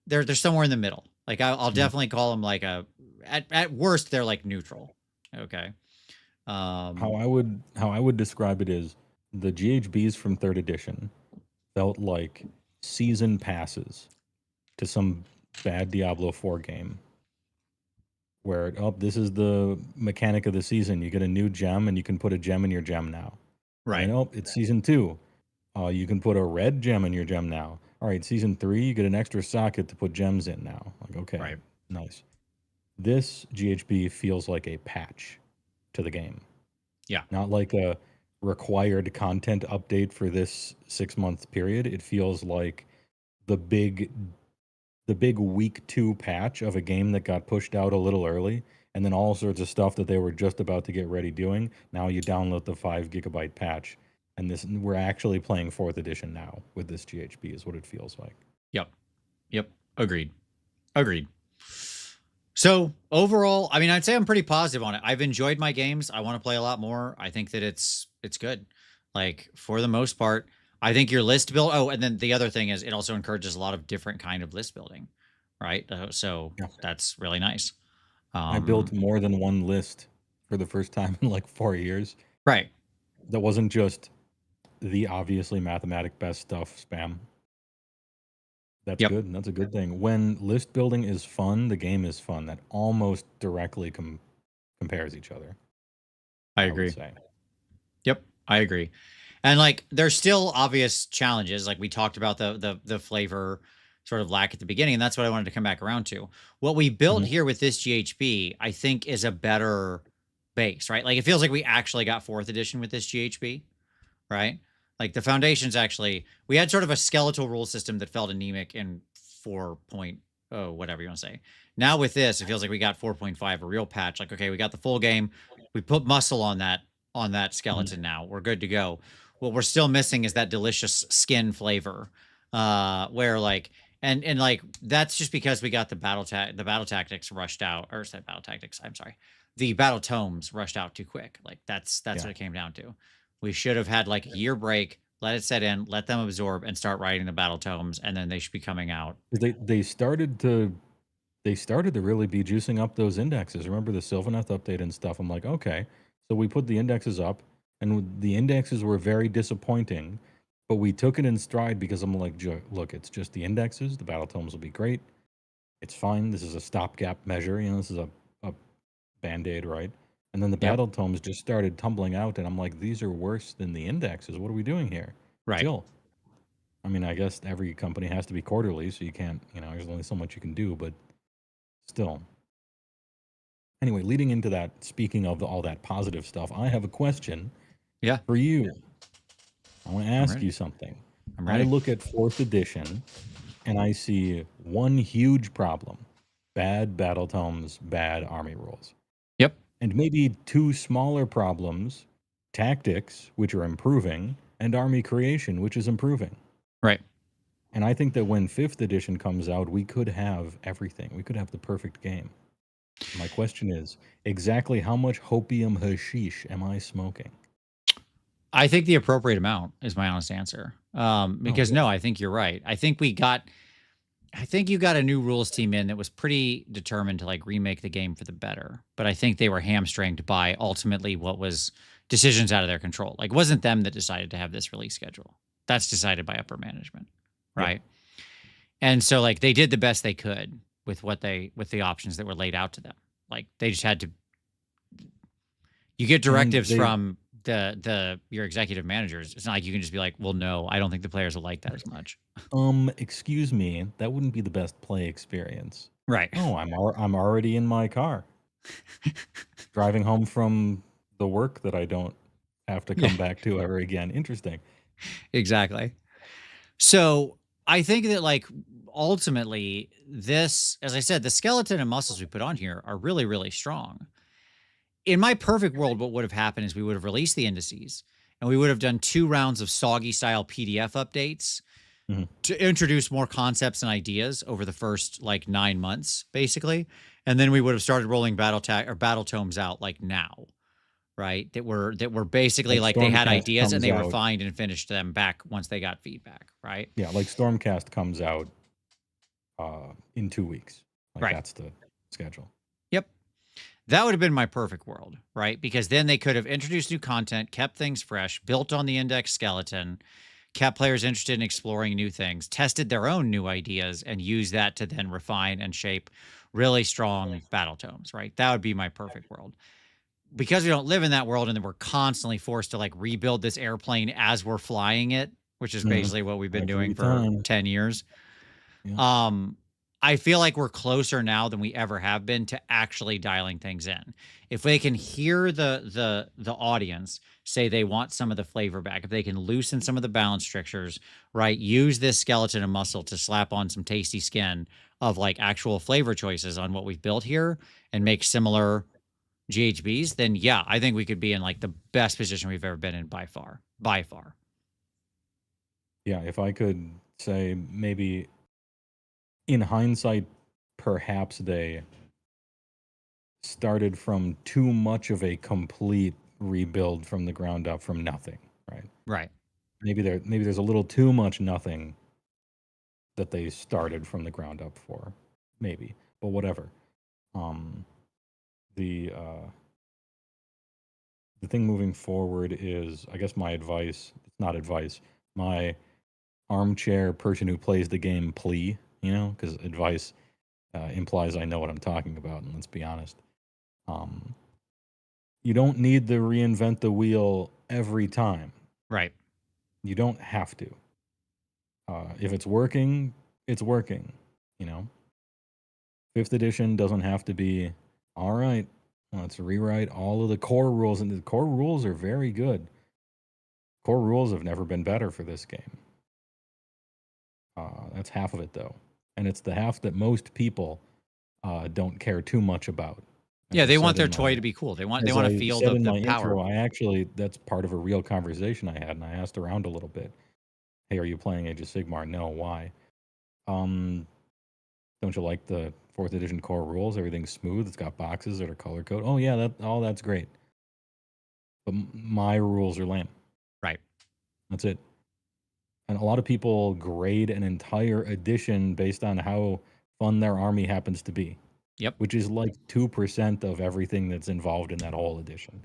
They're somewhere in the middle. Like I'll definitely call them like at worst, they're like neutral. Okay. How I would describe it is the GHBs from third edition felt like season passes to some bad Diablo 4 game where, oh, this is the mechanic of the season. You get a new gem and you can put a gem in your gem now. Right. And oh, it's season 2. You can put a red gem in your gem now. All right, season 3, you get an extra socket to put gems in now. Like, okay, Right. nice. This GHB feels like a patch to the game. Yeah. Not like a required content update for this 6-month period. It feels like the big week 2 patch of a game that got pushed out a little early, and then all sorts of stuff that they were just about to get ready doing. Now you download the 5 gigabyte patch, and we're actually playing 4th edition now with this GHB is what it feels like. Yep. Agreed. So overall, I mean, I'd say I'm pretty positive on it. I've enjoyed my games. I want to play a lot more. I think that it's good. Like for the most part, I think your list build. Oh, and then the other thing is it also encourages a lot of different kind of list building, right? So that's really nice. I built more than one list for the first time in like 4 years. Right. That wasn't just the obviously mathematic best stuff spam. That's good. That's a good thing. When list building is fun, the game is fun. That almost directly compares each other. I agree. Yep, I agree. And like there's still obvious challenges. Like we talked about the flavor sort of lack at the beginning, and that's what I wanted to come back around to. What we built here with this GHB, I think, is a better base, right? Like it feels like we actually got 4th edition with this GHB, right? Like the foundations actually, we had sort of a skeletal rule system that felt anemic in 4.0, whatever you want to say. Now with this, it feels like we got 4.5, a real patch. Like, okay, we got the full game. We put muscle on that skeleton now. We're good to go. What we're still missing is that delicious skin flavor. Where like and like that's just because we got the battle tactics rushed out, or the battle tactics, I'm sorry. The battle tomes rushed out too quick. Like that's what it came down to. We should have had like a year break, let it set in, let them absorb, and start writing the battle tomes, and then they should be coming out. They started to really be juicing up those indexes. Remember the Sylvaneth update and stuff? I'm like, okay, so we put the indexes up, and the indexes were very disappointing, but we took it in stride because I'm like, look, it's just the indexes. The battle tomes will be great. It's fine. This is a stopgap measure. You know, this is a band-aid, right? And then the battle tomes just started tumbling out, and I'm like, these are worse than the indexes. What are we doing here? Right. Chill. I mean, I guess every company has to be quarterly, so you can't, there's only so much you can do, but still. Anyway, leading into that, speaking of all that positive stuff, I have a question for you. I want to ask you something. I'm ready. I look at 4th edition, and I see one huge problem. Bad battle tomes, bad army rules. Yep. And maybe 2 smaller problems, tactics, which are improving, and army creation, which is improving. Right. And I think that when 5th edition comes out, we could have everything. We could have the perfect game. My question is, exactly how much hopium hashish am I smoking? I think the appropriate amount is my honest answer. Because no, I think you're right. I think you got a new rules team in that was pretty determined to like remake the game for the better. But I think they were hamstringed by ultimately what was decisions out of their control. Like it wasn't them that decided to have this release schedule. That's decided by upper management. Right. Yeah. And so like they did the best they could with the options that were laid out to them. Like they just had to, you get directives from your executive managers. It's not like you can just be like, well, no, I don't think the players will like that as much. Excuse me, that wouldn't be the best play experience. Right. Oh, I'm already in my car. Driving home from the work that I don't have to come back to ever again. Interesting. Exactly. So I think that like ultimately this, as I said, the skeleton and muscles we put on here are really, really strong. In my perfect world, what would have happened is we would have released the indices and we would have done 2 rounds of soggy style PDF updates to introduce more concepts and ideas over the first like 9 months, basically. And then we would have started rolling battle tomes out like now, right? That were basically Like like they had Stormcast ideas and comes they out. refined and finished them back once they got feedback, right? Yeah, like Stormcast comes out in 2 weeks. Like Right. that's the schedule. Yep. That would have been my perfect world, right? Because then they could have introduced new content, kept things fresh, built on the index skeleton, kept players interested in exploring new things, tested their own new ideas, and used that to then refine and shape really strong battle tomes, right? That would be my perfect world. Because we don't live in that world and then we're constantly forced to like rebuild this airplane as we're flying it, which is basically what we've been doing Every for time. 10 years. Yeah. I feel like we're closer now than we ever have been to actually dialing things in. If they can hear the audience say they want some of the flavor back, if they can loosen some of the balance strictures, right? Use this skeleton and muscle to slap on some tasty skin of like actual flavor choices on what we've built here and make similar GHBs, then yeah, I think we could be in like the best position we've ever been in by far. By far. Yeah, if I could say maybe in hindsight, perhaps they started from too much of a complete rebuild from the ground up from nothing, right? Right. Maybe there's a little too much nothing that they started from the ground up for. Maybe. But whatever. The thing moving forward is, I guess my advice, it's not advice, my armchair person who plays the game plea, you know, because advice implies I know what I'm talking about, and let's be honest. You don't need to reinvent the wheel every time. Right. You don't have to. If it's working, it's working, you know. 5th edition doesn't have to be, all right, let's rewrite all of the core rules, and the core rules are very good. Core rules have never been better for this game. That's half of it, though. And it's the half that most people don't care too much about. Yeah, they want their toy to be cool. They want to feel said in the my power. intro, that's part of a real conversation I had, and I asked around a little bit. Hey, are you playing Age of Sigmar? No, why? Don't you like the 4th edition core rules? Everything's smooth. It's got boxes that are color code. Oh yeah, that's great. But my rules are lame. Right. That's it. And a lot of people grade an entire edition based on how fun their army happens to be. Yep. Which is like 2% of everything that's involved in that whole edition.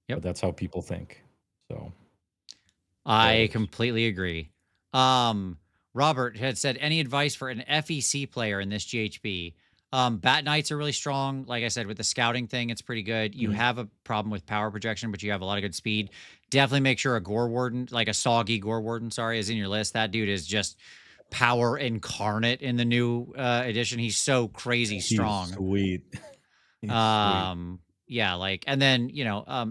Yep. But that's how people think. So I completely agree. Robert had said, any advice for an FEC player in this GHB? Bat Knights are really strong. Like I said, with the scouting thing, it's pretty good. You have a problem with power projection, but you have a lot of good speed. Definitely make sure a Gore Warden, like a soggy Gore Warden, is in your list. That dude is just power incarnate in the new edition. He's so crazy strong. He's sweet. He's sweet. Yeah, like, and then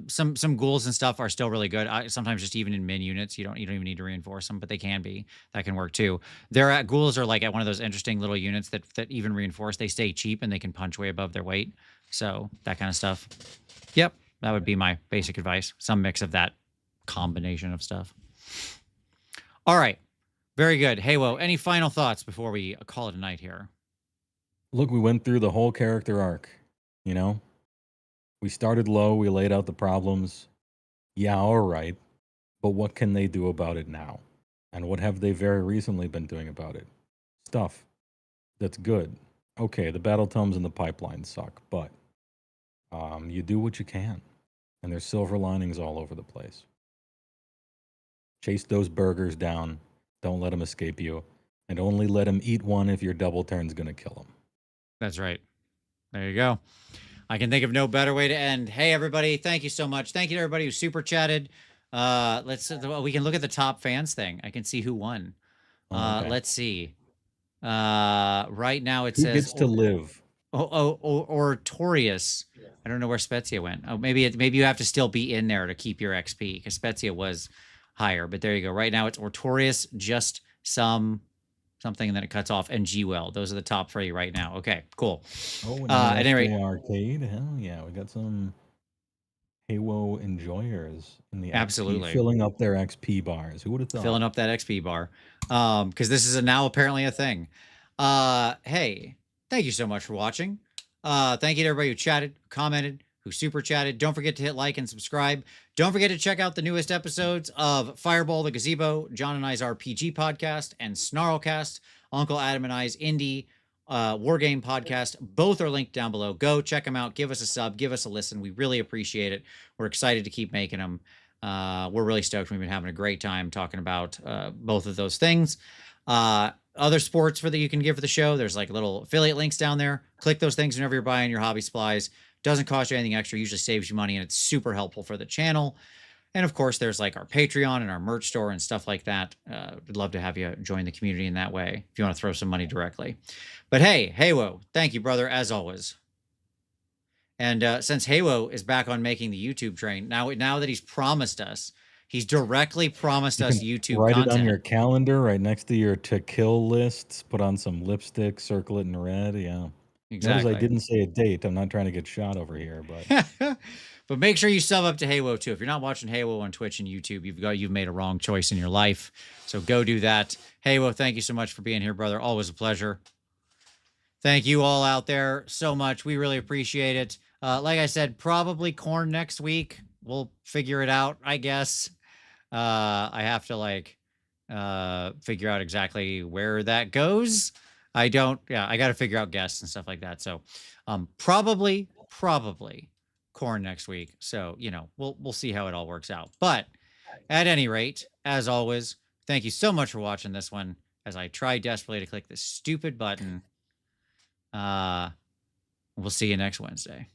some ghouls and stuff are still really good. Sometimes just even in min units, you don't even need to reinforce them, but they can be. That can work too. Ghouls are like at one of those interesting little units that even reinforce. They stay cheap and they can punch way above their weight. So that kind of stuff. Yep, that would be my basic advice. Some mix of that combination of stuff. All right, very good. Hey, whoa, any final thoughts before we call it a night here? Look, we went through the whole character arc, you know? We started low, we laid out the problems. Yeah, all right. But what can they do about it now? And what have they very recently been doing about it? Stuff that's good. Okay, the battle tomes and the pipeline suck, but you do what you can. And there's silver linings all over the place. Chase those burgers down. Don't let them escape you. And only let them eat one if your double turn's going to kill them. That's right. There you go. I can think of no better way to end. Hey, everybody. Thank you so much. Thank you to everybody who super chatted. We can look at the top fans thing. I can see who won. Okay. Let's see. Right now it says who gets to live. Or Torius. I don't know where Spezia went. Oh, maybe you have to still be in there to keep your XP because Spezia was higher. But there you go. Right now it's Ortorius, just something, and then it cuts off, and G-Well. Those are the top 3 right now. Okay, cool. At any rate, arcade. Hell yeah, we got some Halo enjoyers in the Absolutely. XP, filling up their XP bars. Who would have thought? Filling up that XP bar. Because this is now apparently a thing. Hey, thank you so much for watching. Thank you to everybody who chatted, commented, who super chatted. Don't forget to hit like and subscribe. Don't forget to check out the newest episodes of Fireball the Gazebo, John and I's RPG podcast, and Snarlcast, Uncle Adam and I's indie war game podcast. Both are linked down below. Go check them out. Give us a sub. Give us a listen. We really appreciate it. We're excited to keep making them. We're really stoked. We've been having a great time talking about both of those things. Other sports that you can give for the show, there's like little affiliate links down there. Click those things whenever you're buying your hobby supplies. Doesn't cost you anything extra, usually saves you money, and it's super helpful for the channel. And of course, there's like our Patreon and our merch store and stuff like that. We'd love to have you join the community in that way if you want to throw some money directly. But hey, Heywo, thank you, brother, as always. And since Heywo is back on making the YouTube train, now that he's promised us, he's directly promised us YouTube write content. It on your calendar right next to your to kill lists. Put on some lipstick, circle it in red. Yeah, exactly. Notice I didn't say a date. I'm not trying to get shot over here, but but make sure you sub up to Heywo too. If you're not watching Heywo on Twitch and YouTube, you've made a wrong choice in your life. So go do that. Heywo, thank you so much for being here, brother. Always a pleasure. Thank you all out there so much. We really appreciate it. Like I said, probably corn next week. We'll figure it out, I guess. I have to figure out exactly where that goes. I got to figure out guests and stuff like that. So, probably corn next week. So, we'll see how it all works out. But at any rate, as always, thank you so much for watching this one as I try desperately to click this stupid button. We'll see you next Wednesday.